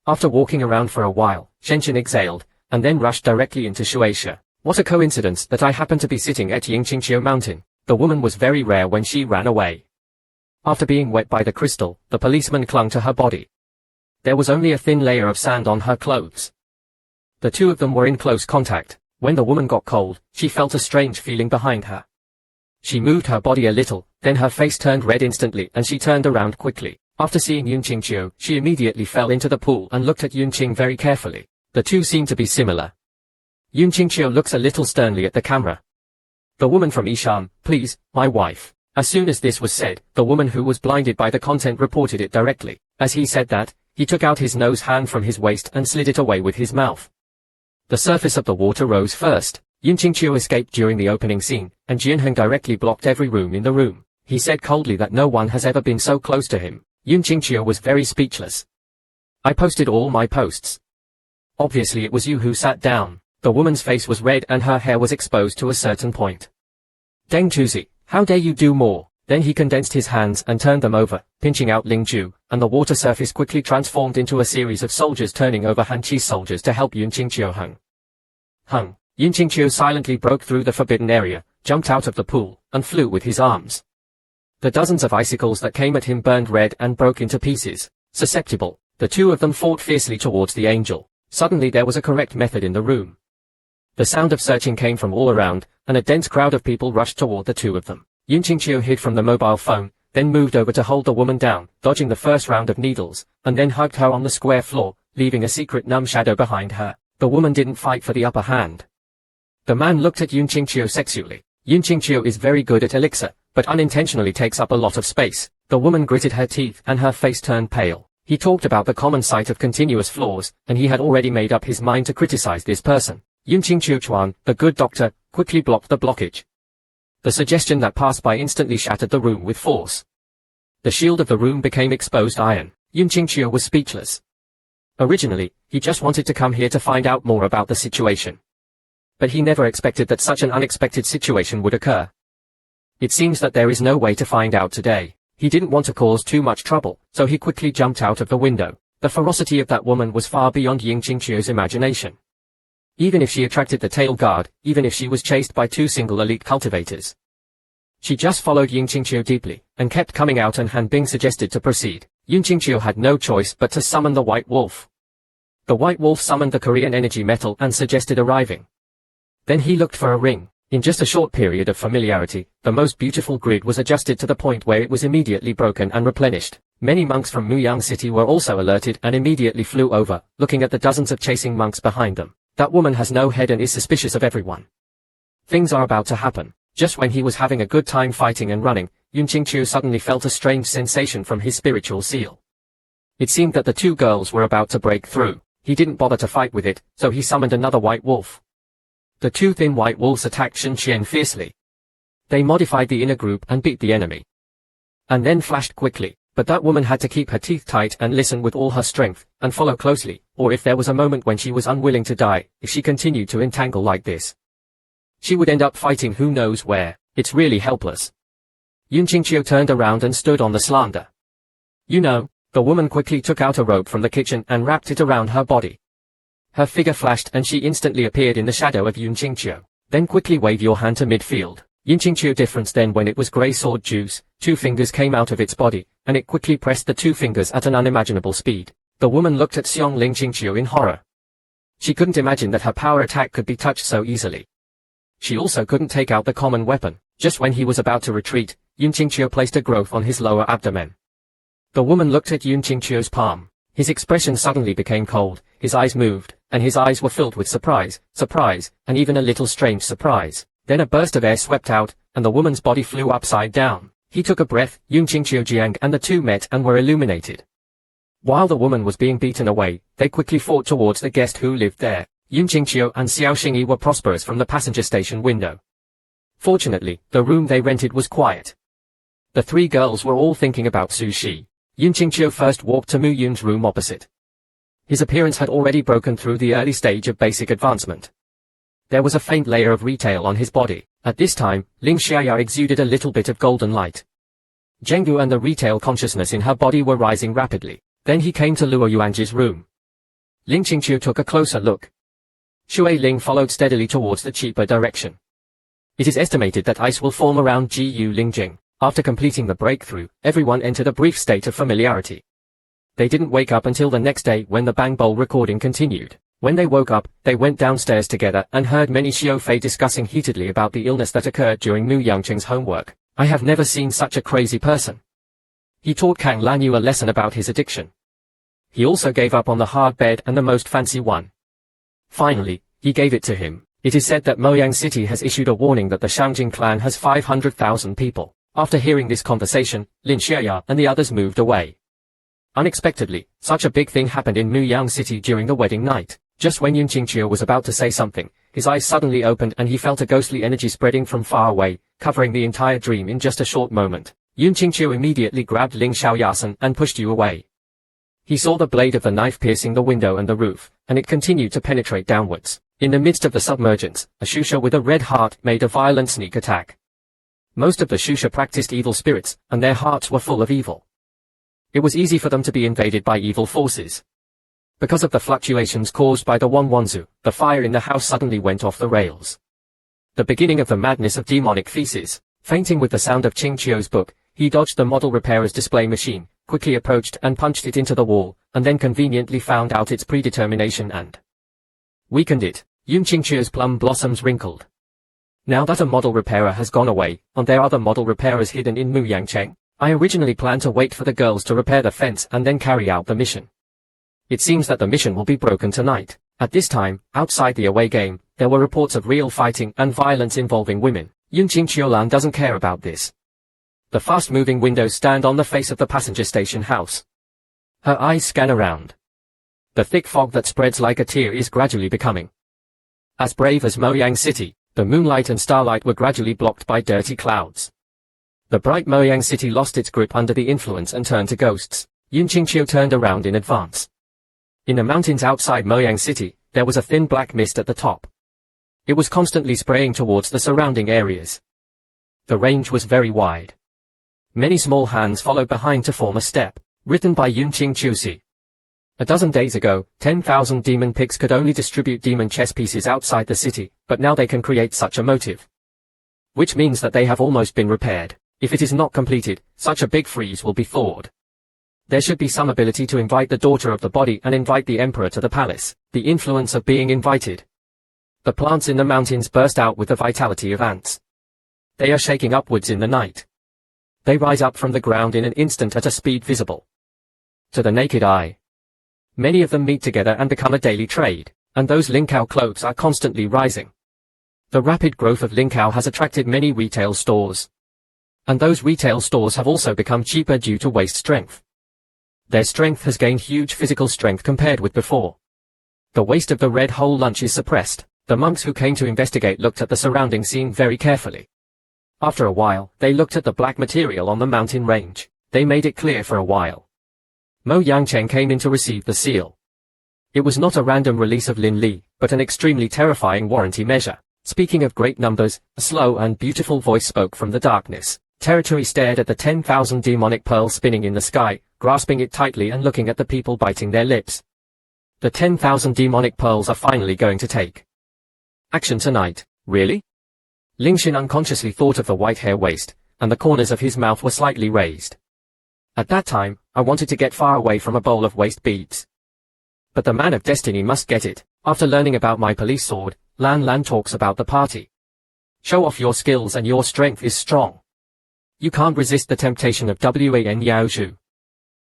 After walking around for a while, Shenshin exhaled, and then rushed directly into Shueisha. What a coincidence that I happened to be sitting at Yingqingqiu Mountain. The woman was very rare when she ran away. After being wet by the crystal, the policeman clung to her body. There was only a thin layer of sand on her clothes. The two of them were in close contact. When the woman got cold, she felt a strange feeling behind her. She moved her body a little, then her face turned red instantly and she turned around quickly. After seeing Yun Qingqiu, she immediately fell into the pool and looked at Yun Qing very carefully. The two seemed to be similar. Yun Qingqiu looks a little sternly at the camera. The woman from Ishan, please, my wife. As soon as this was said, the woman who was blinded by the content reported it directly. As he said that, he took out his nose hand from his waist and slid it away with his mouth. The surface of the water rose first. Yun Qingqiu escaped during the opening scene, and Jianheng directly blocked every room in the room. He said coldly that no one has ever been so close to him. Yun Qingqiu was very speechless. I posted all my posts. Obviously it was you who sat down. The woman's face was red and her hair was exposed to a certain point. Deng Chuzi, how dare you do more? Then he condensed his hands and turned them over, pinching out Ling Ju, and the water surface quickly transformed into a series of soldiers turning over Han Chi's soldiers to help Yun Qingqiu Hung. Yun Qingqiu silently broke through the forbidden area, jumped out of the pool, and flew with his arms. The dozens of icicles that came at him burned red and broke into pieces. Susceptible, the two of them fought fiercely towards the angel. Suddenly there was a correct method in the room. The sound of searching came from all around, and a dense crowd of people rushed toward the two of them. Yun Qingqiu hid from the mobile phone, then moved over to hold the woman down, dodging the first round of needles, and then hugged her on the square floor, leaving a secret numb shadow behind her. The woman didn't fight for the upper hand. The man looked at Yun Qingqiu sexually. Yun Qingqiu is very good at elixir, but unintentionally takes up a lot of space. The woman gritted her teeth and her face turned pale. He talked about the common sight of continuous flaws, and he had already made up his mind to criticize this person. Yun Qingqiu Chuan, the good doctor, quickly blocked the blockage. The suggestion that passed by instantly shattered the room with force. The shield of the room became exposed iron. Yun Qingqiu was speechless. Originally, he just wanted to come here to find out more about the situation. But he never expected that such an unexpected situation would occur. It seems that there is no way to find out today. He didn't want to cause too much trouble, so he quickly jumped out of the window. The ferocity of that woman was far beyond Ying Qingqiu's imagination. Even if she attracted the tail guard, even if she was chased by two single elite cultivators. She just followed Ying Qingqiu deeply, and kept coming out, and Han Bing suggested to proceed. Yun Qingqiu had no choice but to summon the White Wolf. The White Wolf summoned the Korean energy metal and suggested arriving. Then he looked for a ring. In just a short period of familiarity, the most beautiful grid was adjusted to the point where it was immediately broken and replenished. Many monks from Muyang City were also alerted and immediately flew over, looking at the dozens of chasing monks behind them. That woman has no head and is suspicious of everyone. Things are about to happen. Just when he was having a good time fighting and running, Yun Qingqiu suddenly felt a strange sensation from his spiritual seal. It seemed that the two girls were about to break through. He didn't bother to fight with it, so he summoned another white wolf. The two thin white wolves attacked Shen Qian fiercely. They modified the inner group and beat the enemy. And then flashed quickly, but that woman had to keep her teeth tight and listen with all her strength, and follow closely, or if there was a moment when she was unwilling to die, if she continued to entangle like this, she would end up fighting who knows where. It's really helpless. Yun Qingqiu turned around and stood on the slander. You know, the woman quickly took out a rope from the kitchen and wrapped it around her body. Her figure flashed and she instantly appeared in the shadow of Yun Qingqiu. Then quickly wave your hand to midfield. Yun Qingqiu difference then when it was grey sword juice, 2 fingers came out of its body, and it quickly pressed the 2 fingers at an unimaginable speed. The woman looked at Xiong Ling Qingqiu in horror. She couldn't imagine that her power attack could be touched so easily. She also couldn't take out the common weapon. Just when he was about to retreat, Yun Qingqiu placed a growth on his lower abdomen. The woman looked at Yun Qingqiu's palm. His expression suddenly became cold, his eyes moved, and his eyes were filled with surprise, and even a little strange surprise. Then a burst of air swept out, and the woman's body flew upside down. He took a breath, Yun Qingqiu Jiang and the two met and were illuminated. While the woman was being beaten away, they quickly fought towards the guest who lived there. Yun Qingqiu and Xiao Xingyi were prosperous from the passenger station window. Fortunately, the room they rented was quiet. The 3 girls were all thinking about sushi. Yun Qingqiu first walked to Mu Yun's room opposite. His appearance had already broken through the early stage of basic advancement. There was a faint layer of retail on his body. At this time, Ling Xiaya exuded a little bit of golden light. Zhenggu and the retail consciousness in her body were rising rapidly. Then he came to Luo Yuanji's room. Ling Qingqiu took a closer look. Shui Ling followed steadily towards the cheaper direction. It is estimated that ice will form around Gu Lingjing. After completing the breakthrough, everyone entered a brief state of familiarity. They didn't wake up until the next day when the Bang Bowl recording continued. When they woke up, they went downstairs together and heard many Xiaofei discussing heatedly about the illness that occurred during Mu Yangqing's homework. I have never seen such a crazy person. He taught Kang Lanyu a lesson about his addiction. He also gave up on the hard bed and the most fancy one. Finally, he gave it to him. It is said that Moyang City has issued a warning that the Shangjing clan has 500,000 people. After hearing this conversation, Lin Xiaya and the others moved away. Unexpectedly, such a big thing happened in Muyang City during the wedding night. Just when Yun Qingqiu was about to say something, his eyes suddenly opened and he felt a ghostly energy spreading from far away, covering the entire dream in just a short moment. Yun Qingqiu immediately grabbed Ling Xiaoyasen and pushed you away. He saw the blade of the knife piercing the window and the roof, and it continued to penetrate downwards. In the midst of the submergence, a Shusha with a red heart made a violent sneak attack. Most of the Shusha practiced evil spirits, and their hearts were full of evil. It was easy for them to be invaded by evil forces. Because of the fluctuations caused by the Wanwanzu, the fire in the house suddenly went off the rails. The beginning of the madness of demonic feces. Fainting with the sound of Qingqiu's book, he dodged the model repairer's display machine, quickly approached and punched it into the wall, and then conveniently found out its predetermination and weakened it. Yun Qingqiu's plum blossoms wrinkled. Now that a model repairer has gone away, and there are other model repairers hidden in Muyangcheng, I originally planned to wait for the girls to repair the fence and then carry out the mission. It seems that the mission will be broken tonight. At this time, outside the away game, there were reports of real fighting and violence involving women. Yun Qingqiulan doesn't care about this. The fast-moving windows stand on the face of the passenger station house. Her eyes scan around. The thick fog that spreads like a tear is gradually becoming as brave as Moyang City. The moonlight and starlight were gradually blocked by dirty clouds. The bright Moyang City lost its grip under the influence and turned to ghosts. Yun Qingqiu turned around in advance. In the mountains outside Moyang City, there was a thin black mist at the top. It was constantly spraying towards the surrounding areas. The range was very wide. Many small hands followed behind to form a step. Written by Yun Qingqiu. A dozen days ago, 10,000 demon pigs could only distribute demon chess pieces outside the city, but now they can create such a motive. Which means that they have almost been repaired. If it is not completed, such a big freeze will be thawed. There should be some ability to invite the daughter of the body and invite the emperor to the palace. The influence of being invited. The plants in the mountains burst out with the vitality of ants. They are shaking upwards in the night. They rise up from the ground in an instant at a speed visible to the naked eye. Many of them meet together and become a daily trade, and those Lingkao clothes are constantly rising. The rapid growth of Lingkao has attracted many retail stores. And those retail stores have also become cheaper due to waste strength. Their strength has gained huge physical strength compared with before. The waste of the red hole lunch is suppressed. The monks who came to investigate looked at the surrounding scene very carefully. After a while, they looked at the black material on the mountain range. They made it clear for a while. Mo Yangcheng came in to receive the seal. It was not a random release of Lin Li, but an extremely terrifying warranty measure. Speaking of great numbers, a slow and beautiful voice spoke from the darkness. Territory stared at the 10,000 demonic pearls spinning in the sky, grasping it tightly and looking at the people biting their lips. The 10,000 demonic pearls are finally going to take action tonight. Really? Ling Xin unconsciously thought of the white hair waist, and the corners of his mouth were slightly raised. At that time, I wanted to get far away from a bowl of waste beads. But the man of destiny must get it. After learning about my police sword, Lan Lan talks about the party. Show off your skills and your strength is strong. You can't resist the temptation of Wan Yao Zhu.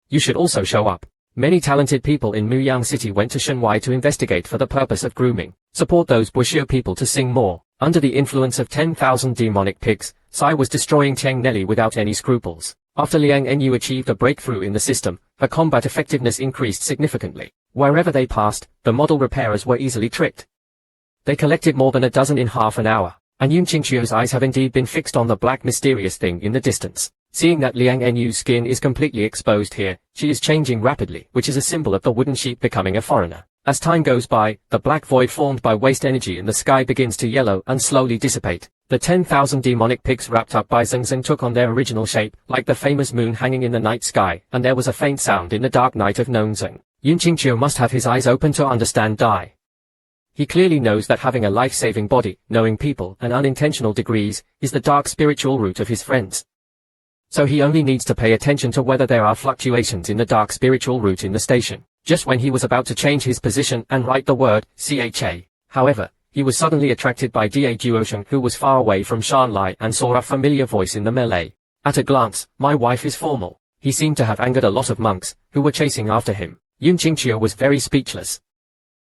You should also show up. Many talented people in Muyang City went to Shenwai to investigate for the purpose of grooming. Support those Bushio people to sing more. Under the influence of 10,000 demonic pigs, Sai was destroying Tiang Nelly without any scruples. After Liang Enyu achieved a breakthrough in the system, her combat effectiveness increased significantly. Wherever they passed, the model repairers were easily tricked. They collected more than a dozen in half an hour, and Yun Qingqiu's eyes have indeed been fixed on the black mysterious thing in the distance. Seeing that Liang Enyu's skin is completely exposed here, she is changing rapidly, which is a symbol of the wooden sheep becoming a foreigner. As time goes by, the black void formed by waste energy in the sky begins to yellow and slowly dissipate. The 10,000 demonic pigs wrapped up by Zhengzheng took on their original shape, like the famous moon hanging in the night sky, and there was a faint sound in the dark night of Nongzheng. Yun Qingqiu must have his eyes open to understand Dai. He clearly knows that having a life-saving body, knowing people, and unintentional degrees, is the dark spiritual root of his friends. So he only needs to pay attention to whether there are fluctuations in the dark spiritual route in the station. Just when he was about to change his position and write the word CHA, however, he was suddenly attracted by Da Juosheng, who was far away from Shanlai, and saw a familiar voice in the melee. At a glance, my wife is formal. He seemed to have angered a lot of monks, who were chasing after him. Yun Qingqiu was very speechless.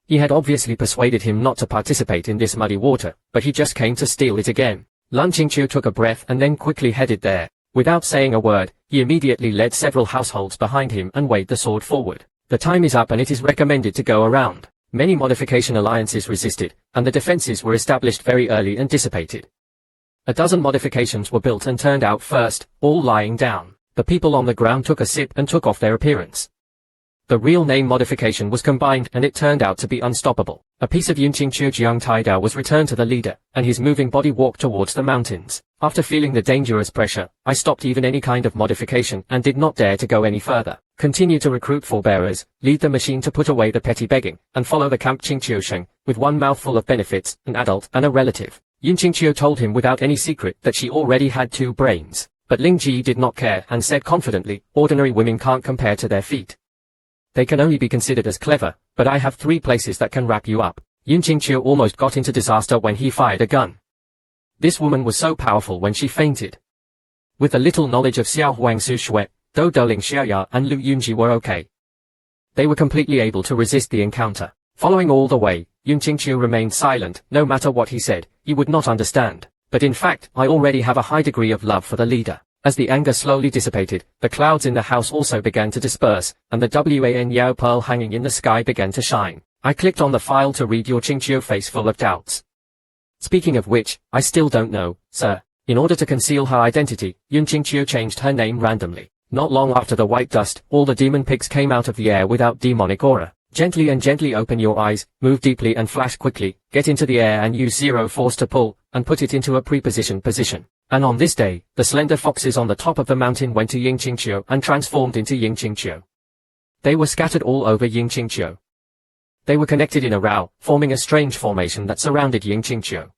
He had obviously persuaded him not to participate in this muddy water, but he just came to steal it again. Lan Qingqiu took a breath and then quickly headed there. Without saying a word, he immediately led several households behind him and waved the sword forward. The time is up and it is recommended to go around. Many modification alliances resisted, and the defenses were established very early and dissipated. A dozen modifications were built and turned out first, all lying down. The people on the ground took a sip and took off their appearance. The real name modification was combined and it turned out to be unstoppable. A piece of Yunqingqiu Jiang Taidao was returned to the leader, and his moving body walked towards the mountains. After feeling the dangerous pressure, I stopped even any kind of modification and did not dare to go any further. Continue to recruit forebearers, lead the machine to put away the petty begging, and follow the camp Qingqiusheng, with one mouthful of benefits, an adult and a relative. Yun Qingqiu told him without any secret that she already had 2 brains. But Ling Ji did not care and said confidently, ordinary women can't compare to their feet. They can only be considered as clever, but I have 3 places that can wrap you up. Yun Qingqiu almost got into disaster when he fired a gun. This woman was so powerful when she fainted. With a little knowledge of Xiao Huang Su Shui, Do Doling Xiaoya and Lu Yunji were okay. They were completely able to resist the encounter. Following all the way, Yun Qingqiu remained silent. No matter what he said, he would not understand. But in fact, I already have a high degree of love for the leader. As the anger slowly dissipated, the clouds in the house also began to disperse, and the Wan Yao pearl hanging in the sky began to shine. I clicked on the file to read your Qingqiu face full of doubts. Speaking of which, I still don't know, sir. In order to conceal her identity, Yun Qingqiu changed her name randomly. Not long after the white dust, all the demon pigs came out of the air without demonic aura. Gently and gently open your eyes, move deeply and flash quickly, get into the air and use 0 force to pull, and put it into a pre-positioned position. And on this day, the slender foxes on the top of the mountain went to Ying Qingqiu and transformed into Ying Qingqiu. They were scattered all over Ying Qingqiu. They were connected in a row, forming a strange formation that surrounded Ying Qingqiu.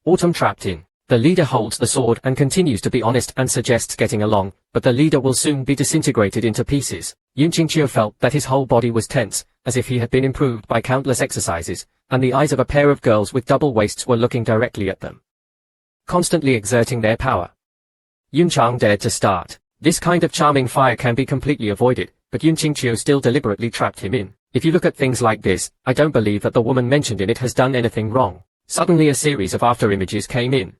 Autumn trapped in. The leader holds the sword and continues to be honest and suggests getting along, but the leader will soon be disintegrated into pieces. Yun Qingqiu felt that his whole body was tense, as if he had been improved by countless exercises, and the eyes of a pair of girls with double waists were looking directly at them, constantly exerting their power. Yun Chang dared to start. This kind of charming fire can be completely avoided, but Yun Qingqiu still deliberately trapped him in. If you look at things like this, I don't believe that the woman mentioned in it has done anything wrong. Suddenly a series of after images came in.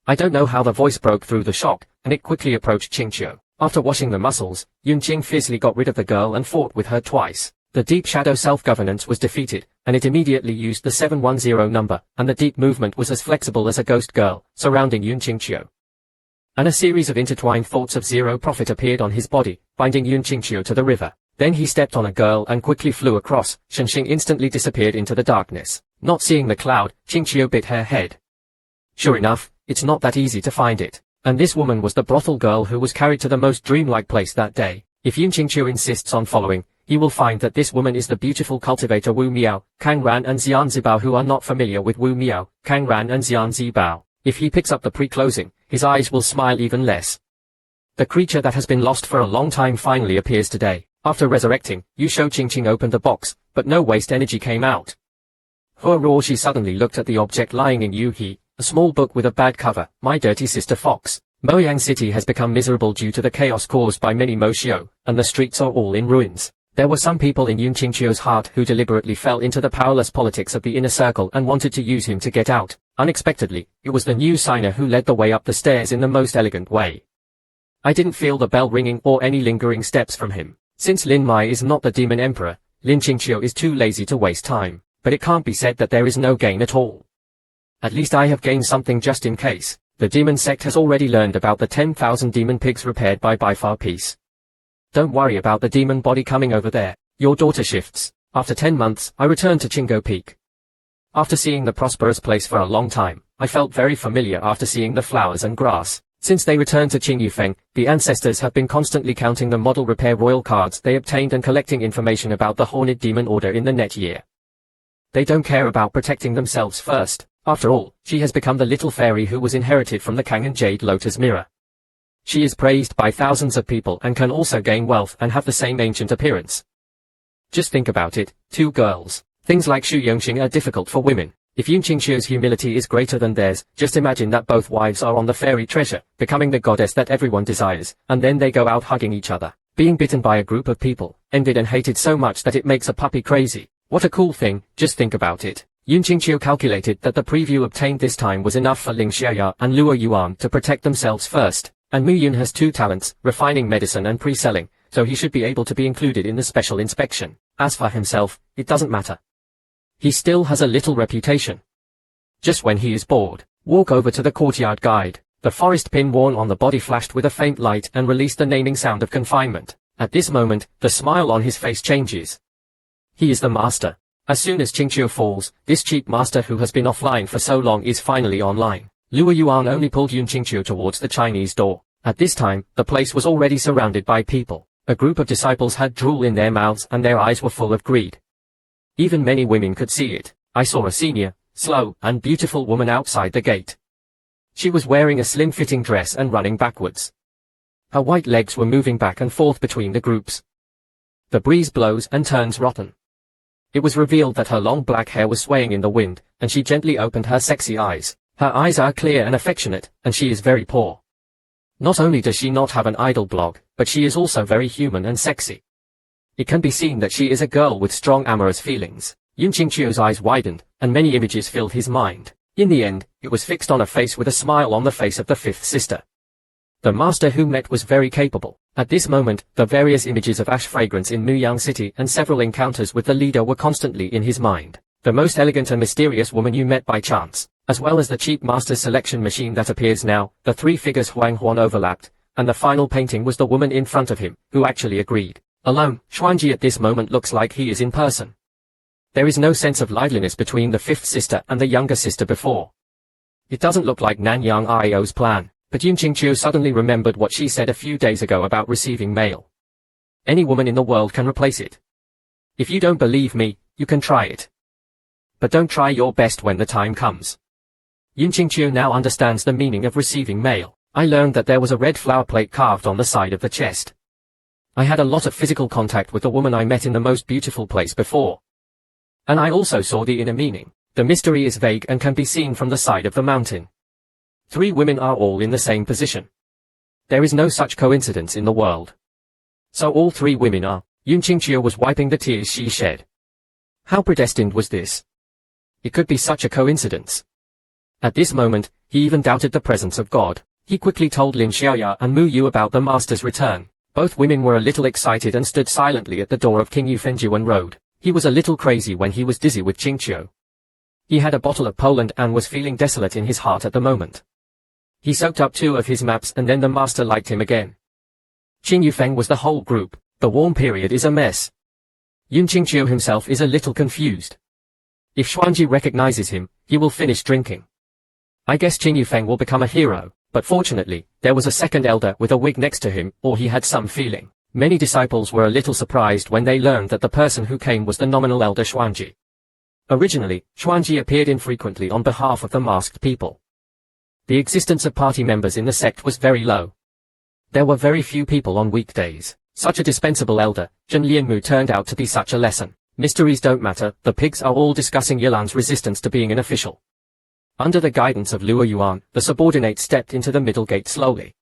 I don't know how the voice broke through the shock, and it quickly approached Qingqiu. After washing the muscles, Yun Qing fiercely got rid of the girl and fought with her twice. The deep shadow self-governance was defeated, and it immediately used the 710 number, and the deep movement was as flexible as a ghost girl, surrounding Yun Qingqiu. And a series of intertwined thoughts of zero profit appeared on his body, binding Yun Qingqiu to the river. Then he stepped on a girl and quickly flew across. Shenxing instantly disappeared into the darkness. Not seeing the cloud, Qingqiu bit her head. Sure enough, it's not that easy to find it. And this woman was the brothel girl who was carried to the most dreamlike place that day. If Yun Qingqiu insists on following, he will find that this woman is the beautiful cultivator Wu Miao, Kang Ran and Xian Zibao, who are not familiar with Wu Miao, Kang Ran and Xian Zibao. If he picks up the pre-closing, his eyes will smile even less. The creature that has been lost for a long time finally appears today. After resurrecting, Yu Shou Qingqing opened the box, but no waste energy came out. Hurrah! She suddenly looked at the object lying in Yu He, a small book with a bad cover. My dirty sister Fox. Moyang City has become miserable due to the chaos caused by many Mo Xiu, and the streets are all in ruins. There were some people in Yun Qingqiu's heart who deliberately fell into the powerless politics of the inner circle and wanted to use him to get out. Unexpectedly, it was the new signer who led the way up the stairs in the most elegant way. I didn't feel the bell ringing or any lingering steps from him. Since Lin Mai is not the demon emperor, Lin Qingqiu is too lazy to waste time. But it can't be said that there is no gain at all. At least I have gained something just in case. The demon sect has already learned about the 10,000 demon pigs repaired by far Peace. Don't worry about the demon body coming over there. Your daughter shifts. After 10 months, I returned to Qinggo Peak. After seeing the prosperous place for a long time, I felt very familiar after seeing the flowers and grass. Since they returned to Qing Yufeng, the ancestors have been constantly counting the model repair royal cards they obtained and collecting information about the Horned Demon Order in the net year. They don't care about protecting themselves first. After all, she has become the little fairy who was inherited from the Kangen Jade Lotus Mirror. She is praised by thousands of people and can also gain wealth and have the same ancient appearance. Just think about it, 2 girls. Things like Shu Yongxing are difficult for women. If Yun Qingqiu's humility is greater than theirs, just imagine that both wives are on the fairy treasure, becoming the goddess that everyone desires, and then they go out hugging each other, being bitten by a group of people, envied and hated so much that it makes a puppy crazy. What a cool thing, just think about it. Yun Qingqiu calculated that the preview obtained this time was enough for Ling Xiaoya and Luo Yuan to protect themselves first. And Mu Yun has 2 talents, refining medicine and pre-selling, so he should be able to be included in the special inspection. As for himself, it doesn't matter. He still has a little reputation. Just when he is bored, walk over to the courtyard guide. The forest pin worn on the body flashed with a faint light and released the naming sound of confinement. At this moment, the smile on his face changes. He is the master. As soon as Qingqiu falls, this cheap master who has been offline for so long is finally online. Luo Yuan only pulled Yun Qingqiu towards the Chinese door. At this time, the place was already surrounded by people. A group of disciples had drool in their mouths and their eyes were full of greed. Even many women could see it. I saw a senior, slow, and beautiful woman outside the gate. She was wearing a slim-fitting dress and running backwards. Her white legs were moving back and forth between the groups. The breeze blows and turns rotten. It was revealed that her long black hair was swaying in the wind, and she gently opened her sexy eyes. Her eyes are clear and affectionate, and she is very poor. Not only does she not have an idol blog, but she is also very human and sexy. It can be seen that she is a girl with strong amorous feelings. Yun Qingqiu's eyes widened, and many images filled his mind. In the end, it was fixed on a face with a smile on the face of the 5th sister. The master who met was very capable. At this moment, the various images of ash fragrance in Muyang City and several encounters with the leader were constantly in his mind. The most elegant and mysterious woman you met by chance, as well as the cheap master's selection machine that appears now, the 3 figures Huang Huan overlapped, and the final painting was the woman in front of him, who actually agreed. Alone, Xuanji at this moment looks like he is in person. There is no sense of liveliness between the 5th sister and the younger sister before. It doesn't look like Nanyang Io's plan, but Yun Qingqiu suddenly remembered what she said a few days ago about receiving mail. Any woman in the world can replace it. If you don't believe me, you can try it. But don't try your best when the time comes. Yun Qingqiu now understands the meaning of receiving mail. I learned that there was a red flower plate carved on the side of the chest. I had a lot of physical contact with the woman I met in the most beautiful place before. And I also saw the inner meaning. The mystery is vague and can be seen from the side of the mountain. 3 women are all in the same position. There is no such coincidence in the world. So all 3 women are. Yun Qingqiu was wiping the tears she shed. How predestined was this? It could be such a coincidence. At this moment, he even doubted the presence of God. He quickly told Lin Xiaoya and Mu Yu about the master's return. Both women were a little excited and stood silently at the door of King Yufenjuan Road. He was a little crazy when he was dizzy with Qingqiu. He had a bottle of Poland and was feeling desolate in his heart at the moment. He soaked up 2 of his maps and then the master liked him again. Qing Yufeng was the whole group. The warm period is a mess. Yun Qingqiu himself is a little confused. If Xuanji recognizes him, he will finish drinking. I guess Qing Yufeng will become a hero, but fortunately, there was a second elder with a wig next to him, or he had some feeling. Many disciples were a little surprised when they learned that the person who came was the nominal elder Xuanji. Originally, Xuanji appeared infrequently on behalf of the masked people. The existence of party members in the sect was very low. There were very few people on weekdays. Such a dispensable elder, Zhen Lianmu, turned out to be such a lesson. Mysteries don't matter, the pigs are all discussing Yilan's resistance to being an official. Under the guidance of Luo Yuan, the subordinate stepped into the middle gate slowly.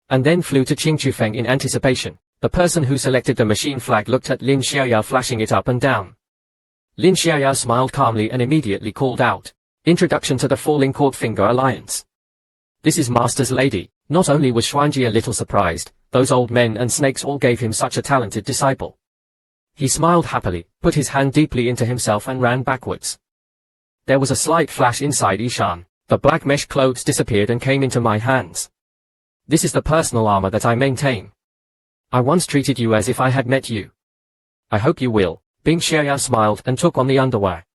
And then flew to Qing Chufeng in anticipation. The person who selected the machine flag looked at Lin Xiaoyao flashing it up and down. Lin Xiaoyao smiled calmly and immediately called out, "Introduction to the Falling Court Finger Alliance. This is Master's Lady." Not only was Xuanji a little surprised, those old men and snakes all gave him such a talented disciple. He smiled happily, put his hand deeply into himself and ran backwards. There was a slight flash inside Ishan. The black mesh clothes disappeared and came into my hands. This is the personal armor that I maintain. I once treated you as if I had met you. I hope you will. Bing Xiaoyao smiled and took on the underwear.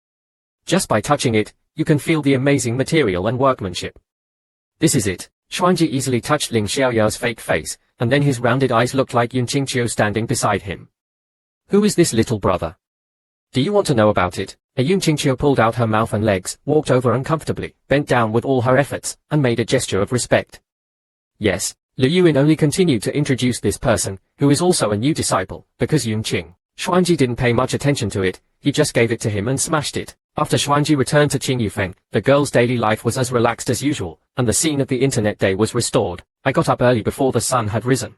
Just by touching it, you can feel the amazing material and workmanship. This is it. Xuanji easily touched Ling Xiaoyao's fake face, and then his rounded eyes looked like Yun Qingqiu standing beside him. Who is this little brother? Do you want to know about it? Yun Qingqiu pulled out her mouth and legs, walked over uncomfortably, bent down with all her efforts, and made a gesture of respect. Yes, Liu Yuan only continued to introduce this person, who is also a new disciple, because Yun Qing. Xuanji didn't pay much attention to it, he just gave it to him and smashed it. After Xuanji returned to Qing Yufeng, the girl's daily life was as relaxed as usual, and the scene of the internet day was restored. I got up early before the sun had risen.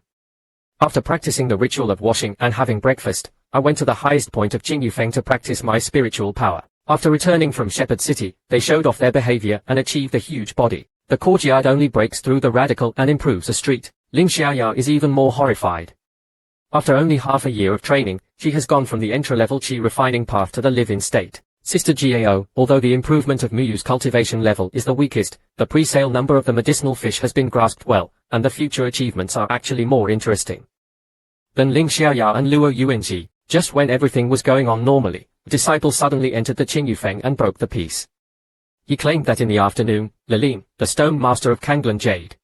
After practicing the ritual of washing and having breakfast, I went to the highest point of Qing Yufeng to practice my spiritual power. After returning from Shepherd City, they showed off their behavior and achieved a huge body. The courtyard only breaks through the radical and improves the street. Ling Xiaoyao is even more horrified. After only half a year of training, she has gone from the entry-level qi refining path to the live-in state. Sister Gao, although the improvement of Muyu's cultivation level is the weakest, the pre-sale number of the medicinal fish has been grasped well, and the future achievements are actually more interesting than Ling Xiaoyao and Luo Yuanji. Just when everything was going on normally, a disciple suddenly entered the Qing Yufeng and broke the peace. He claimed that in the afternoon, Lilin, the stone master of Kanglan Jade,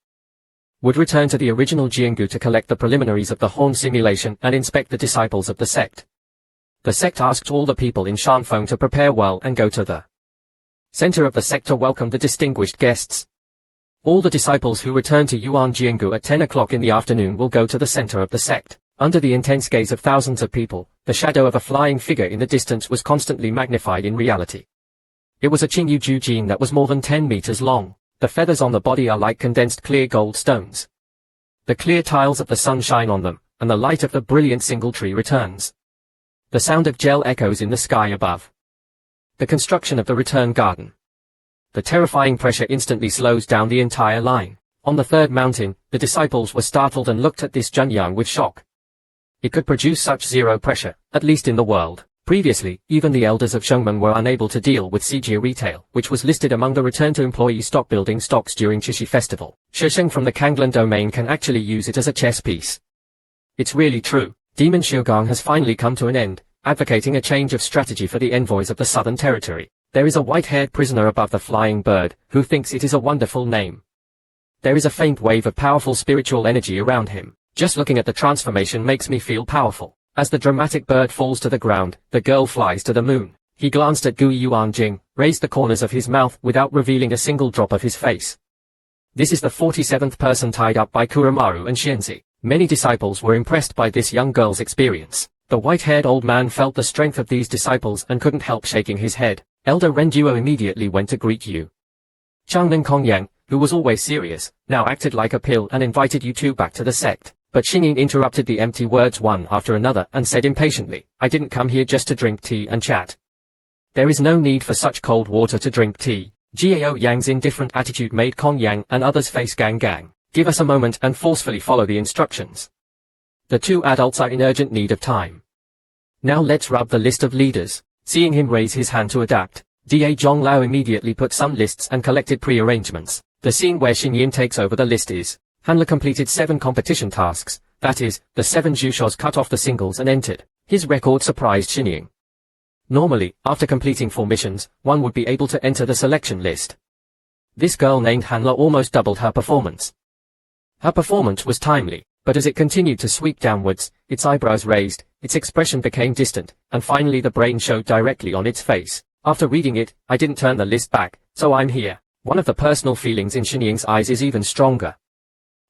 would return to the original Jiangu to collect the preliminaries of the Horn simulation and inspect the disciples of the sect. The sect asked all the people in Shanfeng to prepare well and go to the center of the sect to welcome the distinguished guests. All the disciples who return to Yuan Jiangu at 10 o'clock in the afternoon will go to the center of the sect. Under the intense gaze of thousands of people, the shadow of a flying figure in the distance was constantly magnified in reality. It was a Qingyu Jujin that was more than 10 meters long. The feathers on the body are like condensed clear gold stones. The clear tiles of the sun shine on them, and the light of the brilliant single tree returns. The sound of gel echoes in the sky above. The construction of the return garden. The terrifying pressure instantly slows down the entire line. On the third mountain, the disciples were startled and looked at this Junyang with shock. It could produce such zero pressure, at least in the world. Previously, even the elders of Shengmen were unable to deal with Sijia retail, which was listed among the return-to-employee stock-building stocks during Qixi Festival. Shisheng from the Kanglan domain can actually use it as a chess piece. It's really true. Demon Shugang has finally come to an end, advocating a change of strategy for the envoys of the Southern Territory. There is a white-haired prisoner above the flying bird, who thinks it is a wonderful name. There is a faint wave of powerful spiritual energy around him. Just looking at the transformation makes me feel powerful. As the dramatic bird falls to the ground, the girl flies to the moon. He glanced at Gui Yuanjing, raised the corners of his mouth without revealing a single drop of his face. This is the 47th person tied up by Kuramaru and Xianzi. Many disciples were impressed by this young girl's experience. The white-haired old man felt the strength of these disciples and couldn't help shaking his head. Elder Renduo immediately went to greet Yu Changling Kongyang, who was always serious, now acted like a pill and invited Yu Tu back to the sect. But Xingyin interrupted the empty words one after another and said impatiently, "I didn't come here just to drink tea and chat. There is no need for such cold water to drink tea." Jiao Yang's indifferent attitude made Kong Yang and others face Gang Gang. Give us a moment and forcefully follow the instructions. The two adults are in urgent need of time. Now let's rub the list of leaders. Seeing him raise his hand to adapt, Da Zhonglao immediately put some lists and collected pre-arrangements. The scene where Xingyin takes over the list is: Handler completed 7 competition tasks, That is, the 7 Zhushos cut off the singles and entered. His record surprised Xinying. Normally, after completing 4 missions, one would be able to enter the selection list. This girl named Hanla almost doubled her performance. Her performance was timely, but as it continued to sweep downwards, its eyebrows raised, its expression became distant, and finally the brain showed directly on its face. After reading it, I didn't turn the list back, so I'm here. One of the personal feelings in Xinying's eyes is even stronger.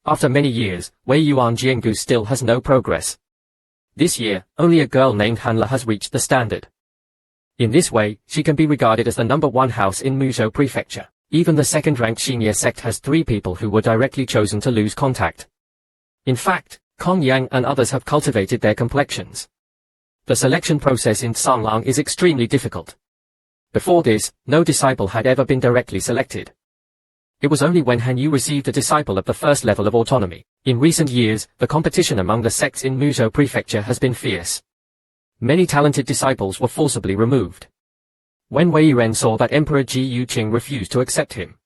After many years, Wei Yuan Jiangu still has no progress. This year, only a girl named Hanla has reached the standard. In this way, she can be regarded as the #1 house in Muzhou Prefecture. Even the second-ranked Xinye sect has 3 people who were directly chosen to lose contact. In fact, Kong Yang and others have cultivated their complexions. The selection process in Sanlang is extremely difficult. Before this, no disciple had ever been directly selected. It was only when Han Yu received a disciple at the first level of autonomy. In recent years, the competition among the sects in Muzhou Prefecture has been fierce. Many talented disciples were forcibly removed. When Wei Yuan saw that Emperor Ji Yuqing refused to accept him,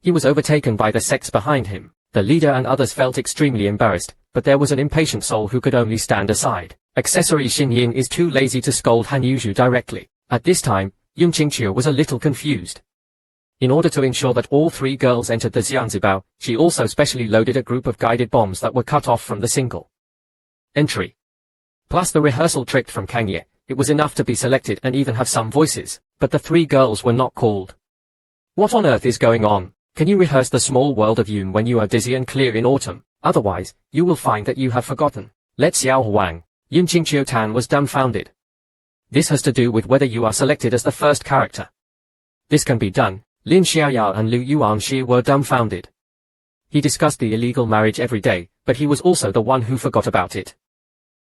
he was overtaken by the sects behind him. The leader and others felt extremely embarrassed, but there was an impatient soul who could only stand aside. Accessory Xinyin is too lazy to scold Han Yuzhu directly. At this time, Yun Qingqiu was a little confused. In order to ensure that all 3 girls entered the Xianzibao, she also specially loaded a group of guided bombs that were cut off from the single entry. Plus the rehearsal trick from Kang Ye, it was enough to be selected and even have some voices, but the 3 girls were not called. What on earth is going on? Can you rehearse the small world of Yun when you are dizzy and clear in autumn? Otherwise, you will find that you have forgotten. Let Xiao Huang. Yun Qingqiu Tan was dumbfounded. This has to do with whether you are selected as the first character. This can be done. Lin Xiaoyao and Lu Yuanxi were dumbfounded. He discussed the illegal marriage every day, but he was also the one who forgot about it.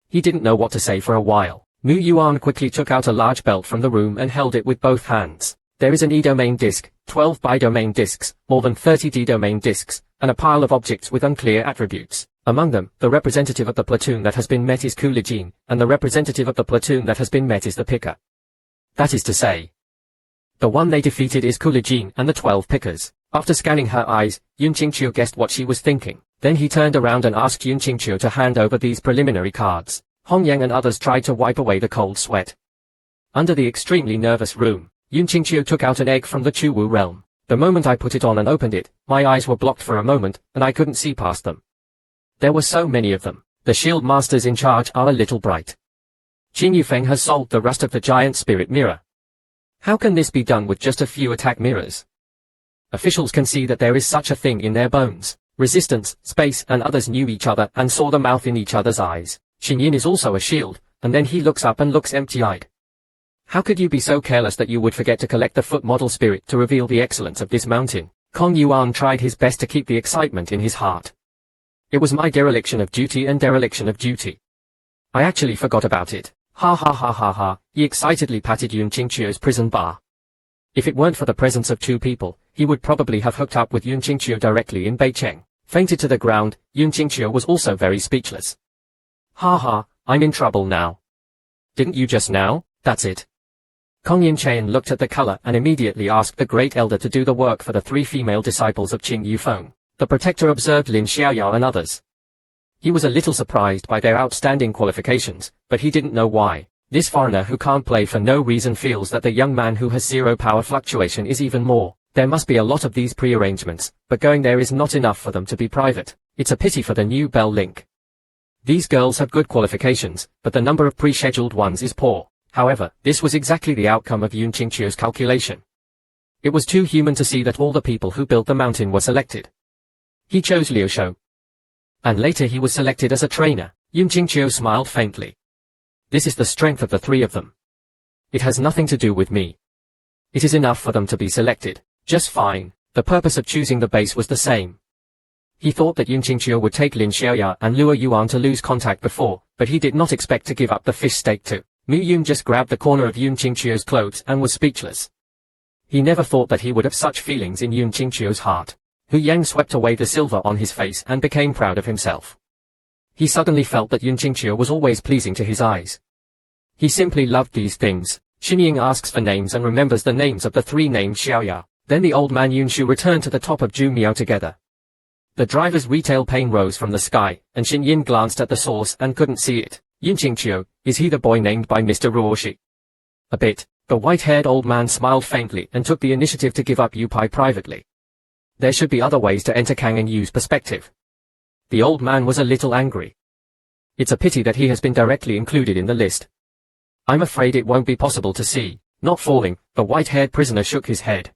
He didn't know what to say for a while. Mu Yuan quickly took out a large belt from the room and held it with both hands. There is an E-domain disk, 12 bi-domain disks, more than 30 D-domain disks, and a pile of objects with unclear attributes. Among them, the representative of the platoon that has been met is Ku Lijin, and the representative of the platoon that has been met is the picker. That is to say, the one they defeated is Ku Lijin and the 12 pickers. After scanning her eyes, Yun Qingqiu guessed what she was thinking. Then he turned around and asked Yun Qingqiu to hand over these preliminary cards. Hong Yang and others tried to wipe away the cold sweat. Under the extremely nervous room, Yun Qingqiu took out an egg from the Chuwu realm. The moment I put it on and opened it, my eyes were blocked for a moment, and I couldn't see past them. There were so many of them. The shield masters in charge are a little bright. Qin Yufeng has solved the rust of the giant spirit mirror. How can this be done with just a few attack mirrors? Officials can see that there is such a thing in their bones. Resistance, Space and others knew each other and saw the mouth in each other's eyes. Xinyin is also a shield, and then he looks up and looks empty-eyed. How could you be so careless that you would forget to collect the foot model spirit to reveal the excellence of this mountain? Kong Yuan tried his best to keep the excitement in his heart. It was my dereliction of duty and dereliction of duty. I actually forgot about it. Ha ha ha ha ha, he excitedly patted Yun Qingqiu's prison bar. If it weren't for the presence of 2 people, he would probably have hooked up with Yun Qingqiu directly in Beicheng. Fainted to the ground, Yun Qingqiu was also very speechless. Ha ha, I'm in trouble now. Didn't you just now? That's it. Kong Yin Chen looked at the color and immediately asked the great elder to do the work for the 3 female disciples of Qing Yufeng. The protector observed Lin Xiaoyao and others. He was a little surprised by their outstanding qualifications, but he didn't know why. This foreigner who can't play for no reason feels that the young man who has 0 power fluctuation is even more. There must be a lot of these pre-arrangements, but going there is not enough for them to be private. It's a pity for the new Bell Link. These girls have good qualifications, but the number of pre-scheduled ones is poor. However, this was exactly the outcome of Yun Qingqiu's calculation. It was too human to see that all the people who built the mountain were selected. He chose Liu Shou. And later he was selected as a trainer. Yun Qingqiu smiled faintly. This is the strength of the 3 of them. It has nothing to do with me. It is enough for them to be selected. Just fine. The purpose of choosing the base was the same. He thought that Yun Qingqiu would take Lin Xiaoya and Luo Yuan to lose contact before, but he did not expect to give up the fish steak too. Mu Yun just grabbed the corner of Yun Qingqiu's clothes and was speechless. He never thought that he would have such feelings in Yun Qingqiu's heart. Hu Yang swept away the silver on his face and became proud of himself. He suddenly felt that Yun Qingqiu was always pleasing to his eyes. He simply loved these things. Xinying asks for names and remembers the names of the 3 named Xiaoya. Then the old man Yun Shu returned to the top of Ju Miao together. The driver's retail pain rose from the sky, and Xin Yin glanced at the source and couldn't see it. Yin Qingqiu, is he the boy named by Mr. Ruoshi? A bit. The white-haired old man smiled faintly and took the initiative to give up Yu Pai privately. There should be other ways to enter Kang and Yu's perspective. The old man was a little angry. It's a pity that he has been directly included in the list. I'm afraid it won't be possible to see. Not falling, the white-haired prisoner shook his head.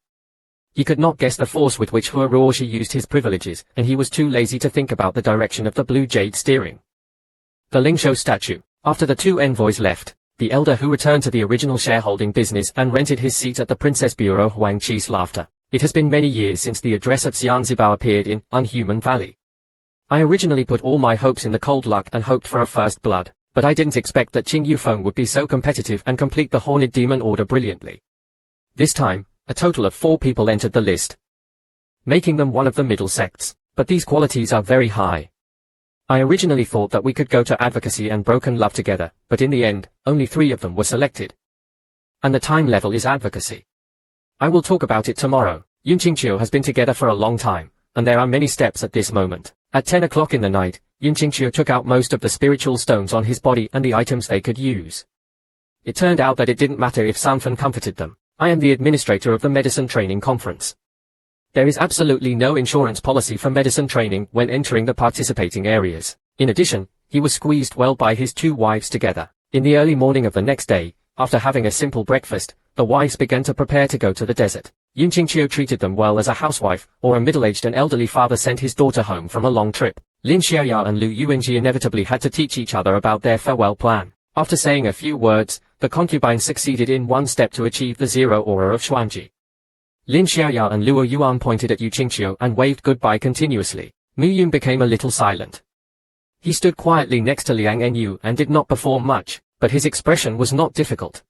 He could not guess the force with which Hua Ruoshi used his privileges, and he was too lazy to think about the direction of the blue jade steering. The Lingshou statue. After the two envoys left, the elder who returned to the original shareholding business and rented his seat at the Princess Bureau Huang Qi's laughter. It has been many years since the address of Xianzibao appeared in Unhuman Valley. I originally put all my hopes in the cold luck and hoped for a first blood, but I didn't expect that Qing Yufeng would be so competitive and complete the Horned Demon Order brilliantly. This time, a total of 4 people entered the list, making them one of the middle sects, but these qualities are very high. I originally thought that we could go to advocacy and broken love together, but in the end, only 3 of them were selected. And the time level is advocacy. I will talk about it tomorrow. Yun Qingqiu has been together for a long time, and there are many steps at this moment. At 10 o'clock in the night, Yun Qingqiu took out most of the spiritual stones on his body and the items they could use. It turned out that it didn't matter if Sanfen comforted them. I am the administrator of the medicine training conference. There is absolutely no insurance policy for medicine training when entering the participating areas. In addition, he was squeezed well by his 2 wives together. In the early morning of the next day, after having a simple breakfast, the wives began to prepare to go to the desert. Yun Qingqiu treated them well as a housewife, or a middle-aged and elderly father sent his daughter home from a long trip. Lin Xiaoya and Lu Yuanji inevitably had to teach each other about their farewell plan. After saying a few words, the concubine succeeded in one step to achieve the 0 aura of Xuanji. Lin Xiaoya and Luo Yuan pointed at Yu Qingqiu and waved goodbye continuously. Mu Yun became a little silent. He stood quietly next to Liang Enyu and did not perform much, but his expression was not difficult.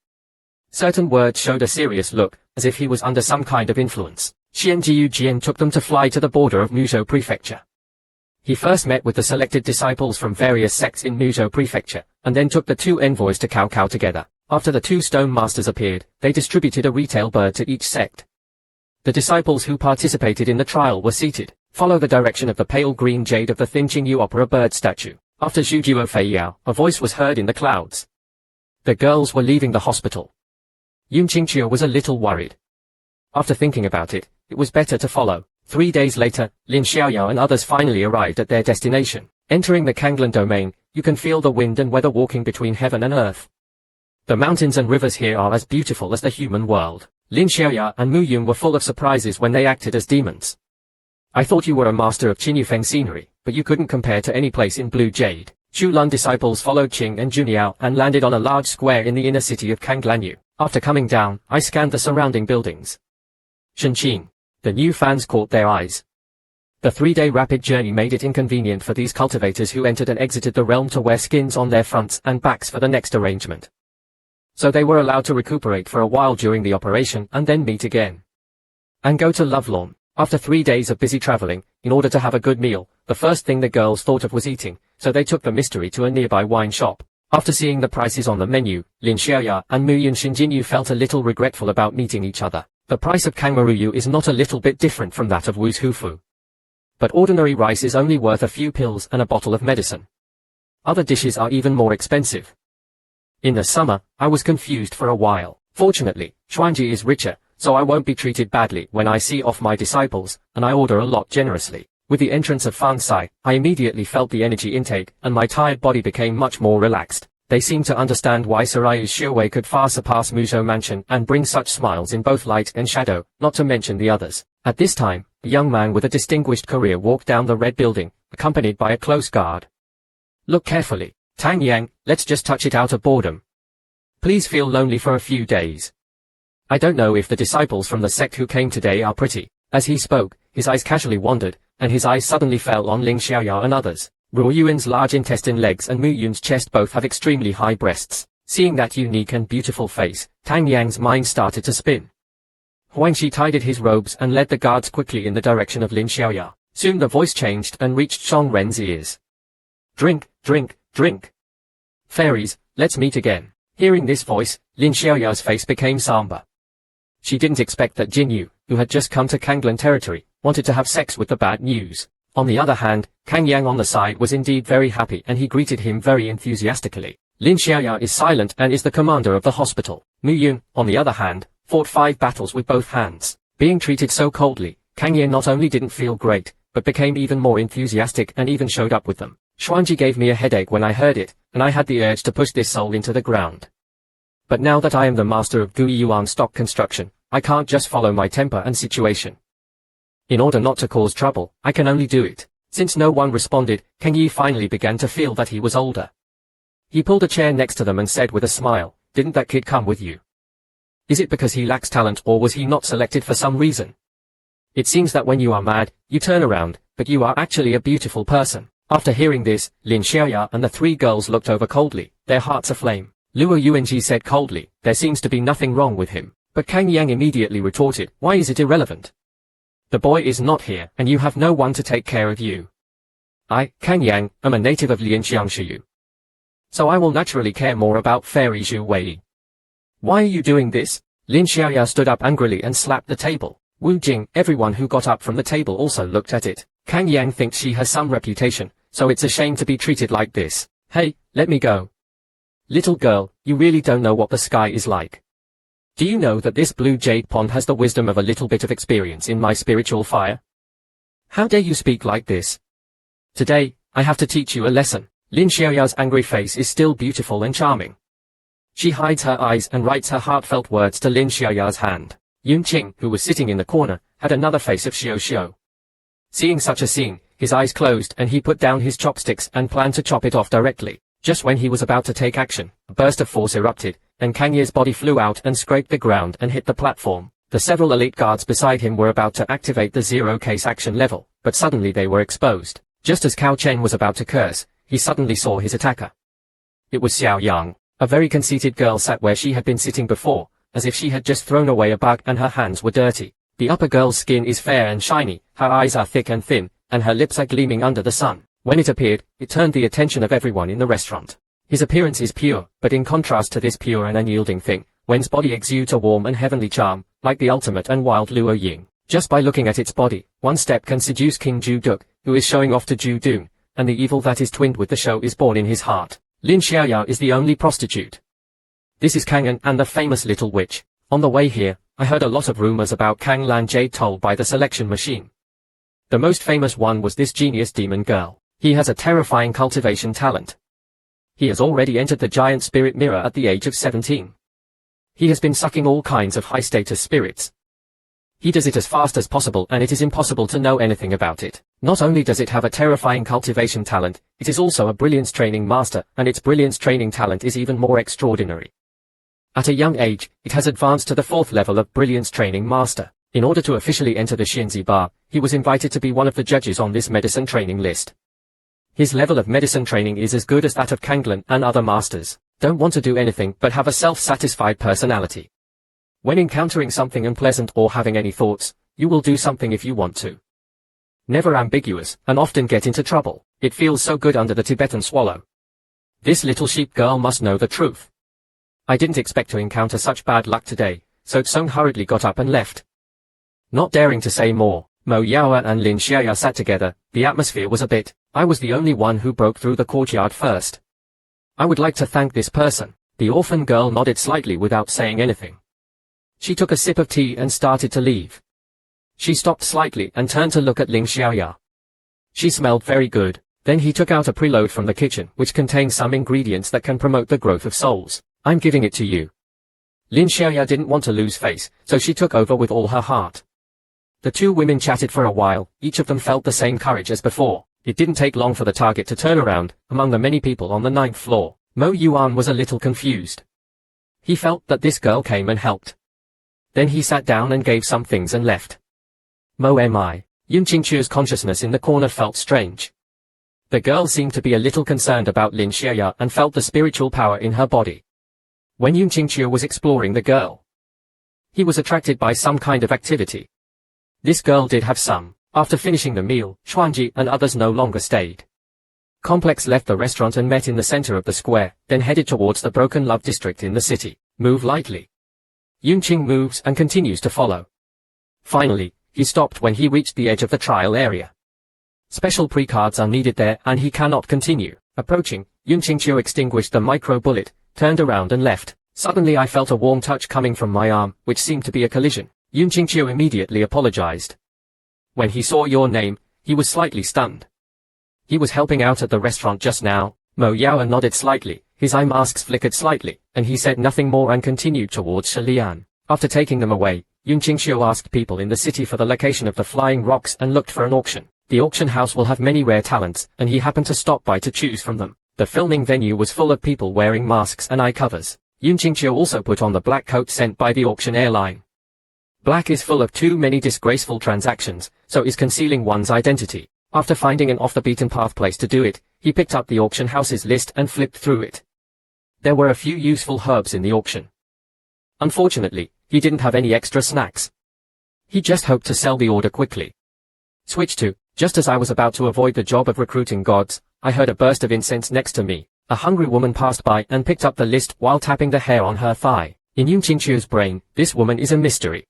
Certain words showed a serious look, as if he was under some kind of influence. Xian Jiu Jian took them to fly to the border of Muzhou Prefecture. He first met with the selected disciples from various sects in Muzhou Prefecture, and then took the 2 envoys to Cao Cao together. After the 2 stone masters appeared, they distributed a retail bird to each sect. The disciples who participated in the trial were seated. Follow the direction of the pale green jade of the thin Qingyu Opera bird statue. After Zhu Juo Fei Yao, a voice was heard in the clouds. The girls were leaving the hospital. Yun Qingqiu was a little worried. After thinking about it, it was better to follow. 3 days later, Lin Xiaoyao and others finally arrived at their destination. Entering the Kanglan domain, you can feel the wind and weather walking between heaven and earth. The mountains and rivers here are as beautiful as the human world. Lin Xiaoya and Mu Yun were full of surprises when they acted as demons. I thought you were a master of Qin Yufeng scenery, but you couldn't compare to any place in Blue Jade. Zhu Lun disciples followed Qing and Juniao and landed on a large square in the inner city of Kanglanyu. After coming down, I scanned the surrounding buildings. Shenqing. The new fans caught their eyes. The 3-day rapid journey made it inconvenient for these cultivators who entered and exited the realm to wear skins on their fronts and backs for the next arrangement. So they were allowed to recuperate for a while during the operation and then meet again. And go to Lovelorn. After 3 days of busy traveling, in order to have a good meal, the first thing the girls thought of was eating, so they took the mystery to a nearby wine shop. After seeing the prices on the menu, Lin Xiaoya and Mu Yun Shinjinyu felt a little regretful about meeting each other. The price of Kangmaruyu is not a little bit different from that of Wu's Hufu. But ordinary rice is only worth a few pills and a bottle of medicine. Other dishes are even more expensive. In the summer, I was confused for a while. Fortunately, Xuanji is richer, so I won't be treated badly when I see off my disciples, and I order a lot generously. With the entrance of Fan Sai, I immediately felt the energy intake, and my tired body became much more relaxed. They seemed to understand why Sarayu's Xuewei could far surpass Muzhou Mansion and bring such smiles in both light and shadow, not to mention the others. At this time, a young man with a distinguished career walked down the red building, accompanied by a close guard. Look carefully. Tang Yang, let's just touch it out of boredom. Please feel lonely for a few days. I don't know if the disciples from the sect who came today are pretty. As he spoke, his eyes casually wandered, and his eyes suddenly fell on Ling Xiaoyao and others. Ruo Yuan's large intestine legs and Mu Yun's chest both have extremely high breasts. Seeing that unique and beautiful face, Tang Yang's mind started to spin. Huang Shi tidied his robes and led the guards quickly in the direction of Lin Xiaoya. Soon the voice changed and reached Song Ren's ears. Drink, drink, drink. Fairies, let's meet again. Hearing this voice, Lin Xiaoya's face became somber. She didn't expect that Jin Yu, who had just come to Kanglan territory, wanted to have sex with the bad news. On the other hand, Kang Yang on the side was indeed very happy and he greeted him very enthusiastically. Lin Xiaoya is silent and is the commander of the hospital. Mu Yun, on the other hand, fought 5 battles with both hands. Being treated so coldly, Kang Yang not only didn't feel great, but became even more enthusiastic and even showed up with them. Xuanji gave me a headache when I heard it, and I had the urge to push this soul into the ground. But now that I am the master of Gui Yuan stock construction, I can't just follow my temper and situation. In order not to cause trouble, I can only do it. Since no one responded, Kang Yi finally began to feel that he was older. He pulled a chair next to them and said with a smile, "Didn't that kid come with you? Is it because he lacks talent or was he not selected for some reason? It seems that when you are mad, you turn around, but you are actually a beautiful person." After hearing this, Lin Xiaoya and the 3 girls looked over coldly, their hearts aflame. Luo Yuanji said coldly, "There seems to be nothing wrong with him." But Kang Yang immediately retorted, "Why is it irrelevant? The boy is not here, and you have no one to take care of you. I, Kang Yang, am a native of Lianxiangshiyu. So I will naturally care more about Fairy Zhu Wei. Why are you doing this?" Lin Xiaoya stood up angrily and slapped the table. Wu Jing, everyone who got up from the table also looked at it. Kang Yang thinks she has some reputation, so it's a shame to be treated like this. "Hey, let me go. Little girl, you really don't know what the sky is like. Do you know that this blue jade pond has the wisdom of a little bit of experience in my spiritual fire? How dare you speak like this? Today, I have to teach you a lesson." Lin Xiaoya's angry face is still beautiful and charming. She hides her eyes and writes her heartfelt words to Lin Xiaoya's hand. Yun Qing, who was sitting in the corner, had another face of xiao xiao. Seeing such a scene, his eyes closed and he put down his chopsticks and planned to chop it off directly. Just when he was about to take action, a burst of force erupted, and Kang Ye's body flew out and scraped the ground and hit the platform. The several elite guards beside him were about to activate the zero-case action level, but suddenly they were exposed. Just as Cao Chen was about to curse, he suddenly saw his attacker. It was Xiao Yang. A very conceited girl sat where she had been sitting before, as if she had just thrown away a bug and her hands were dirty. The upper girl's skin is fair and shiny, her eyes are thick and thin, and her lips are gleaming under the sun. When it appeared, it turned the attention of everyone in the restaurant. His appearance is pure, but in contrast to this pure and unyielding thing, Wen's body exudes a warm and heavenly charm, like the ultimate and wild Luo Ying. Just by looking at its body, one step can seduce King Ju Duk, who is showing off to Ju Dun, and the evil that is twinned with the show is born in his heart. Lin Xiaoya is the only prostitute. This is Kang An and the famous little witch. On the way here, I heard a lot of rumors about Kang Lan Jade told by the selection machine. The most famous one was this genius demon girl. He has a terrifying cultivation talent. He has already entered the giant spirit mirror at the age of 17. He has been sucking all kinds of high-status spirits. He does it as fast as possible and it is impossible to know anything about it. Not only does it have a terrifying cultivation talent, it is also a brilliance training master, and its brilliance training talent is even more extraordinary. At a young age, it has advanced to the 4th level of brilliance training master. In order to officially enter the Xianzi Bar, he was invited to be one of the judges on this medicine training list. His level of medicine training is as good as that of Kanglan and other masters. Don't want to do anything but have a self-satisfied personality. When encountering something unpleasant or having any thoughts, you will do something if you want to. Never ambiguous, and often get into trouble. It feels so good under the Tibetan swallow. This little sheep girl must know the truth. I didn't expect to encounter such bad luck today, so Tsung hurriedly got up and left. Not daring to say more, Mo Yaoa and Lin Xiaoya sat together. The atmosphere was a bit. I was the only one who broke through the courtyard first. I would like to thank this person. The orphan girl nodded slightly without saying anything. She took a sip of tea and started to leave. She stopped slightly and turned to look at Lin Xiaoya. She smelled very good. Then he took out a preload from the kitchen, which contains some ingredients that can promote the growth of souls. I'm giving it to you. Lin Xiaoya didn't want to lose face, so she took over with all her heart. The two women chatted for a while, each of them felt the same courage as before. It didn't take long for the target to turn around. Among the many people on the 9th floor, Mo Yuan was a little confused. He felt that this girl came and helped. Then he sat down and gave some things and left. Mo Mi. Yun Qingchu's consciousness in the corner felt strange. The girl seemed to be a little concerned about Lin Xiaoya and felt the spiritual power in her body. When Yun Qingchu was exploring the girl, he was attracted by some kind of activity. This girl did have some. After finishing the meal, Xuanji and others no longer stayed. Complex left the restaurant and met in the center of the square, then headed towards the Broken Love district in the city. Move lightly. Yun Qing moves and continues to follow. Finally, he stopped when he reached the edge of the trial area. Special precards are needed there and he cannot continue. Approaching, Yun Qingqiu extinguished the micro-bullet, turned around and left. Suddenly I felt a warm touch coming from my arm, which seemed to be a collision. Yun Qingqiu immediately apologized. When he saw your name, he was slightly stunned. He was helping out at the restaurant just now. Mo Yao nodded slightly, his eye masks flickered slightly, and he said nothing more and continued towards Shilian. After taking them away, Yun Qingqiu asked people in the city for the location of the flying rocks and looked for an auction. The auction house will have many rare talents, and he happened to stop by to choose from them. The filming venue was full of people wearing masks and eye covers. Yun Qingqiu also put on the black coat sent by the auction airline. Black is full of too many disgraceful transactions, so is concealing one's identity. After finding an off-the-beaten-path place to do it, he picked up the auction house's list and flipped through it. There were a few useful herbs in the auction. Unfortunately, he didn't have any extra snacks. He just hoped to sell the order quickly. Switch to, just as I was about to avoid the job of recruiting gods, I heard a burst of incense next to me. A hungry woman passed by and picked up the list while tapping the hair on her thigh. In Yun Qingqiu's brain, this woman is a mystery.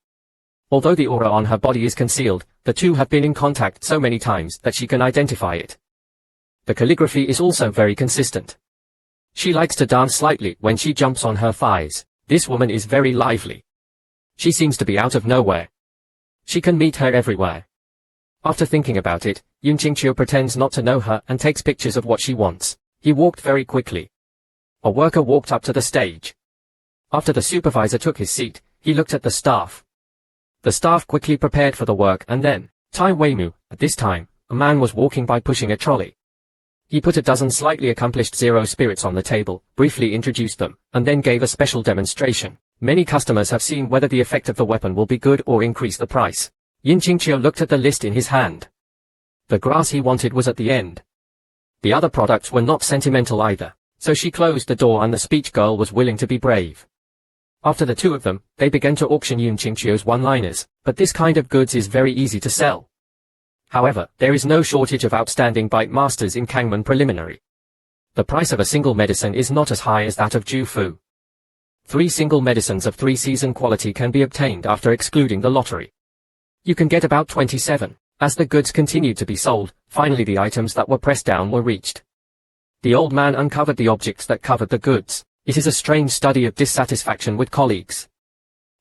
Although the aura on her body is concealed, the two have been in contact so many times that she can identify it. The calligraphy is also very consistent. She likes to dance slightly when she jumps on her thighs. This woman is very lively. She seems to be out of nowhere. She can meet her everywhere. After thinking about it, Yun Qingqiu pretends not to know her and takes pictures of what she wants. He walked very quickly. A worker walked up to the stage. After the supervisor took his seat, he looked at the staff. The staff quickly prepared for the work and then, Tai Weimu, at this time, a man was walking by pushing a trolley. He put a dozen slightly accomplished zero spirits on the table, briefly introduced them, and then gave a special demonstration. Many customers have seen whether the effect of the weapon will be good or increase the price. Yun Qingqiu looked at the list in his hand. The grass he wanted was at the end. The other products were not sentimental either, so she closed the door and the speech girl was willing to be brave. After the two of them, they began to auction Yun Qingqiu's one-liners, but this kind of goods is very easy to sell. However, there is no shortage of outstanding bite masters in Kangman Preliminary. The price of a single medicine is not as high as that of Jufu. 3 single medicines of 3-season quality can be obtained after excluding the lottery. You can get about 27. As the goods continued to be sold, finally the items that were pressed down were reached. The old man uncovered the objects that covered the goods. It is a strange study of dissatisfaction with colleagues.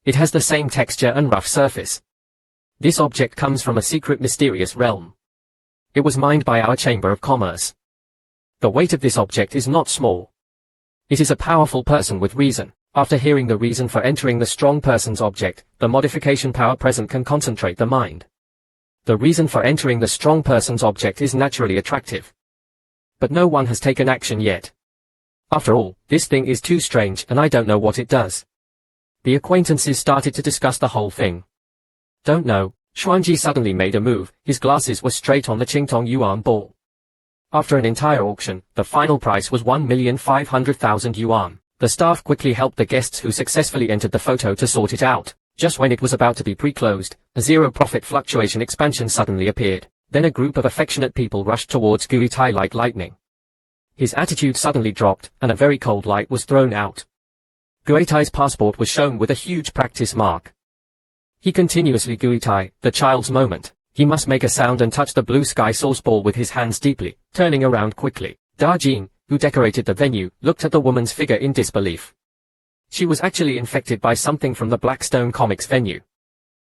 It has the same texture and rough surface. This object comes from a secret mysterious realm. It was mined by our Chamber of Commerce. The weight of this object is not small. It is a powerful person with reason. After hearing the reason for entering the strong person's object, the modification power present can concentrate the mind. The reason for entering the strong person's object is naturally attractive. But no one has taken action yet. After all, this thing is too strange and I don't know what it does. The acquaintances started to discuss the whole thing. Don't know, Xuanji suddenly made a move, his glasses were straight on the Qingtong Yuan ball. After an entire auction, the final price was 1,500,000 yuan. The staff quickly helped the guests who successfully entered the photo to sort it out. Just when it was about to be pre-closed, a zero-profit fluctuation expansion suddenly appeared. Then a group of affectionate people rushed towards Gui Tai like lightning. His attitude suddenly dropped, and a very cold light was thrown out. Gui Tai's passport was shown with a huge practice mark. He continuously Gui Tai, the child's moment. He must make a sound and touch the blue sky source ball with his hands deeply, turning around quickly. Da Jing, who decorated the venue, looked at the woman's figure in disbelief. She was actually infected by something from the Blackstone Comics venue.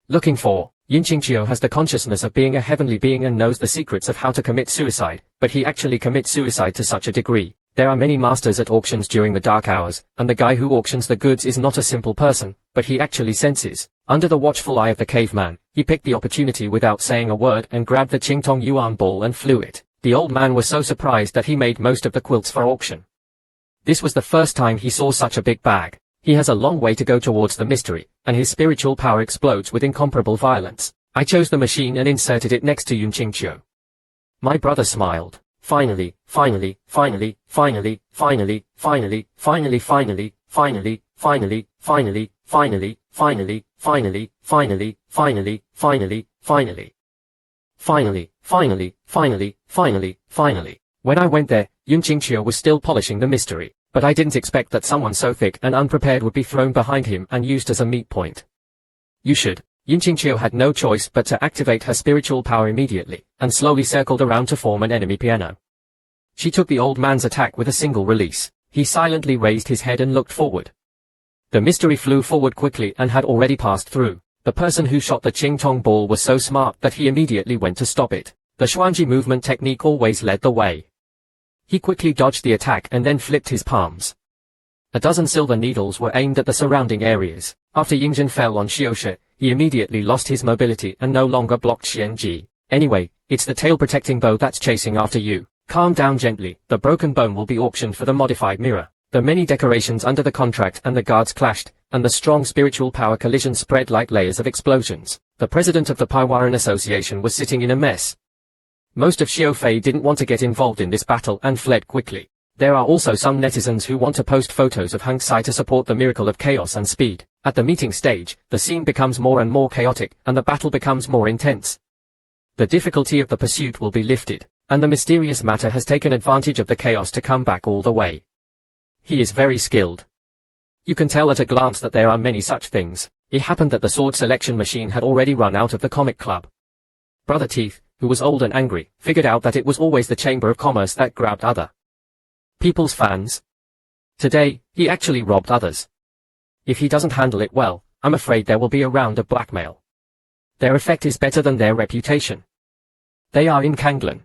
Looking for, Yun Qingqiu has the consciousness of being a heavenly being and knows the secrets of how to commit suicide, but he actually commits suicide to such a degree. There are many masters at auctions during the dark hours, and the guy who auctions the goods is not a simple person, but he actually senses. Under the watchful eye of the caveman, he picked the opportunity without saying a word and grabbed the Qingtong Yuan ball and flew it. The old man was so surprised that he made most of the quilts for auction. This was the first time he saw such a big bag. He has a long way to go towards the mystery, and his spiritual power explodes with incomparable violence. I chose the machine and inserted it next to Yun Qingqiu. My brother smiled. Finally, finally, finally, finally, finally, finally, finally, finally, finally, finally, finally, finally, finally, finally, finally, finally, finally, finally. Finally, finally, finally, finally, finally. When I went there, Yun Qingqiu was still polishing the mystery, but I didn't expect that someone so thick and unprepared would be thrown behind him and used as a meat point. You should. Yin Qingqiu had no choice but to activate her spiritual power immediately, and slowly circled around to form an enemy piano. She took the old man's attack with a single release. He silently raised his head and looked forward. The mystery flew forward quickly and had already passed through. The person who shot the Qing Tong ball was so smart that he immediately went to stop it. The Xuanji movement technique always led the way. He quickly dodged the attack and then flipped his palms. A dozen silver needles were aimed at the surrounding areas. After Yingzhen fell on Xiaoshi, he immediately lost his mobility and no longer blocked Xianji. Anyway, it's the tail-protecting bow that's chasing after you. Calm down gently. The broken bone will be auctioned for the modified mirror. The many decorations under the contract and the guards clashed, and the strong spiritual power collision spread like layers of explosions. The president of the Paiwaran Association was sitting in a mess. Most of Xiao Fei didn't want to get involved in this battle and fled quickly. There are also some netizens who want to post photos of Hang Sai to support the miracle of chaos and speed. At the meeting stage, the scene becomes more and more chaotic, and the battle becomes more intense. The difficulty of the pursuit will be lifted, and the mysterious matter has taken advantage of the chaos to come back all the way. He is very skilled. You can tell at a glance that there are many such things. It happened that the sword selection machine had already run out of the comic club. Brother Teeth, who was old and angry, figured out that it was always the Chamber of Commerce that grabbed other people's fans. Today, he actually robbed others. If he doesn't handle it well, I'm afraid there will be a round of blackmail. Their effect is better than their reputation. They are in Kanglan.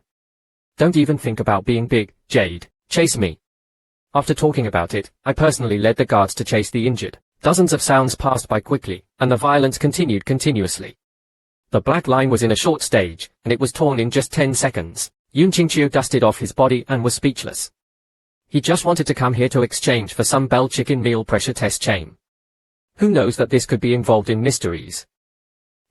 Don't even think about being big, Jade. Chase me. After talking about it, I personally led the guards to chase the injured. Dozens of sounds passed by quickly, and the violence continued continuously. The black line was in a short stage, and it was torn in just 10 seconds. Yun Qingqiu dusted off his body and was speechless. He just wanted to come here to exchange for some Bell chicken meal pressure test chain. Who knows that this could be involved in mysteries?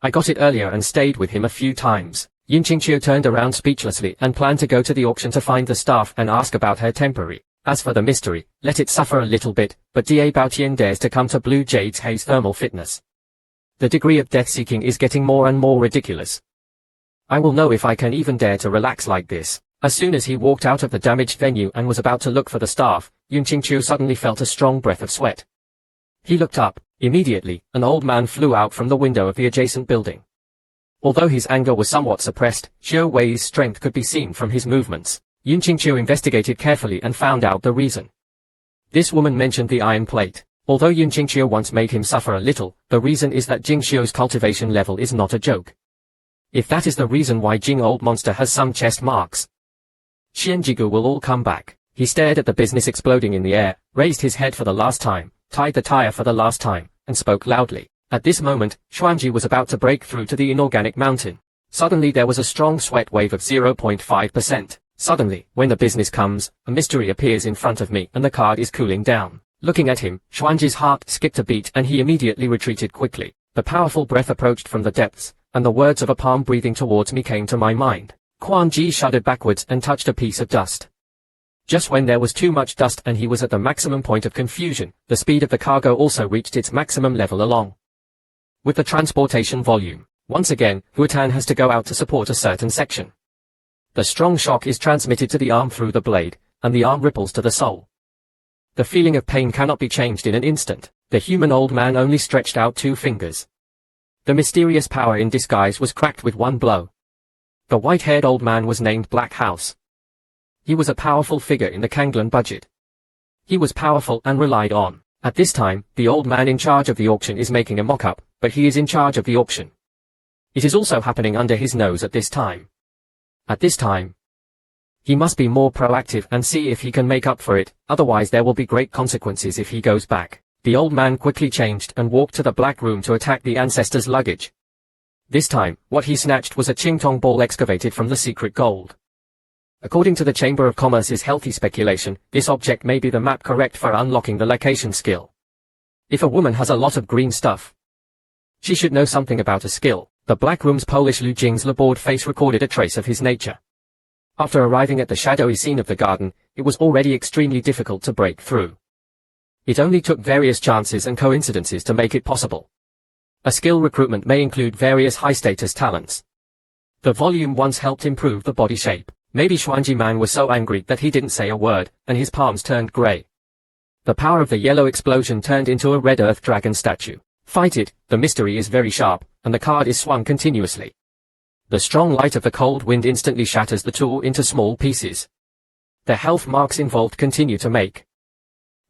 I got it earlier and stayed with him a few times. Yun Qingqiu turned around speechlessly and planned to go to the auction to find the staff and ask about her temporary. As for the mystery, let it suffer a little bit, but Da Baotian dares to come to Blue Jade's Haze Thermal Fitness. The degree of death-seeking is getting more and more ridiculous. I will know if I can even dare to relax like this. As soon as he walked out of the damaged venue and was about to look for the staff, Yun Qingqiu suddenly felt a strong breath of sweat. He looked up. Immediately, an old man flew out from the window of the adjacent building. Although his anger was somewhat suppressed, Xiao Wei's strength could be seen from his movements. Yun Qingqiu investigated carefully and found out the reason. This woman mentioned the iron plate. Although Yun Qingqiu once made him suffer a little, the reason is that Jing Xiu's cultivation level is not a joke. If that is the reason why Jing Old Monster has some chest marks, Xianjigu will all come back. He stared at the business exploding in the air, raised his head for the last time, tied the tire for the last time, and spoke loudly. At this moment, Xuanji was about to break through to the inorganic mountain. Suddenly there was a strong sweat wave of 0.5%. Suddenly, when the business comes, a mystery appears in front of me and the card is cooling down. Looking at him, Xuanji's heart skipped a beat and he immediately retreated quickly. The powerful breath approached from the depths, and the words of a palm breathing towards me came to my mind. Quan Ji shuddered backwards and touched a piece of dust. Just when there was too much dust and he was at the maximum point of confusion, the speed of the cargo also reached its maximum level along with the transportation volume. Once again, Huatan has to go out to support a certain section. The strong shock is transmitted to the arm through the blade, and the arm ripples to the soul. The feeling of pain cannot be changed in an instant. The human old man only stretched out 2 fingers. The mysterious power in disguise was cracked with one blow. The white-haired old man was named Black House. He was a powerful figure in the Kanglan budget. He was powerful and relied on. At this time, the old man in charge of the auction is making a mock-up, but he is in charge of the auction. It is also happening under his nose at this time. At this time, he must be more proactive and see if he can make up for it, otherwise there will be great consequences if he goes back. The old man quickly changed and walked to the black room to attack the ancestors' luggage. This time, what he snatched was a Qingtong ball excavated from the secret gold. According to the Chamber of Commerce's healthy speculation, this object may be the map correct for unlocking the location skill. If a woman has a lot of green stuff, she should know something about a skill. The black room's Polish Lu Jing's labored face recorded a trace of his nature. After arriving at the shadowy scene of the garden, it was already extremely difficult to break through. It only took various chances and coincidences to make it possible. A skill recruitment may include various high-status talents. The volume once helped improve the body shape. Maybe Xuanji Man was so angry that he didn't say a word, and his palms turned grey. The power of the yellow explosion turned into a red earth dragon statue. Fight it, the mystery is very sharp, and the card is swung continuously. The strong light of the cold wind instantly shatters the tool into small pieces. The health marks involved continue to make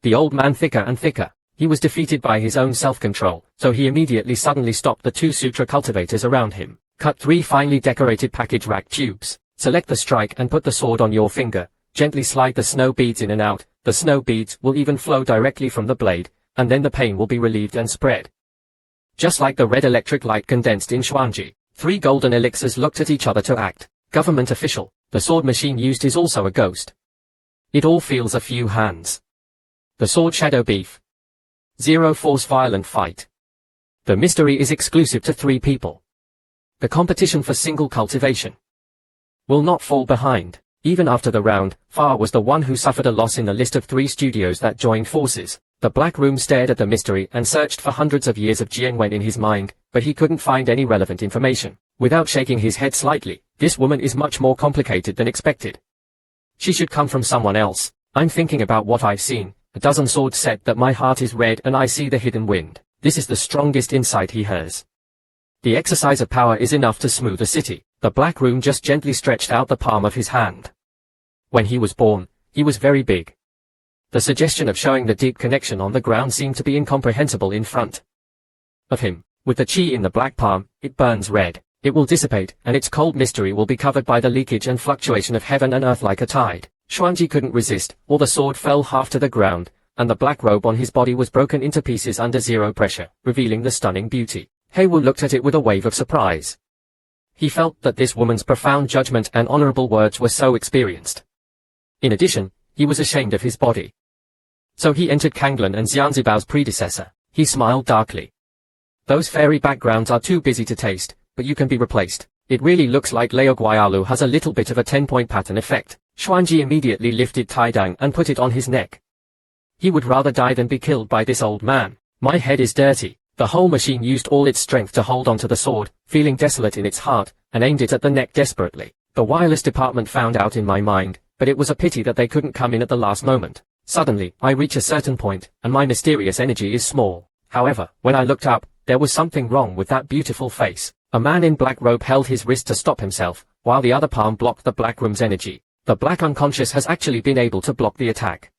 the old man thicker and thicker. He was defeated by his own self-control, so he immediately suddenly stopped the 2 sutra cultivators around him, cut 3 finely decorated package rack tubes, select the strike and put the sword on your finger, gently slide the snow beads in and out, the snow beads will even flow directly from the blade, and then the pain will be relieved and spread. Just like the red electric light condensed in Xuanji, 3 golden elixirs looked at each other to act. Government official, the sword machine used is also a ghost. It all feels a few hands. The sword shadow beef. 0 force violent fight. The mystery is exclusive to 3 people. The competition for single cultivation will not fall behind. Even after the round, Fa was the one who suffered a loss in the list of 3 studios that joined forces. The Black Room stared at the mystery and searched for hundreds of years of Jianwen in his mind, but he couldn't find any relevant information. Without shaking his head slightly, this woman is much more complicated than expected. She should come from someone else. I'm thinking about what I've seen. A dozen swords said that my heart is red and I see the hidden wind. This is the strongest insight he has. The exercise of power is enough to smooth a city. The Black Room just gently stretched out the palm of his hand. When he was born, he was very big. The suggestion of showing the deep connection on the ground seemed to be incomprehensible in front of him. With the chi in the black palm, it burns red. It will dissipate, and its cold mystery will be covered by the leakage and fluctuation of heaven and earth like a tide. Xuanji couldn't resist, or the sword fell half to the ground, and the black robe on his body was broken into pieces under 0 pressure, revealing the stunning beauty. Heiwu looked at it with a wave of surprise. He felt that this woman's profound judgment and honorable words were so experienced. In addition, he was ashamed of his body. So he entered Kanglan and Xianzibao's predecessor. He smiled darkly. Those fairy backgrounds are too busy to taste, but you can be replaced. It really looks like Leo Guialu has a little bit of a 10-point pattern effect. Xuanji immediately lifted Taidang and put it on his neck. He would rather die than be killed by this old man. My head is dirty. The whole machine used all its strength to hold onto the sword, feeling desolate in its heart, and aimed it at the neck desperately. The wireless department found out in my mind, but it was a pity that they couldn't come in at the last moment. Suddenly, I reach a certain point, and my mysterious energy is small. However, when I looked up, there was something wrong with that beautiful face. A man in black robe held his wrist to stop himself, while the other palm blocked the Black Room's energy. The Black Unconscious has actually been able to block the attack.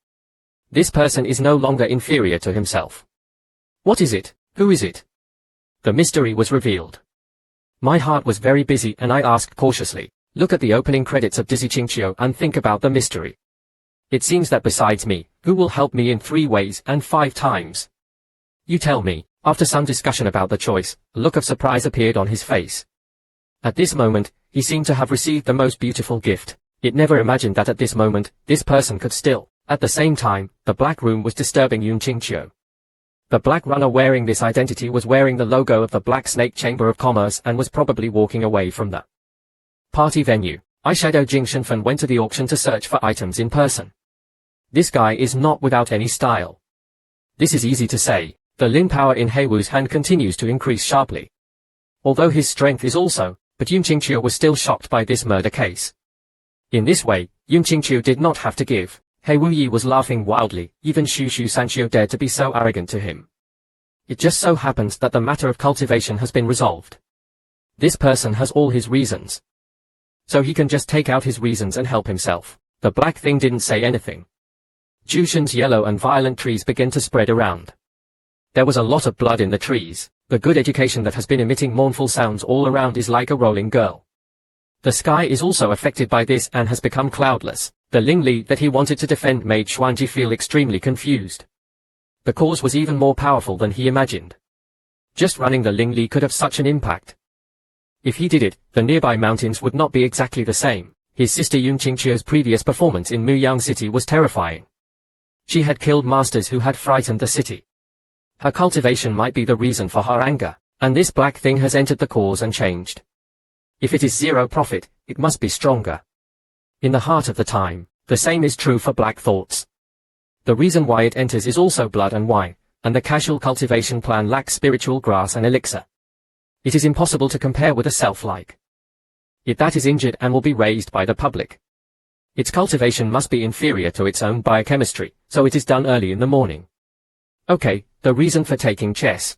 This person is no longer inferior to himself. What is it? Who is it? The mystery was revealed. My heart was very busy and I asked cautiously, look at the opening credits of Dizzy Qingqiu and think about the mystery. It seems that besides me, who will help me in 3 ways and 5 times? You tell me. After some discussion about the choice, a look of surprise appeared on his face. At this moment, he seemed to have received the most beautiful gift. It never imagined that at this moment, this person could still. At the same time, the Black Room was disturbing Yun Qingqiu. The black runner wearing this identity was wearing the logo of the Black Snake Chamber of Commerce and was probably walking away from the party venue. Eyeshadow Jing Shenfen went to the auction to search for items in person. This guy is not without any style. This is easy to say. The Lin power in Heiwu's hand continues to increase sharply. Although his strength is also, but Yun Qingqiu was still shocked by this murder case. In this way, Yun Qingqiu did not have to give. Heiwu Yi was laughing wildly, even Xu Sanxiu dared to be so arrogant to him. It just so happens that the matter of cultivation has been resolved. This person has all his reasons. So he can just take out his reasons and help himself. The black thing didn't say anything. Jushan's yellow and violent trees began to spread around. There was a lot of blood in the trees. The good education that has been emitting mournful sounds all around is like a rolling girl. The sky is also affected by this and has become cloudless. The Ling Li that he wanted to defend made Xuanji feel extremely confused. The cause was even more powerful than he imagined. Just running the Ling Li could have such an impact. If he did it, the nearby mountains would not be exactly the same. His sister Yun Qingqiu's previous performance in Muyang City was terrifying. She had killed masters who had frightened the city. Her cultivation might be the reason for her anger, and this black thing has entered the cause and changed. If it is 0 profit, it must be stronger. In the heart of the time, the same is true for black thoughts. The reason why it enters is also blood and wine, and the casual cultivation plan lacks spiritual grass and elixir. It is impossible to compare with a self-like. It that is injured and will be raised by the public. Its cultivation must be inferior to its own biochemistry, so it is done early in the morning. Okay, the reason for taking chess.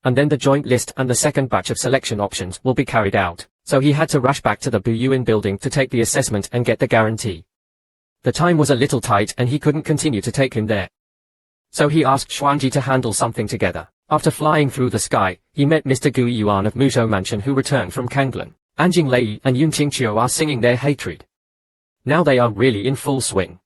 and then the joint list and the second batch of selection options will be carried out. So he had to rush back to the Buyuan building to take the assessment and get the guarantee. The time was a little tight and he couldn't continue to take him there. So he asked Xuanji to handle something together. After flying through the sky, he met Mr. Gu Yuan of Muzhou Mansion, who returned from Kanglan. Anjing Lei and Yun Qingqiu are singing their hatred. Now they are really in full swing.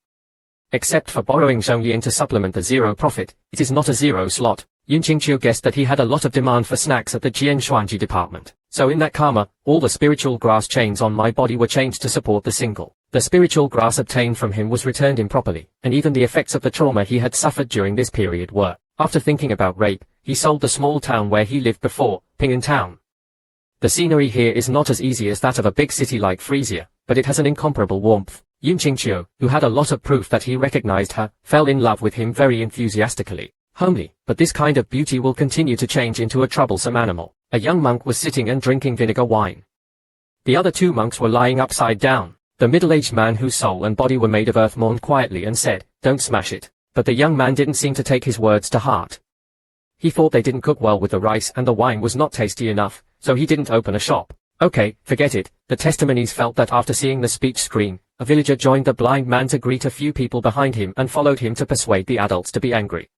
Except for borrowing Zhongyin to supplement the zero profit, it is not a zero slot. Yun Qingqiu guessed that he had a lot of demand for snacks at the Jian Xuanji department. So in that karma, all the spiritual grass chains on my body were changed to support the single. The spiritual grass obtained from him was returned improperly, and even the effects of the trauma he had suffered during this period were. After thinking about rape, he sold the small town where he lived before, Ping'an Town. The scenery here is not as easy as that of a big city like Frisia, but it has an incomparable warmth. Yun Qingqiu, who had a lot of proof that he recognized her, fell in love with him very enthusiastically. Homely, but this kind of beauty will continue to change into a troublesome animal. A young monk was sitting and drinking vinegar wine. The other two monks were lying upside down. The middle-aged man whose soul and body were made of earth mourned quietly and said, "Don't smash it." But the young man didn't seem to take his words to heart. He thought they didn't cook well with the rice and the wine was not tasty enough, so he didn't open a shop. Okay, forget it. The testimonies felt that after seeing the speech screen, a villager joined the blind man to greet a few people behind him and followed him to persuade the adults to be angry.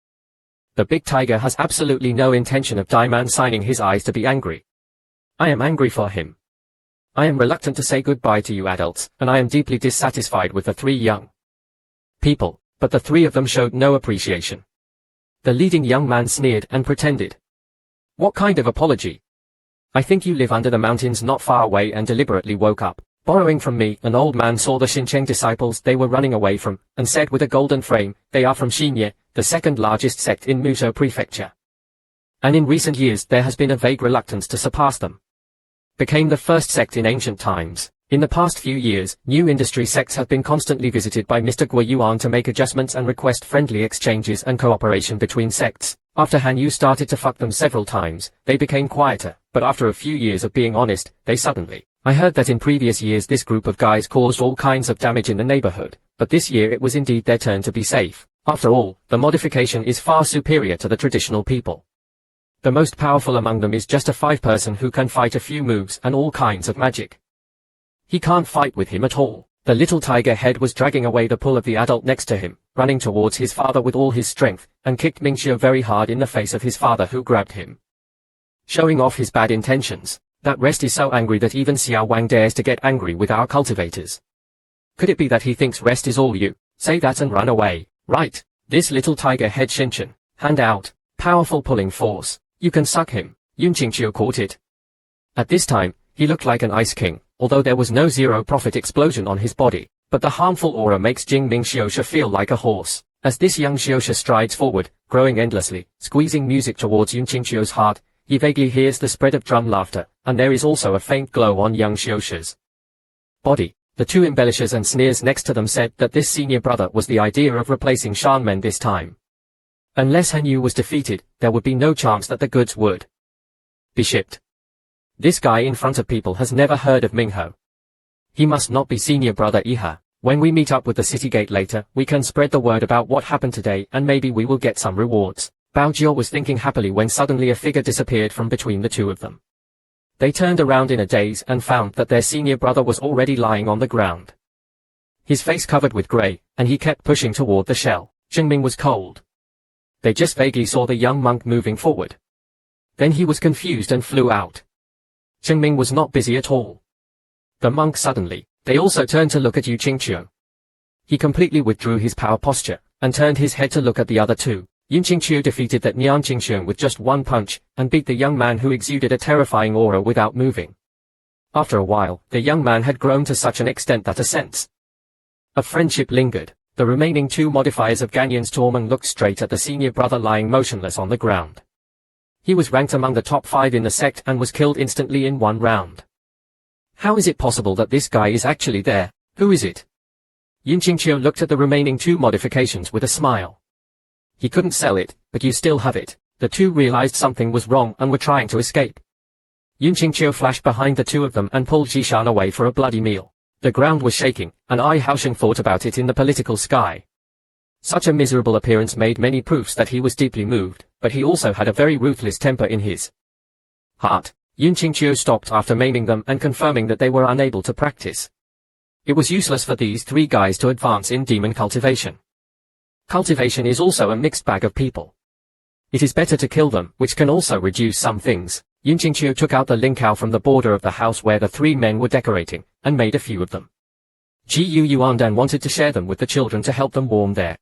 The big tiger has absolutely no intention of Daiman signing his eyes to be angry. I am angry for him. I am reluctant to say goodbye to you adults, and I am deeply dissatisfied with the three young people, but the three of them showed no appreciation. The leading young man sneered and pretended. What kind of apology? I think you live under the mountains not far away and deliberately woke up. Borrowing from me, an old man saw the Xincheng disciples they were running away from, and said with a golden frame, they are from Xinye, the second largest sect in Muzhou Prefecture. And in recent years there has been a vague reluctance to surpass them. Became the first sect in ancient times. In the past few years, new industry sects have been constantly visited by Mr. Guo Yuan to make adjustments and request friendly exchanges and cooperation between sects. After Han Yu started to fuck them several times, they became quieter, but after a few years of being honest, they suddenly. I heard that in previous years this group of guys caused all kinds of damage in the neighborhood, but this year it was indeed their turn to be safe. After all, the modification is far superior to the traditional people. The most powerful among them is just a 5-person who can fight a few moves and all kinds of magic. He can't fight with him at all. The little tiger head was dragging away the pull of the adult next to him, running towards his father with all his strength, and kicked Mingxiu very hard in the face of his father who grabbed him, showing off his bad intentions. That rest is so angry that even Xiao Wang dares to get angry with our cultivators. Could it be that he thinks rest is all you? Say that and run away. Right. This little tiger head Shinchan. Hand out. Powerful pulling force. You can suck him. Yun Qingqiu caught it. At this time, he looked like an ice king, although there was no zero-profit explosion on his body. But the harmful aura makes Jingming Xiosha feel like a horse. As this young Xiosha strides forward, growing endlessly, squeezing music towards Yun Qingqiu's heart, he vaguely hears the spread of drum laughter, and there is also a faint glow on young Xiosha's body. The two embellishers and sneers next to them said that this senior brother was the idea of replacing Shanmen this time. Unless Han Yu was defeated, there would be no chance that the goods would be shipped. This guy in front of people has never heard of Mingho. He must not be senior brother Iha. When we meet up with the city gate later, we can spread the word about what happened today and maybe we will get some rewards. Bao Jiao was thinking happily when suddenly a figure disappeared from between the two of them. They turned around in a daze and found that their senior brother was already lying on the ground. His face covered with grey, and he kept pushing toward the shell. Qingming was cold. They just vaguely saw the young monk moving forward. Then he was confused and flew out. Qingming was not busy at all. The monk suddenly. They also turned to look at Yu Qingqiu. He completely withdrew his power posture, and turned his head to look at the other two. Yun Qingqiu defeated that Nian Qingxian with just one punch, and beat the young man who exuded a terrifying aura without moving. After a while, the young man had grown to such an extent that a sense of friendship lingered. The remaining two modifiers of Ganyan's Tormund looked straight at the senior brother lying motionless on the ground. He was ranked among the top 5 in the sect and was killed instantly in one round. How is it possible that this guy is actually there? Who is it? Yun Qingqiu looked at the remaining two modifications with a smile. He couldn't sell it, but you still have it. The two realized something was wrong and were trying to escape. Yun Qingqiu flashed behind the two of them and pulled Jishan away for a bloody meal. The ground was shaking, and Ai Haosheng thought about it in the political sky. Such a miserable appearance made many proofs that he was deeply moved, but he also had a very ruthless temper in his heart. Yun Qingqiu stopped after maiming them and confirming that they were unable to practice. It was useless for these three guys to advance in demon cultivation. Cultivation is also a mixed bag of people. It is better to kill them, which can also reduce some things. Yun Qingqiu took out the lingcow from the border of the house where the three men were decorating, and made a few of them. Ji Yu Yuandan wanted to share them with the children to help them warm their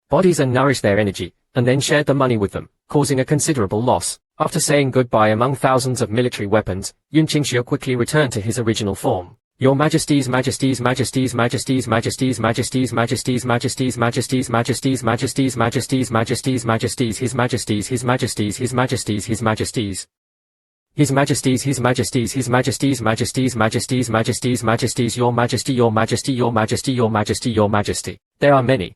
bodies and nourish their energy, and then shared the money with them, causing a considerable loss. After saying goodbye among thousands of military weapons, Yun Qingqiu quickly returned to his original form. Your Majesties, Majesties, Majesties, Majesties, Majesties, Majesties, Majesties, Majesties, Majesties, Majesties, Majesties, Majesties, Majesties, Majesties, His Majesties, His Majesties, His Majesties, His Majesties. His Majesties, His Majesties, His Majesties, Majesties, Majesties, Majesties, Majesties, Your Majesty, Your Majesty, Your Majesty, Your Majesty, Your Majesty. There are many.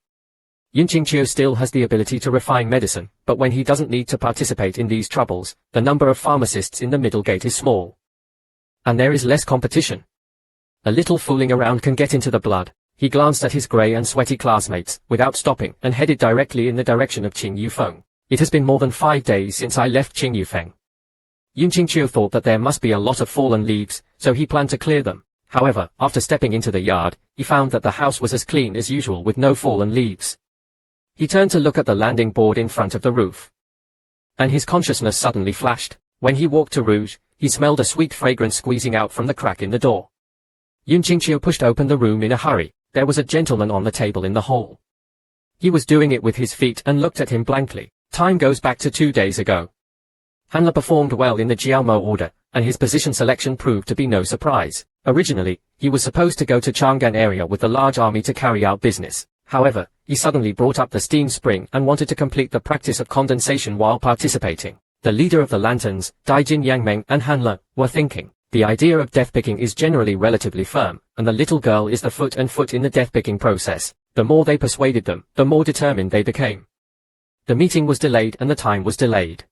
Yun Qingqiu still has the ability to refine medicine, but when he doesn't need to participate in these troubles, the number of pharmacists in the middle gate is small. And there is less competition. A little fooling around can get into the blood. He glanced at his grey and sweaty classmates, without stopping, and headed directly in the direction of Qing Yufeng. It has been more than 5 days since I left Qing Yufeng. Yun Qingqiu thought that there must be a lot of fallen leaves, so he planned to clear them. However, after stepping into the yard, he found that the house was as clean as usual with no fallen leaves. He turned to look at the landing board in front of the roof. And his consciousness suddenly flashed. When he walked to Rouge, he smelled a sweet fragrance squeezing out from the crack in the door. Yun Qingqiu pushed open the room in a hurry. There was a gentleman on the table in the hall. He was doing it with his feet and looked at him blankly. Time goes back to 2 days ago. Hanle performed well in the Jiaomo order, and his position selection proved to be no surprise. Originally, he was supposed to go to Chang'an area with the large army to carry out business. However, he suddenly brought up the steam spring and wanted to complete the practice of condensation while participating. The leader of the lanterns, Daijin Yangmeng and Hanle, were thinking. The idea of death-picking is generally relatively firm, and the little girl is the foot in the death-picking process. The more they persuaded them, the more determined they became. The meeting was delayed and the time was delayed.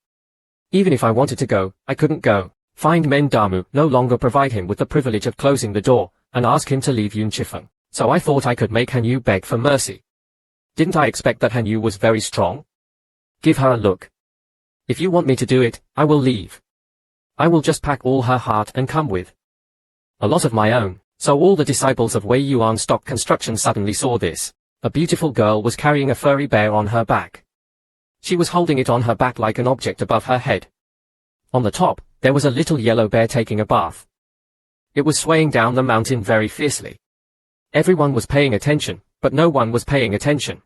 Even if I wanted to go, I couldn't go. Find Men Damu no longer provide him with the privilege of closing the door, and ask him to leave Yun Qifeng. So I thought I could make Hanyu beg for mercy. Didn't I expect that Hanyu was very strong? Give her a look. If you want me to do it, I will leave. I will just pack all her heart and come with a lot of my own. So all the disciples of Wei Yuan Stock Construction suddenly saw this. A beautiful girl was carrying a furry bear on her back. She was holding it on her back like an object above her head. On the top, there was a little yellow bear taking a bath. It was swaying down the mountain very fiercely. Everyone was paying attention, but no one was paying attention.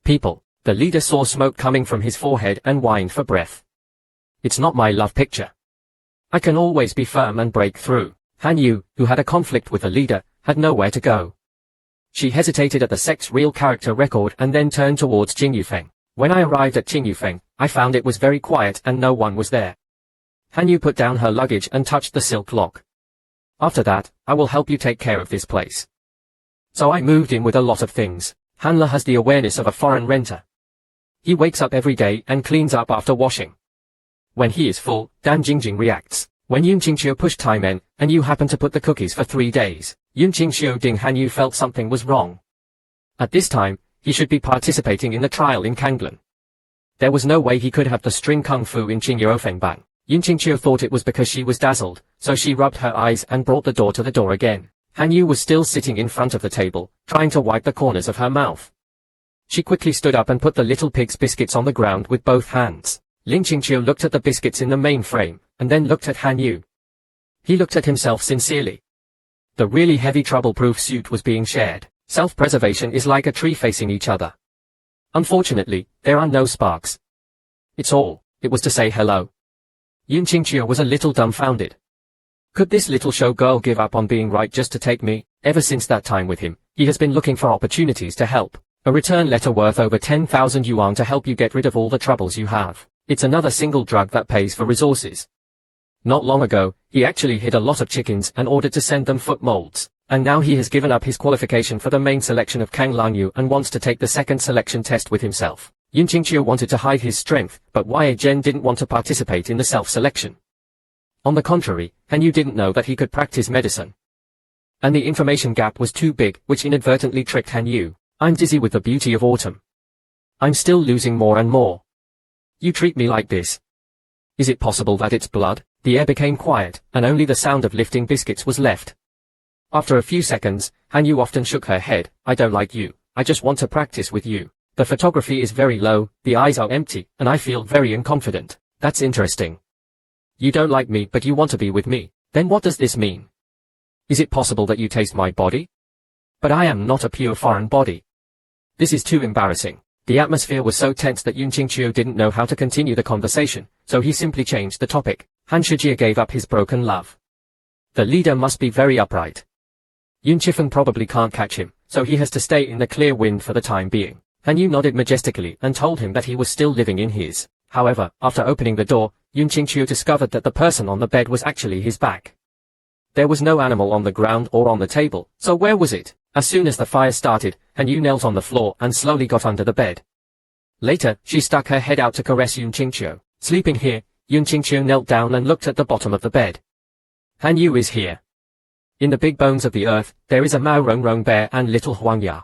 People, the leader saw smoke coming from his forehead and whined for breath. It's not my love picture. I can always be firm and break through. Han Yu, who had a conflict with the leader, had nowhere to go. She hesitated at the sect's real character record and then turned towards Qing Yufeng. When I arrived at Qing Yufeng, I found it was very quiet and no one was there. Han Yu put down her luggage and touched the silk lock. After that, I will help you take care of this place. So I moved in with a lot of things. Hanle has the awareness of a foreign renter. He wakes up every day and cleans up after washing. When he is full, Dan Jingjing reacts. When Yun Qingqiu pushed Taimen, and you happened to put the cookies for 3 days, Yun Qingqiu Ding Hanyu felt something was wrong. At this time, he should be participating in the trial in Kanglan. There was no way he could have the string kung fu in Qingyofengbang. Yun Qingqiu thought it was because she was dazzled, so she rubbed her eyes and brought the door to the door again. Hanyu was still sitting in front of the table, trying to wipe the corners of her mouth. She quickly stood up and put the little pig's biscuits on the ground with both hands. Ling Qingqiu looked at the biscuits in the main frame, and then looked at Hanyu. He looked at himself sincerely. The really heavy trouble-proof suit was being shared. Self-preservation is like a tree facing each other. Unfortunately, there are no sparks. It's all, it was to say hello. Yun Qingqiu was a little dumbfounded. Could this little show girl give up on being right just to take me? Ever since that time with him, he has been looking for opportunities to help. A return letter worth over 10,000 yuan to help you get rid of all the troubles you have. It's another single drug that pays for resources. Not long ago, he actually hid a lot of chickens and ordered to send them foot molds. And now he has given up his qualification for the main selection of Kang Langyu and wants to take the second selection test with himself. Yun Qingqiu wanted to hide his strength, but Wei Zhen didn't want to participate in the self-selection. On the contrary, Hanyu didn't know that he could practice medicine. And the information gap was too big, which inadvertently tricked Hanyu. I'm dizzy with the beauty of autumn. I'm still losing more and more. You treat me like this. Is it possible that it's blood? The air became quiet, and only the sound of lifting biscuits was left. After a few seconds, Han Yu often shook her head. I don't like you. I just want to practice with you. The photography is very low, the eyes are empty, and I feel very unconfident. That's interesting. You don't like me but you want to be with me. Then what does this mean? Is it possible that you taste my body? But I am not a pure foreign body. This is too embarrassing. The atmosphere was so tense that Yun Qingqiu didn't know how to continue the conversation, so he simply changed the topic. Han Shijie gave up his broken love. The leader must be very upright. Yun Qifeng probably can't catch him, so he has to stay in the clear wind for the time being. Han Yu nodded majestically and told him that he was still living in his. However, after opening the door, Yun Qingqiu discovered that the person on the bed was actually his back. There was no animal on the ground or on the table, so where was it? As soon as the fire started, Han Yu knelt on the floor and slowly got under the bed. Later, she stuck her head out to caress Yun Qingqiu. Sleeping here, Yun Qingqiu knelt down and looked at the bottom of the bed. Han Yu is here. In the big bones of the earth, there is a Mao Rongrong bear and little Huang Ya.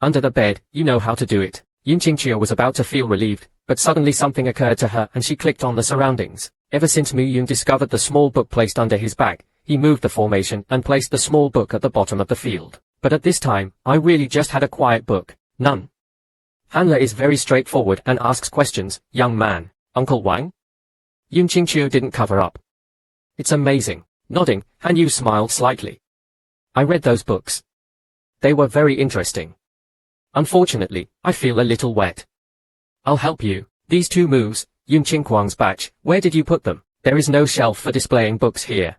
Under the bed, you know how to do it. Yun Qingqiu was about to feel relieved, but suddenly something occurred to her and she clicked on the surroundings. Ever since Mu Yun discovered the small book placed under his back, he moved the formation and placed the small book at the bottom of the field. But at this time, I really just had a quiet book. None. Hanle is very straightforward and asks questions. Young man, Uncle Wang? Yun Qingqiu didn't cover up. It's amazing. Nodding, Han Yu smiled slightly. I read those books. They were very interesting. Unfortunately, I feel a little wet. I'll help you. These two moves, Yun Qingquang's batch, where did you put them? There is no shelf for displaying books here.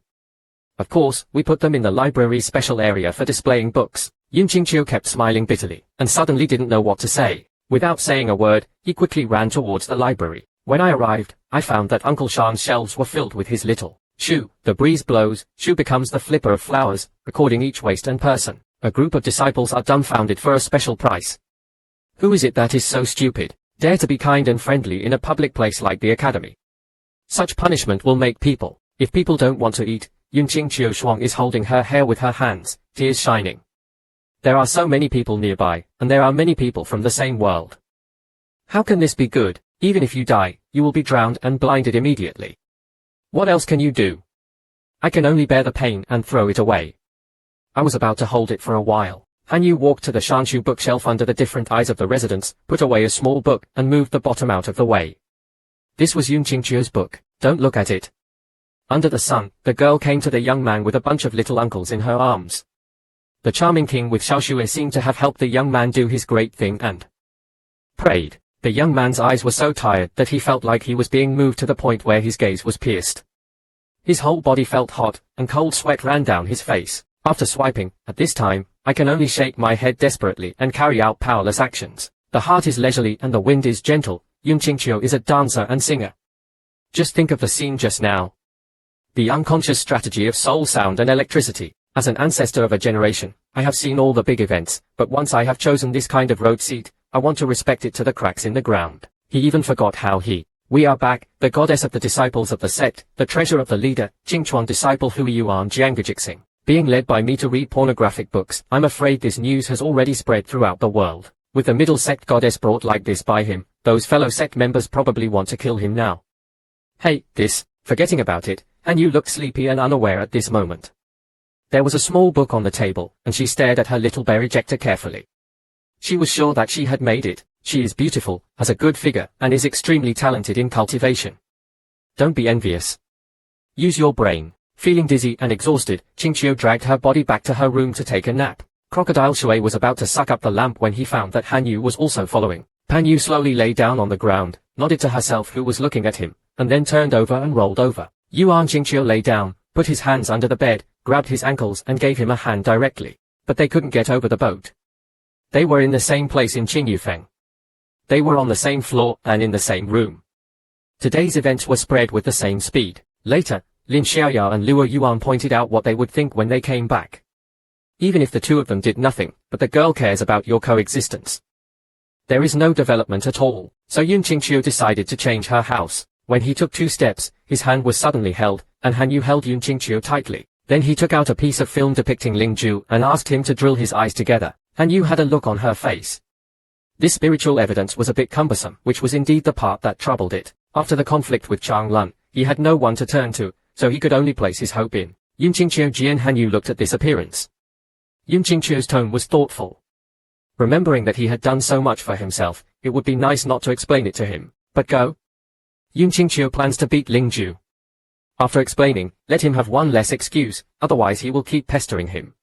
Of course, we put them in the library's special area for displaying books. Yun Qingqiu kept smiling bitterly, and suddenly didn't know what to say. Without saying a word, he quickly ran towards the library. When I arrived, I found that Uncle Shan's shelves were filled with his little shoe. The breeze blows, shoe becomes the flipper of flowers, recording each waist and person. A group of disciples are dumbfounded for a special price. Who is it that is so stupid? Dare to be kind and friendly in a public place like the academy. Such punishment will make people. If people don't want to eat, Yun Qingqiu Shuang is holding her hair with her hands, tears shining. There are so many people nearby, and there are many people from the same world. How can this be good? Even if you die, you will be drowned and blinded immediately. What else can you do? I can only bear the pain and throw it away. I was about to hold it for a while. Han Yu walked to the Shanshu bookshelf under the different eyes of the residents, put away a small book, and moved the bottom out of the way. This was Yun Qingqiu's book. Don't look at it. Under the sun, the girl came to the young man with a bunch of little uncles in her arms. The charming king with Xiaoxue seemed to have helped the young man do his great thing and prayed. The young man's eyes were so tired that he felt like he was being moved to the point where his gaze was pierced. His whole body felt hot, and cold sweat ran down his face. After swiping, at this time, I can only shake my head desperately and carry out powerless actions. The heart is leisurely and the wind is gentle. Yun Qingqiu is a dancer and singer. Just think of the scene just now. The unconscious strategy of soul, sound and electricity. As an ancestor of a generation, I have seen all the big events, but once I have chosen this kind of road seat, I want to respect it to the cracks in the ground. He even forgot how we are back, the goddess of the disciples of the sect, the treasure of the leader, Qingchuan disciple Hui Yuan Jiangajixing. Being led by me to read pornographic books, I'm afraid this news has already spread throughout the world. With the middle sect goddess brought like this by him, those fellow sect members probably want to kill him now. Hey, forgetting about it, and you looked sleepy and unaware at this moment. There was a small book on the table, and she stared at her little bear ejector carefully. She was sure that she had made it. She is beautiful, has a good figure, and is extremely talented in cultivation. Don't be envious. Use your brain. Feeling dizzy and exhausted, Qingqiu dragged her body back to her room to take a nap. Crocodile Shui was about to suck up the lamp when he found that Han Yu was also following. Han Yu slowly lay down on the ground, nodded to herself who was looking at him, and then turned over and rolled over. Yuan Qingqiu lay down, put his hands under the bed, grabbed his ankles and gave him a hand directly. But they couldn't get over the boat. They were in the same place in Qingyufeng. They were on the same floor and in the same room. Today's events were spread with the same speed. Later, Lin Xiaoya and Luo Yuan pointed out what they would think when they came back. Even if the two of them did nothing, but the girl cares about your coexistence. There is no development at all, so Yun Qingqiu decided to change her house. When he took 2 steps, his hand was suddenly held, and Han Yu held Yun Qingqiu tightly. Then he took out a piece of film depicting Ling Ju and asked him to drill his eyes together. Han Yu had a look on her face. This spiritual evidence was a bit cumbersome, which was indeed the part that troubled it. After the conflict with Chang Lun, he had no one to turn to, so he could only place his hope in Yun Qingqiu. Jian Han Yu looked at this appearance. Yun Qingqiu's tone was thoughtful. Remembering that he had done so much for himself, it would be nice not to explain it to him. But go. Yun Qingqiu plans to beat Ling Ju. After explaining, let him have one less excuse, otherwise he will keep pestering him.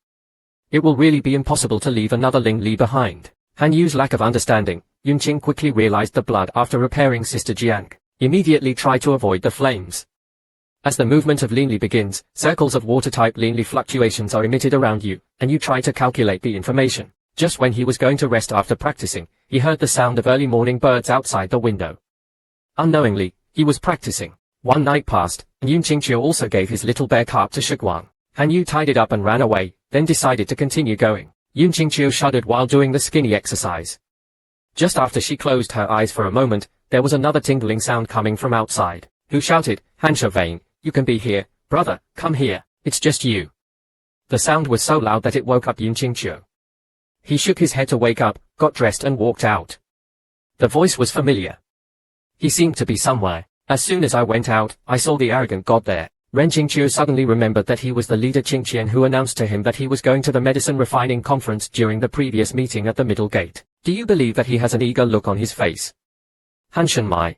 It will really be impossible to leave another Ling Li behind. Han Yu's lack of understanding, Yun Qing quickly realized the blood after repairing Sister Jiang. Immediately try to avoid the flames. As the movement of Ling Li begins, circles of water-type Ling Li fluctuations are emitted around you, and you try to calculate the information. Just when he was going to rest after practicing, he heard the sound of early morning birds outside the window. Unknowingly, he was practicing. One night passed, and Yun Qingqiu also gave his little bear carp to Shiguang. Han Yu tied it up and ran away, then decided to continue going. Yun Qingqiu shuddered while doing the skinny exercise. Just after she closed her eyes for a moment, there was another tingling sound coming from outside. Who shouted, "Han Shavain, you can be here, brother, come here, it's just you." The sound was so loud that it woke up Yun Qingqiu. He shook his head to wake up, got dressed and walked out. The voice was familiar. He seemed to be somewhere. As soon as I went out, I saw the arrogant god there. Ren Qingqiu suddenly remembered that he was the leader Qingqian who announced to him that he was going to the medicine refining conference during the previous meeting at the middle gate. Do you believe that he has an eager look on his face? Han Shenmai.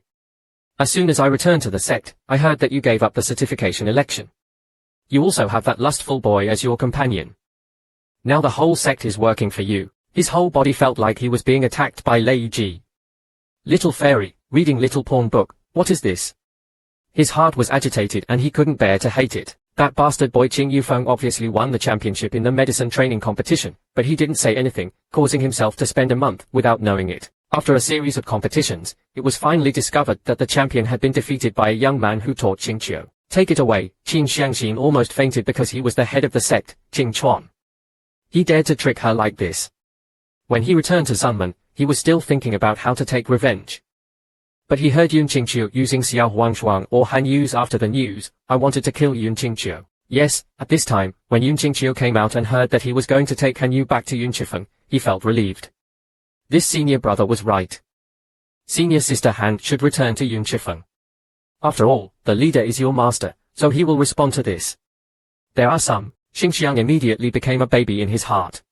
As soon as I returned to the sect, I heard that you gave up the certification election. You also have that lustful boy as your companion. Now the whole sect is working for you. His whole body felt like he was being attacked by Lei Ji. Little fairy, reading little porn book, what is this? His heart was agitated and he couldn't bear to hate it. That bastard boy Qing Yufeng obviously won the championship in the medicine training competition, but he didn't say anything, causing himself to spend a month without knowing it. After a series of competitions, it was finally discovered that the champion had been defeated by a young man who taught Qingqiu. Take it away. Qin Xiangxin almost fainted because he was the head of the sect, Qing Chuan. He dared to trick her like this. When he returned to Sunman, he was still thinking about how to take revenge. But he heard Yun Qingqiu using Xiao Huangshuang or Han Yu's after the news. I wanted to kill Yun Qingqiu. Yes, at this time, when Yun Qingqiu came out and heard that he was going to take Han Yu back to Yun Chifeng, he felt relieved. This senior brother was right. Senior sister Han should return to Yun Chifeng. After all, the leader is your master, so he will respond to this. There are some. Xingxiang immediately became a baby in his heart.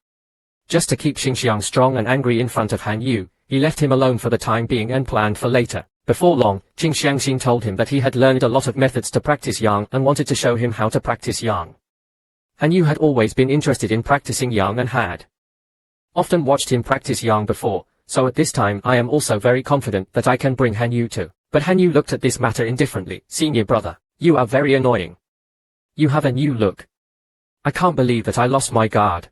Just to keep Xingxiang strong and angry in front of Han Yu, he left him alone for the time being and planned for later. Before long, Qin Xiangxin told him that he had learned a lot of methods to practice Yang and wanted to show him how to practice Yang. Han Yu had always been interested in practicing Yang and had often watched him practice Yang before, so at this time I am also very confident that I can bring Han Yu too. But Han Yu looked at this matter indifferently. Senior brother, you are very annoying. You have a new look. I can't believe that I lost my guard.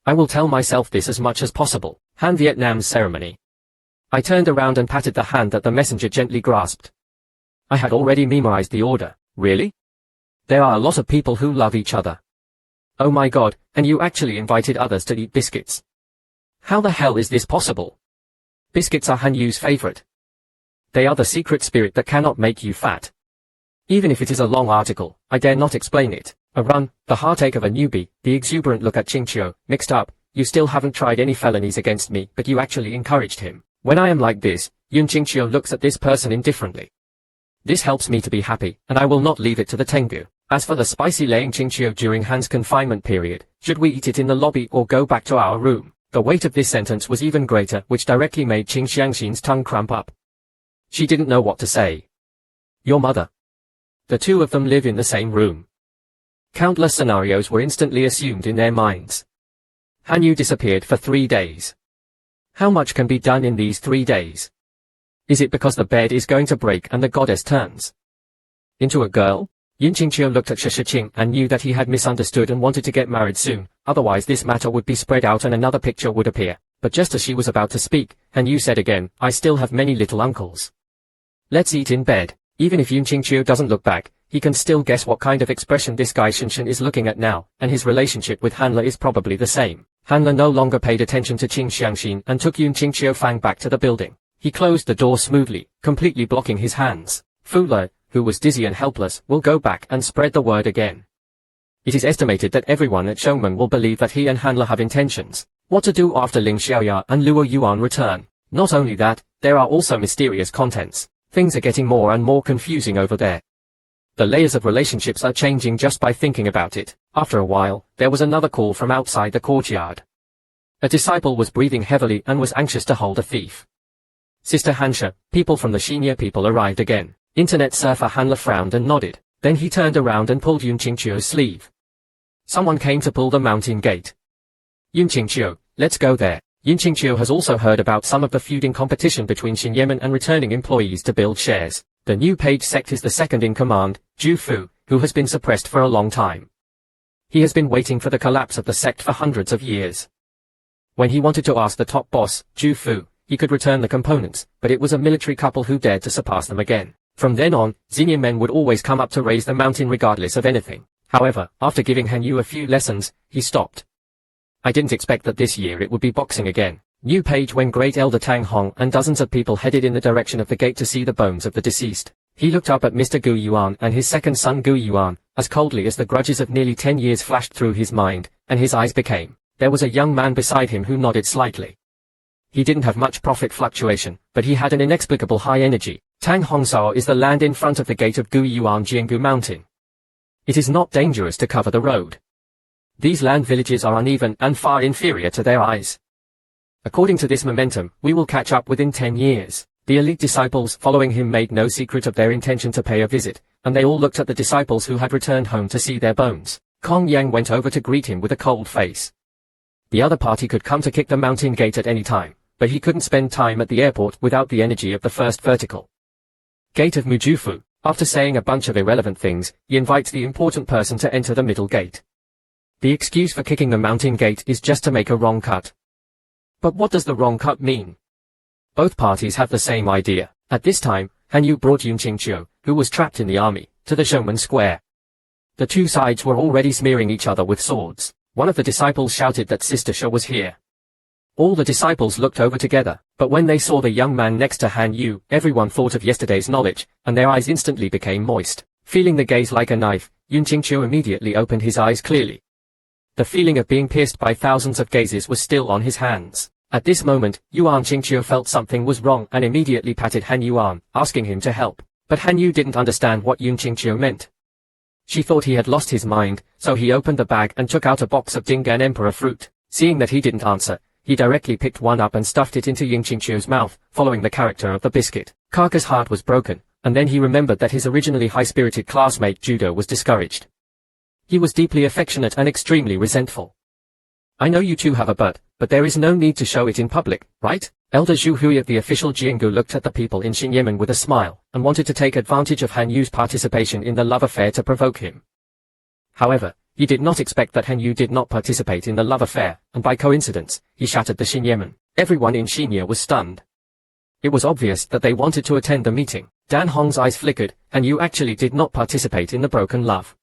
I will tell myself this as much as possible. Han Vietnam's ceremony. I turned around and patted the hand that the messenger gently grasped. I had already memorized the order. Really? There are a lot of people who love each other. Oh my god, and you actually invited others to eat biscuits. How the hell is this possible? Biscuits are Han Yu's favorite. They are the secret spirit that cannot make you fat. Even if it is a long article, I dare not explain it. A run, the heartache of a newbie, the exuberant look at Qingqiu, mixed up. You still haven't tried any felonies against me, but you actually encouraged him. When I am like this, Yun Qingqiu looks at this person indifferently. This helps me to be happy, and I will not leave it to the Tengu. As for the spicy laying Qingqiu during Han's confinement period, should we eat it in the lobby or go back to our room? The weight of this sentence was even greater, which directly made Qin Xiangxin's tongue cramp up. She didn't know what to say. Your mother. The two of them live in the same room. Countless scenarios were instantly assumed in their minds. Han Yu disappeared for 3 days. How much can be done in these 3 days? Is it because the bed is going to break and the goddess turns into a girl? Yun Qingqiu looked at Shiqing and knew that he had misunderstood and wanted to get married soon, otherwise this matter would be spread out and another picture would appear. But just as she was about to speak, Han Yu said again, I still have many little uncles. Let's eat in bed. Even if Yun Qingqiu doesn't look back, he can still guess what kind of expression this guy Shinshin is looking at now, and his relationship with Hanle is probably the same. Hanle no longer paid attention to Qin Xiangxin and took Yun Qingqiu Fang back to the building. He closed the door smoothly, completely blocking his hands. Fu Le, who was dizzy and helpless, will go back and spread the word again. It is estimated that everyone at Shongmen will believe that he and Hanle have intentions. What to do after Ling Xiaoya and Luo Yuan return? Not only that, there are also mysterious contents. Things are getting more and more confusing over there. The layers of relationships are changing just by thinking about it. After a while, there was another call from outside the courtyard. A disciple was breathing heavily and was anxious to hold a thief. Sister Hansha, people from the Shinya people arrived again. Internet surfer Hanla frowned and nodded. Then he turned around and pulled Yun Qingqiu's sleeve. Someone came to pull the mountain gate. Yun Qingqiu, let's go there. Yun Qingqiu has also heard about some of the feuding competition between Xinyemen and returning employees to build shares. The new page sect is the second in command, Zhu Fu, who has been suppressed for a long time. He has been waiting for the collapse of the sect for hundreds of years. When he wanted to ask the top boss, Zhu Fu, he could return the components, but it was a military couple who dared to surpass them again. From then on, Xinyan men would always come up to raise the mountain regardless of anything. However, after giving Han Yu a few lessons, he stopped. I didn't expect that this year it would be boxing again. New page when Great Elder Tang Hong and dozens of people headed in the direction of the gate to see the bones of the deceased. He looked up at Mr. Gu Yuan and his second son Gu Yuan, as coldly as the grudges of nearly 10 years flashed through his mind, and his eyes became. There was a young man beside him who nodded slightly. He didn't have much profit fluctuation, but he had an inexplicable high energy. Tang Hongsao is the land in front of the gate of Gu Yuan Jiangu Mountain. It is not dangerous to cover the road. These land villages are uneven and far inferior to their eyes. According to this momentum, we will catch up within 10 years. The elite disciples following him made no secret of their intention to pay a visit, and they all looked at the disciples who had returned home to see their bones. Kong Yang went over to greet him with a cold face. The other party could come to kick the mountain gate at any time, but he couldn't spend time at the airport without the energy of the first vertical. Gate of Mujufu. After saying a bunch of irrelevant things, he invites the important person to enter the middle gate. The excuse for kicking the mountain gate is just to make a wrong cut. But what does the wrong cut mean? Both parties have the same idea. At this time, Han Yu brought Yun Qingqiu, who was trapped in the army, to the Showman Square. The two sides were already smearing each other with swords. One of the disciples shouted that Sister Sha was here. All the disciples looked over together, but when they saw the young man next to Han Yu, everyone thought of yesterday's knowledge, and their eyes instantly became moist. Feeling the gaze like a knife, Yun Qingqiu immediately opened his eyes clearly. The feeling of being pierced by thousands of gazes was still on his hands. At this moment, Yuan Qingqiu felt something was wrong and immediately patted Han Yuan, asking him to help. But Han Yu didn't understand what Yun Qingqiu meant. She thought he had lost his mind, so he opened the bag and took out a box of Dingan Emperor fruit. Seeing that he didn't answer, he directly picked one up and stuffed it into Yun Qingqiu's mouth, following the character of the biscuit. Kaka's heart was broken, and then he remembered that his originally high-spirited classmate Judo was discouraged. He was deeply affectionate and extremely resentful. I know you two have a but there is no need to show it in public, right? Elder Zhu Hui of the official Jiangu looked at the people in Xinyemen with a smile, and wanted to take advantage of Han Yu's participation in the love affair to provoke him. However, he did not expect that Han Yu did not participate in the love affair, and by coincidence, he shattered the Xinyemen. Everyone in Xinya was stunned. It was obvious that they wanted to attend the meeting. Dan Hong's eyes flickered, Han Yu actually did not participate in the broken love.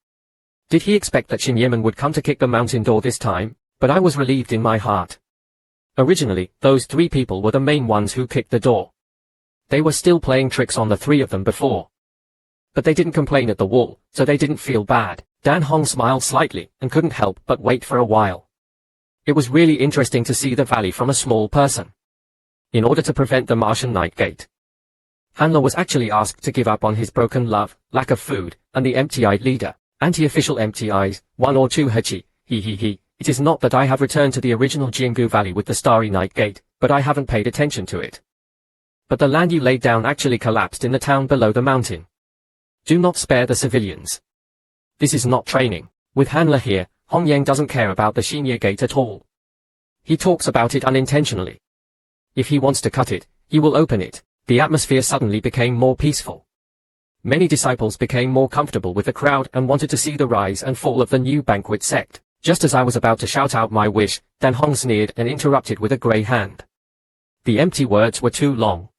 Did he expect that Xinyemen would come to kick the mountain door this time? But I was relieved in my heart. Originally, those three people were the main ones who kicked the door. They were still playing tricks on the three of them before. But they didn't complain at the wall, so they didn't feel bad. Dan Hong smiled slightly, and couldn't help but wait for a while. It was really interesting to see the valley from a small person. In order to prevent the Martian Night Gate, Hanla was actually asked to give up on his broken love, lack of food, and the empty-eyed leader. Anti-official empty eyes, 1 or 2 Hechi, he. It is not that I have returned to the original Jiangu Valley with the Starry Night Gate, but I haven't paid attention to it. But the land you laid down actually collapsed in the town below the mountain. Do not spare the civilians. This is not training. With Hanla here, Hong Yang doesn't care about the Xinya Gate at all. He talks about it unintentionally. If he wants to cut it, he will open it. The atmosphere suddenly became more peaceful. Many disciples became more comfortable with the crowd and wanted to see the rise and fall of the new banquet sect. Just as I was about to shout out my wish, Dan Hong sneered and interrupted with a grey hand. The empty words were too long.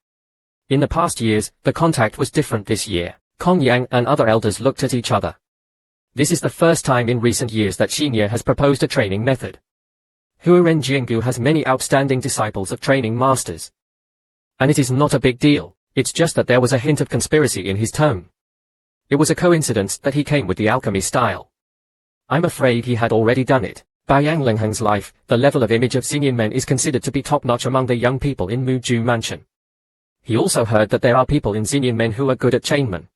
In the past years, the contact was different this year. Kong Yang and other elders looked at each other. This is the first time in recent years that Xinya has proposed a training method. Huaren Jiangu has many outstanding disciples of training masters. And it is not a big deal, it's just that there was a hint of conspiracy in his tone. It was a coincidence that he came with the alchemy style. I'm afraid he had already done it. By Yang Lingheng's life, the level of image of Xingyan men is considered to be top-notch among the young people in Muju Mansion. He also heard that there are people in Xingyan men who are good at chainmen.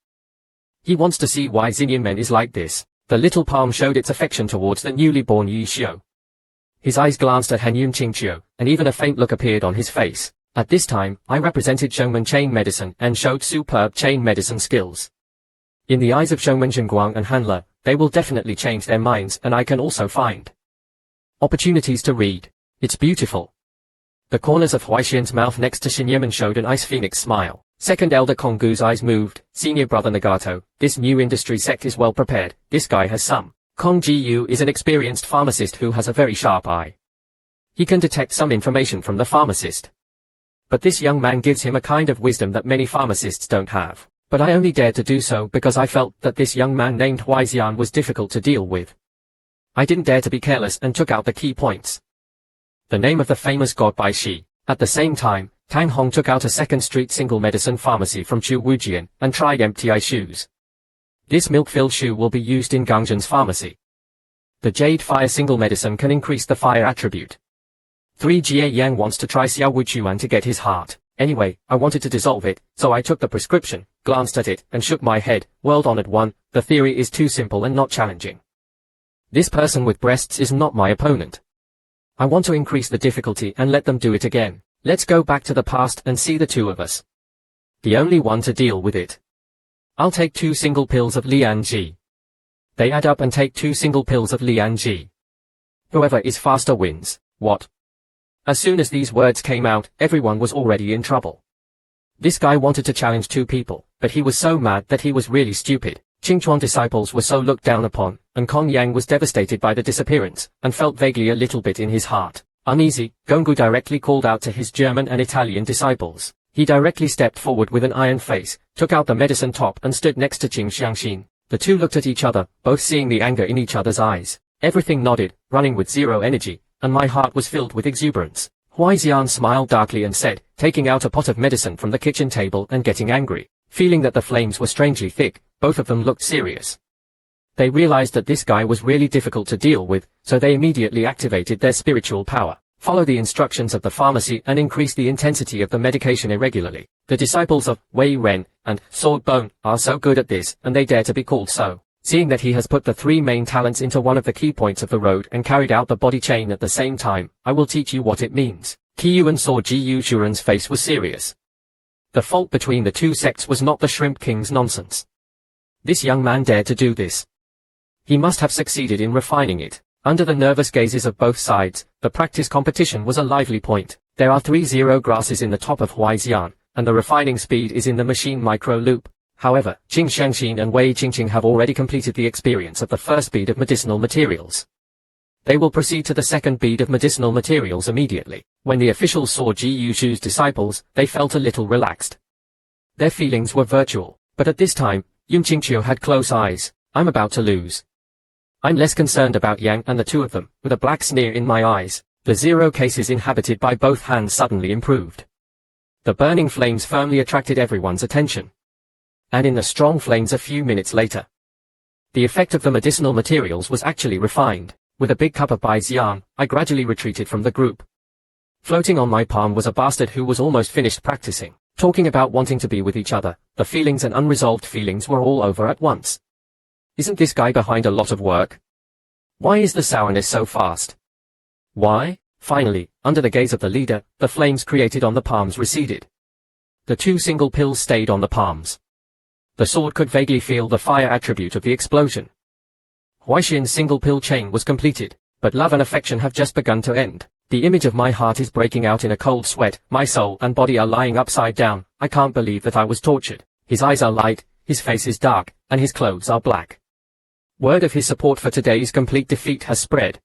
He wants to see why Xingyan men is like this. The little palm showed its affection towards the newly born Yi Xiu. His eyes glanced at Han Yun Qingqiu, and even a faint look appeared on his face. At this time, I represented Shengmen chain medicine and showed superb chain medicine skills. In the eyes of Shengmen Zhengguang and Han Le, they will definitely change their minds, and I can also find opportunities to read. It's beautiful. The corners of Huaixian's mouth next to Xin Yemen showed an ice phoenix smile. Second elder Konggu's eyes moved. Senior brother Nagato, this new industry sect is well prepared. This guy has some. Kong Ji-yu is an experienced pharmacist who has a very sharp eye. He can detect some information from the pharmacist. But this young man gives him a kind of wisdom that many pharmacists don't have. But I only dared to do so because I felt that this young man named Huaixian was difficult to deal with. I didn't dare to be careless and took out the key points. The name of the famous god Bai Shi. At the same time, Tang Hong took out a second street single medicine pharmacy from Chu Wujian and tried empty eye shoes. This milk-filled shoe will be used in Gangzhen's pharmacy. The Jade Fire single medicine can increase the fire attribute. 3 Jie Yang wants to try Xiao Wuchuan to get his heart. Anyway, I wanted to dissolve it, so I took the prescription, glanced at it, and shook my head. World-honored one, the theory is too simple and not challenging. This person with breasts is not my opponent. I want to increase the difficulty and let them do it again. Let's go back to the past and see the two of us. The only one to deal with it. I'll take 2 single pills of Lianji. They add up and take 2 single pills of Lianji. Whoever is faster wins. What? As soon as these words came out, everyone was already in trouble. This guy wanted to challenge 2 people, but he was so mad that he was really stupid. Qingchuan disciples were so looked down upon, and Kong Yang was devastated by the disappearance, and felt vaguely a little bit in his heart uneasy. Gonggu directly called out to his German and Italian disciples. He directly stepped forward with an iron face, took out the medicine top and stood next to Qing Xiangxin. The two looked at each other, both seeing the anger in each other's eyes. Everything nodded, running with zero energy, and my heart was filled with exuberance. Huaixian smiled darkly and said, taking out a pot of medicine from the kitchen table and getting angry. Feeling that the flames were strangely thick, both of them looked serious. They realized that this guy was really difficult to deal with, so they immediately activated their spiritual power, follow the instructions of the pharmacy and increase the intensity of the medication irregularly. The disciples of Wei Ren and Sword Bone are so good at this, and they dare to be called so. Seeing that he has put the 3 main talents into one of the key points of the road and carried out the body chain at the same time, I will teach you what it means. Qiyuan saw Ji Yu Shuren's face was serious. The fault between the 2 sects was not the Shrimp King's nonsense. This young man dared to do this. He must have succeeded in refining it. Under the nervous gazes of both sides, the practice competition was a lively point. There are 3 zero grasses in the top of Huaixian, and the refining speed is in the machine micro loop. However, Qing Xiangxin and Wei Qingqing have already completed the experience of the first bead of medicinal materials. They will proceed to the second bead of medicinal materials immediately. When the officials saw Ji Yushu's disciples, they felt a little relaxed. Their feelings were virtual, but at this time, Yun Qingqiu had close eyes. I'm about to lose. I'm less concerned about Yang and the 2 of them, with a black sneer in my eyes. The 0 cases inhabited by both hands suddenly improved. The burning flames firmly attracted everyone's attention. And in the strong flames a few minutes later, the effect of the medicinal materials was actually refined. With a big cup of Baijian, I gradually retreated from the group. Floating on my palm was a bastard who was almost finished practicing, talking about wanting to be with each other. The feelings and unresolved feelings were all over at once. Isn't this guy behind a lot of work? Why is the sourness so fast? Why? Finally, under the gaze of the leader, the flames created on the palms receded. The 2 single pills stayed on the palms. The sword could vaguely feel the fire attribute of the explosion. Huaixian's single pill chain was completed, but love and affection have just begun to end. The image of my heart is breaking out in a cold sweat. My soul and body are lying upside down. I can't believe that I was tortured. His eyes are light, his face is dark, and his clothes are black. Word of his support for today's complete defeat has spread.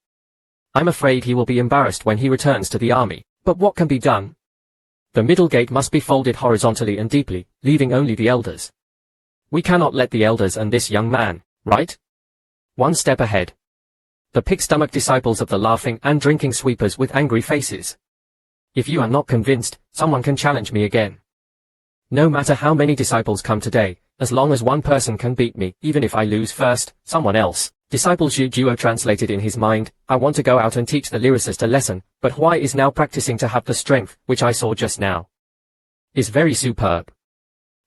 I'm afraid he will be embarrassed when he returns to the army. But what can be done? The middle gate must be folded horizontally and deeply, leaving only the elders. We cannot let the elders and this young man, right? 1 step ahead. The pig-stomach disciples of the laughing and drinking sweepers with angry faces. If you are not convinced, someone can challenge me again. No matter how many disciples come today, as long as 1 person can beat me, even if I lose first, someone else Disciple Zhu Duo translated in his mind, I want to go out and teach the lyricist a lesson, but Huai is now practicing to have the strength, which I saw just now. Is very superb.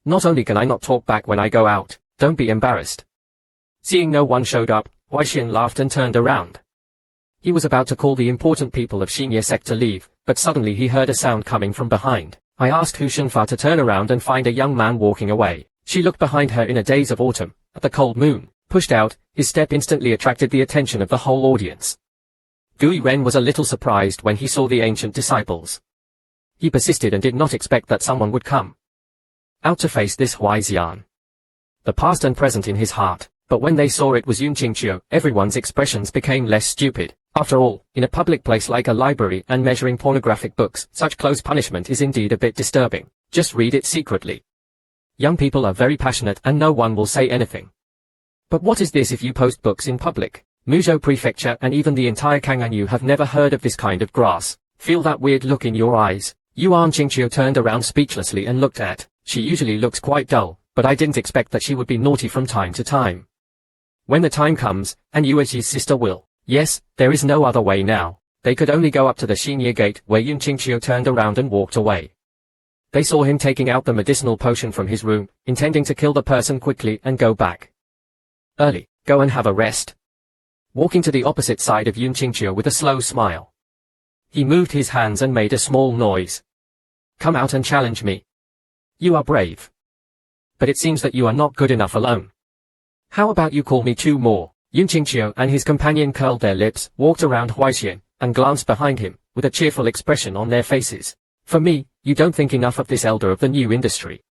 Not only can I not talk back when I go out, don't be embarrassed. Seeing no one showed up, Huaxian laughed and turned around. He was about to call the important people of Xinye sect to leave, but suddenly he heard a sound coming from behind. I asked Hu Shenfa to turn around and find a young man walking away. She looked behind her in a daze of autumn, at the cold moon, pushed out, his step instantly attracted the attention of the whole audience. Gui Ren was a little surprised when he saw the ancient disciples. He persisted and did not expect that someone would come out to face this Huai Xian. The past and present in his heart, but when they saw it was Yun Qingqiu, everyone's expressions became less stupid. After all, in a public place like a library and measuring pornographic books, such close punishment is indeed a bit disturbing. Just read it secretly. Young people are very passionate and no one will say anything. But what is this if you post books in public? Muzhou Prefecture and even the entire Kang'anyu have never heard of this kind of grass. Feel that weird look in your eyes? Yuan Qingqiu turned around speechlessly and looked at. She usually looks quite dull, but I didn't expect that she would be naughty from time to time. When the time comes, and Yueji's sister will. Yes, there is no other way now. They could only go up to the Xinye gate where Yun Qingqiu turned around and walked away. They saw him taking out the medicinal potion from his room, intending to kill the person quickly and go back. Early, go and have a rest. Walking to the opposite side of Yun Qingqiu with a slow smile. He moved his hands and made a small noise. Come out and challenge me. You are brave. But it seems that you are not good enough alone. How about you call me two more? Yun Qingqiu and his companion curled their lips, walked around Huaxian, and glanced behind him, with a cheerful expression on their faces. For me, you don't think enough of this elder of the new industry.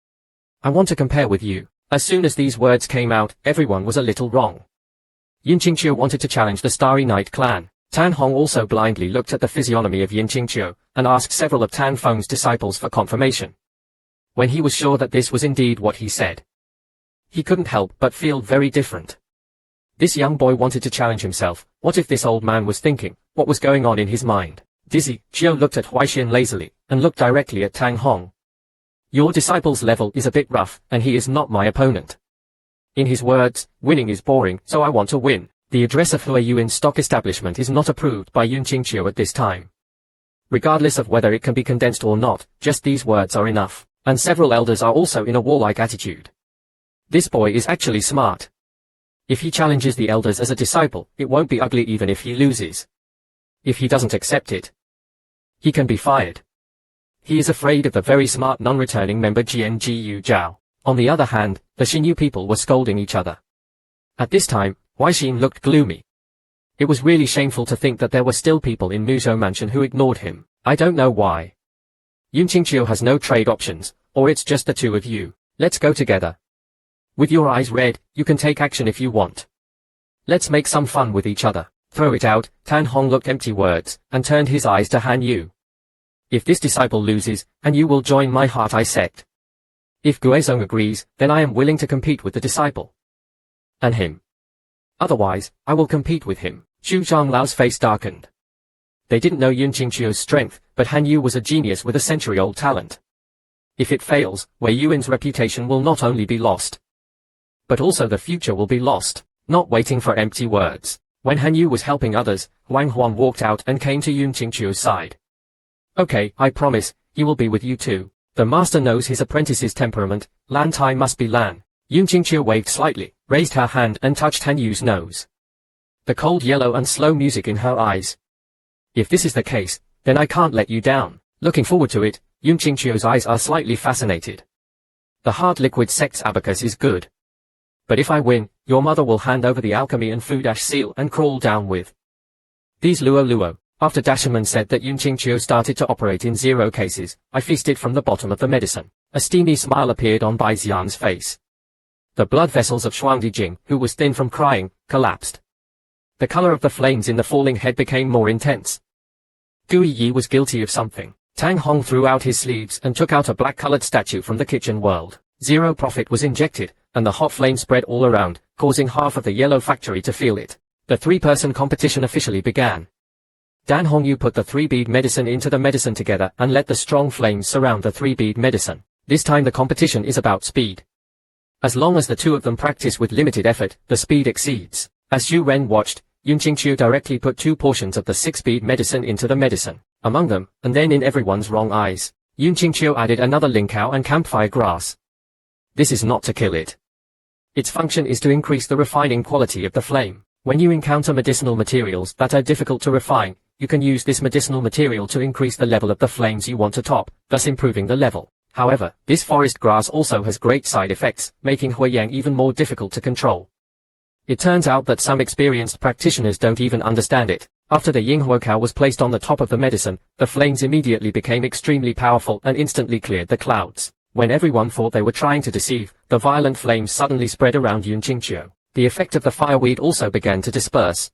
I want to compare with you. As soon as these words came out, everyone was a little wrong. Yun Qingqiu wanted to challenge the Starry Night clan. Tan Hong also blindly looked at the physiognomy of Yun Qingqiu, and asked several of Tan Feng's disciples for confirmation. When he was sure that this was indeed what he said, he couldn't help but feel very different. This young boy wanted to challenge himself. What if this old man was thinking? What was going on in his mind? Dizzy, Chiu looked at Huaxian lazily, and looked directly at Tang Hong. Your disciple's level is a bit rough, and he is not my opponent. In his words, winning is boring, so I want to win. The address of Hua Yuan stock establishment is not approved by Yun Qingqiu at this time. Regardless of whether it can be condensed or not, just these words are enough, and several elders are also in a warlike attitude. This boy is actually smart. If he challenges the elders as a disciple, it won't be ugly even if he loses. If he doesn't accept it, he can be fired. He is afraid of the very smart non-returning member Jian Jiyu Zhao. On the other hand, the Xinyu people were scolding each other. At this time, Huaixin looked gloomy. It was really shameful to think that there were still people in Muzhou Mansion who ignored him. I don't know why. Yun Qingqiu has no trade options, or it's just the two of you. Let's go together. With your eyes red, you can take action if you want. Let's make some fun with each other. Throw it out. Tan Hong looked empty words, and turned his eyes to Han Yu. If this disciple loses, and you will join my Heart-Eye sect. If Guizhong agrees, then I am willing to compete with the disciple. And him. Otherwise, I will compete with him. Xu Zhanglao's face darkened. They didn't know Yun Qingqiu's strength, but Han Yu was a genius with a century-old talent. If it fails, Wei Yuan's reputation will not only be lost, but also the future will be lost. Not waiting for empty words. When Han Yu was helping others, Wang Huan walked out and came to Yun Qingqiu's side. Okay, I promise, he will be with you too. The master knows his apprentice's temperament. Lan Tai must be Lan. Yun Qingqiu waved slightly, raised her hand and touched Han Yu's nose. The cold yellow and slow music in her eyes. If this is the case, then I can't let you down. Looking forward to it, Yun Qingqiu's eyes are slightly fascinated. The hard liquid sect's abacus is good. But if I win, your mother will hand over the alchemy and food ash seal and crawl down with these luo. After Dasherman said that Yun Qingqiu started to operate in 0 cases, I feasted from the bottom of the medicine. A steamy smile appeared on Bai Xian's face. The blood vessels of Shuangdi Jing, who was thin from crying, collapsed. The color of the flames in the falling head became more intense. Gui Yi was guilty of something. Tang Hong threw out his sleeves and took out a black-colored statue from the kitchen world. 0 profit was injected, and the hot flame spread all around, causing half of the yellow factory to feel it. The 3-person competition officially began. Dan Hongyu put the 3-bead medicine into the medicine together and let the strong flames surround the 3-bead medicine. This time the competition is about speed. As long as the two of them practice with limited effort, the speed exceeds. As Zhu Ren watched, Yun Qingqiu directly put 2 portions of the 6-bead medicine into the medicine. Among them, and then in everyone's wrong eyes, Yun Qingqiu added another lingcao and campfire grass. This is not to kill it. Its function is to increase the refining quality of the flame. When you encounter medicinal materials that are difficult to refine, you can use this medicinal material to increase the level of the flames you want to top, thus improving the level. However, this forest grass also has great side effects, making Huiyang even more difficult to control. It turns out that some experienced practitioners don't even understand it. After the Yinghuo was placed on the top of the medicine, the flames immediately became extremely powerful and instantly cleared the clouds. When everyone thought they were trying to deceive, the violent flames suddenly spread around Yun Qingqiu. The effect of the fireweed also began to disperse.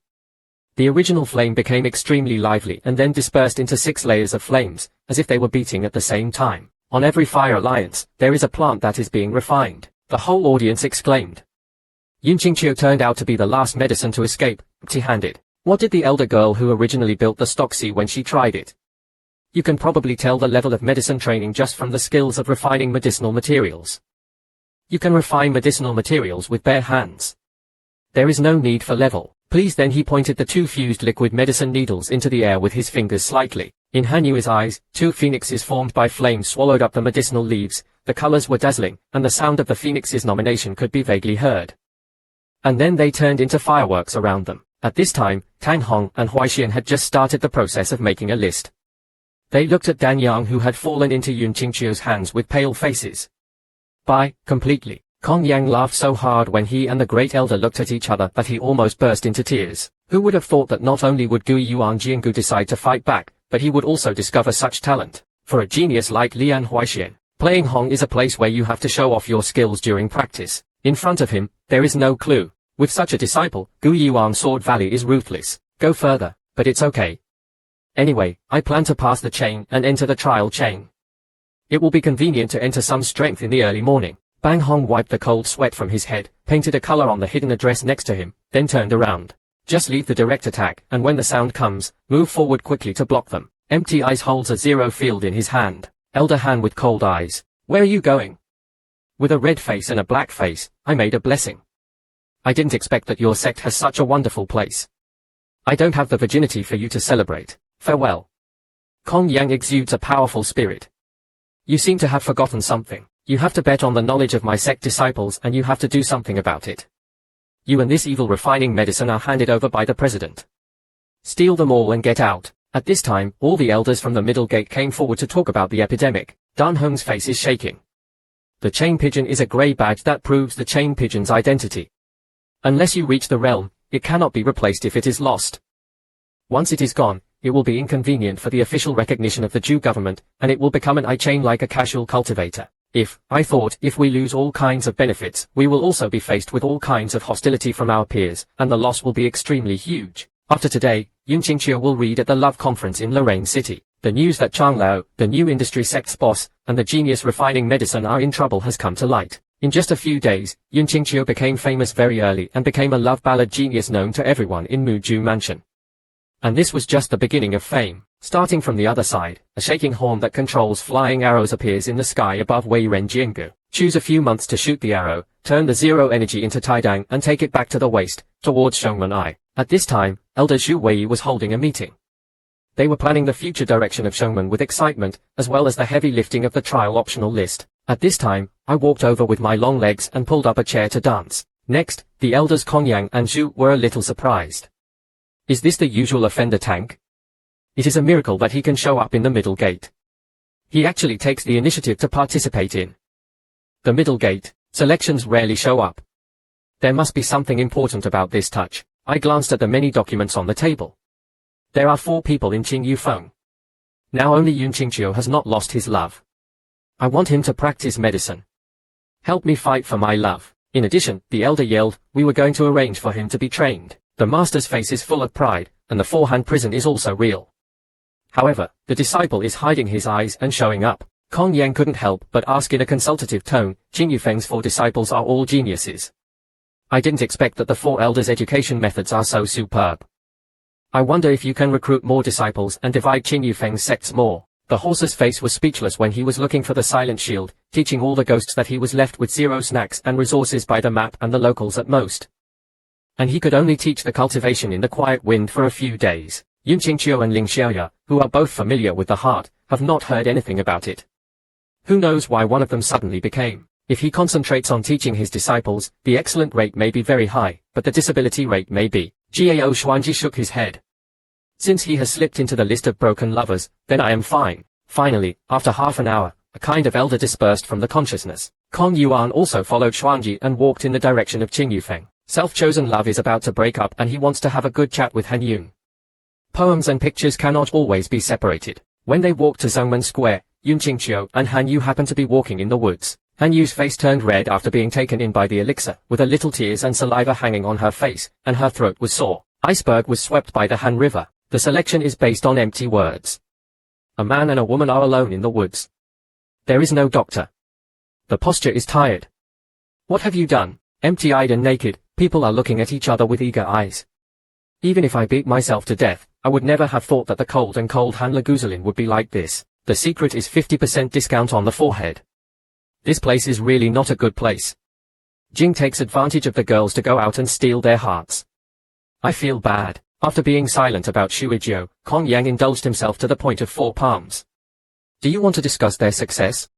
The original flame became extremely lively and then dispersed into 6 layers of flames, as if they were beating at the same time. On every fire alliance, there is a plant that is being refined. The whole audience exclaimed. Yun Qingqiu turned out to be the last medicine to escape, empty-handed. What did the elder girl who originally built the stock see when she tried it? You can probably tell the level of medicine training just from the skills of refining medicinal materials. You can refine medicinal materials with bare hands. There is no need for level. Please. Then he pointed the 2 fused liquid medicine needles into the air with his fingers slightly. In Hanu's eyes, 2 phoenixes formed by flames swallowed up the medicinal leaves. The colors were dazzling, and the sound of the phoenix's nomination could be vaguely heard. And then they turned into fireworks around them. At this time, Tang Hong and Huaixian had just started the process of making a list. They looked at Dan Yang, who had fallen into Yun Qingqiu's hands with pale faces. Bye, completely. Kong Yang laughed so hard when he and the great elder looked at each other that he almost burst into tears. Who would have thought that not only would Gui Yuan Jiangu decide to fight back, but he would also discover such talent. For a genius like Lian Huaixian, playing Hong is a place where you have to show off your skills during practice. In front of him, there is no clue. With such a disciple, Gui Yuan Sword Valley is ruthless. Go further, but it's okay. Anyway, I plan to pass the chain and enter the trial chain. It will be convenient to enter some strength in the early morning. Bang Hong wiped the cold sweat from his head, painted a color on the hidden address next to him, then turned around. Just leave the direct attack, and when the sound comes, move forward quickly to block them. Empty Eyes holds a 0 field in his hand. Elder Han with cold eyes. Where are you going? With a red face and a black face, I made a blessing. I didn't expect that your sect has such a wonderful place. I don't have the virginity for you to celebrate. Farewell. Kong Yang exudes a powerful spirit. You seem to have forgotten something. You have to bet on the knowledge of my sect disciples, and you have to do something about it. You and this evil refining medicine are handed over by the president. Steal them all and get out. At this time, all the elders from the middle gate came forward to talk about the epidemic. Dan Hong's face is shaking. The chain pigeon is a grey badge that proves the chain pigeon's identity. Unless you reach the realm, it cannot be replaced if it is lost. Once it is gone, it will be inconvenient for the official recognition of the Jew government, and it will become an I-chain like a casual cultivator. If we lose all kinds of benefits, we will also be faced with all kinds of hostility from our peers, and the loss will be extremely huge. After today, Yun Qingqiu will read at the Love Conference in Lorraine City. The news that Chang Lao, the new industry sect's boss, and the genius refining medicine are in trouble has come to light. In just a few days, Yun Qingqiu became famous very early and became a love ballad genius known to everyone in Muju Mansion. And this was just the beginning of fame. Starting from the other side, a shaking horn that controls flying arrows appears in the sky above Weiren Jiangu. Choose a few months to shoot the arrow, turn the 0 energy into Taidang and take it back to the waist, towards Shengmen Eye. At this time, Elder Zhu Wei was holding a meeting. They were planning the future direction of Shengmen with excitement, as well as the heavy lifting of the trial optional list. At this time, I walked over with my long legs and pulled up a chair to dance. Next, the elders Kongyang and Zhu were a little surprised. Is this the usual offender tank? It is a miracle that he can show up in the middle gate. He actually takes the initiative to participate in the middle gate. Selections rarely show up. There must be something important about this touch. I glanced at the many documents on the table. There are 4 people in Qing Yufeng. Now only Yun Qingqiu has not lost his love. I want him to practice medicine. Help me fight for my love. In addition, the elder yelled, we were going to arrange for him to be trained. The master's face is full of pride, and the 4-hand prison is also real. However, the disciple is hiding his eyes and showing up. Kong Yang couldn't help but ask in a consultative tone, Qing Yufeng's 4 disciples are all geniuses. I didn't expect that the 4 elders' education methods are so superb. I wonder if you can recruit more disciples and divide Qing Yufeng's sects more. The horse's face was speechless when he was looking for the silent shield, teaching all the ghosts that he was left with 0 snacks and resources by the map and the locals at most. and he could only teach the cultivation in the quiet wind for a few days. Yun Qingqiu and Ling Xiaoya, who are both familiar with the heart, have not heard anything about it. Who knows why one of them suddenly became? If he concentrates on teaching his disciples, the excellent rate may be very high, but the disability rate may be. Gao Xuanji shook his head. Since he has slipped into the list of broken lovers, then I am fine. Finally, after half an hour, a kind of elder dispersed from the consciousness. Kong Yuan also followed Xuanji and walked in the direction of Qing Yufeng. Self-chosen love is about to break up and he wants to have a good chat with Han Yun. Poems and pictures cannot always be separated. When they walked to Zhongmen Square, Yun Qingqiu and Han Yu happened to be walking in the woods. Han Yu's face turned red after being taken in by the elixir, with a little tears and saliva hanging on her face, and her throat was sore. Iceberg was swept by the Han River. The selection is based on empty words. A man and a woman are alone in the woods. There is no doctor. The posture is tired. What have you done? Empty-eyed and naked, people are looking at each other with eager eyes. Even if I beat myself to death, I would never have thought that the cold Han Laguzalin would be like this. The secret is 50% discount on the forehead. This place is really not a good place. Jing takes advantage of the girls to go out and steal their hearts. I feel bad. After being silent about Shuijiu, Kong Yang indulged himself to the point of 4 palms. Do you want to discuss their success?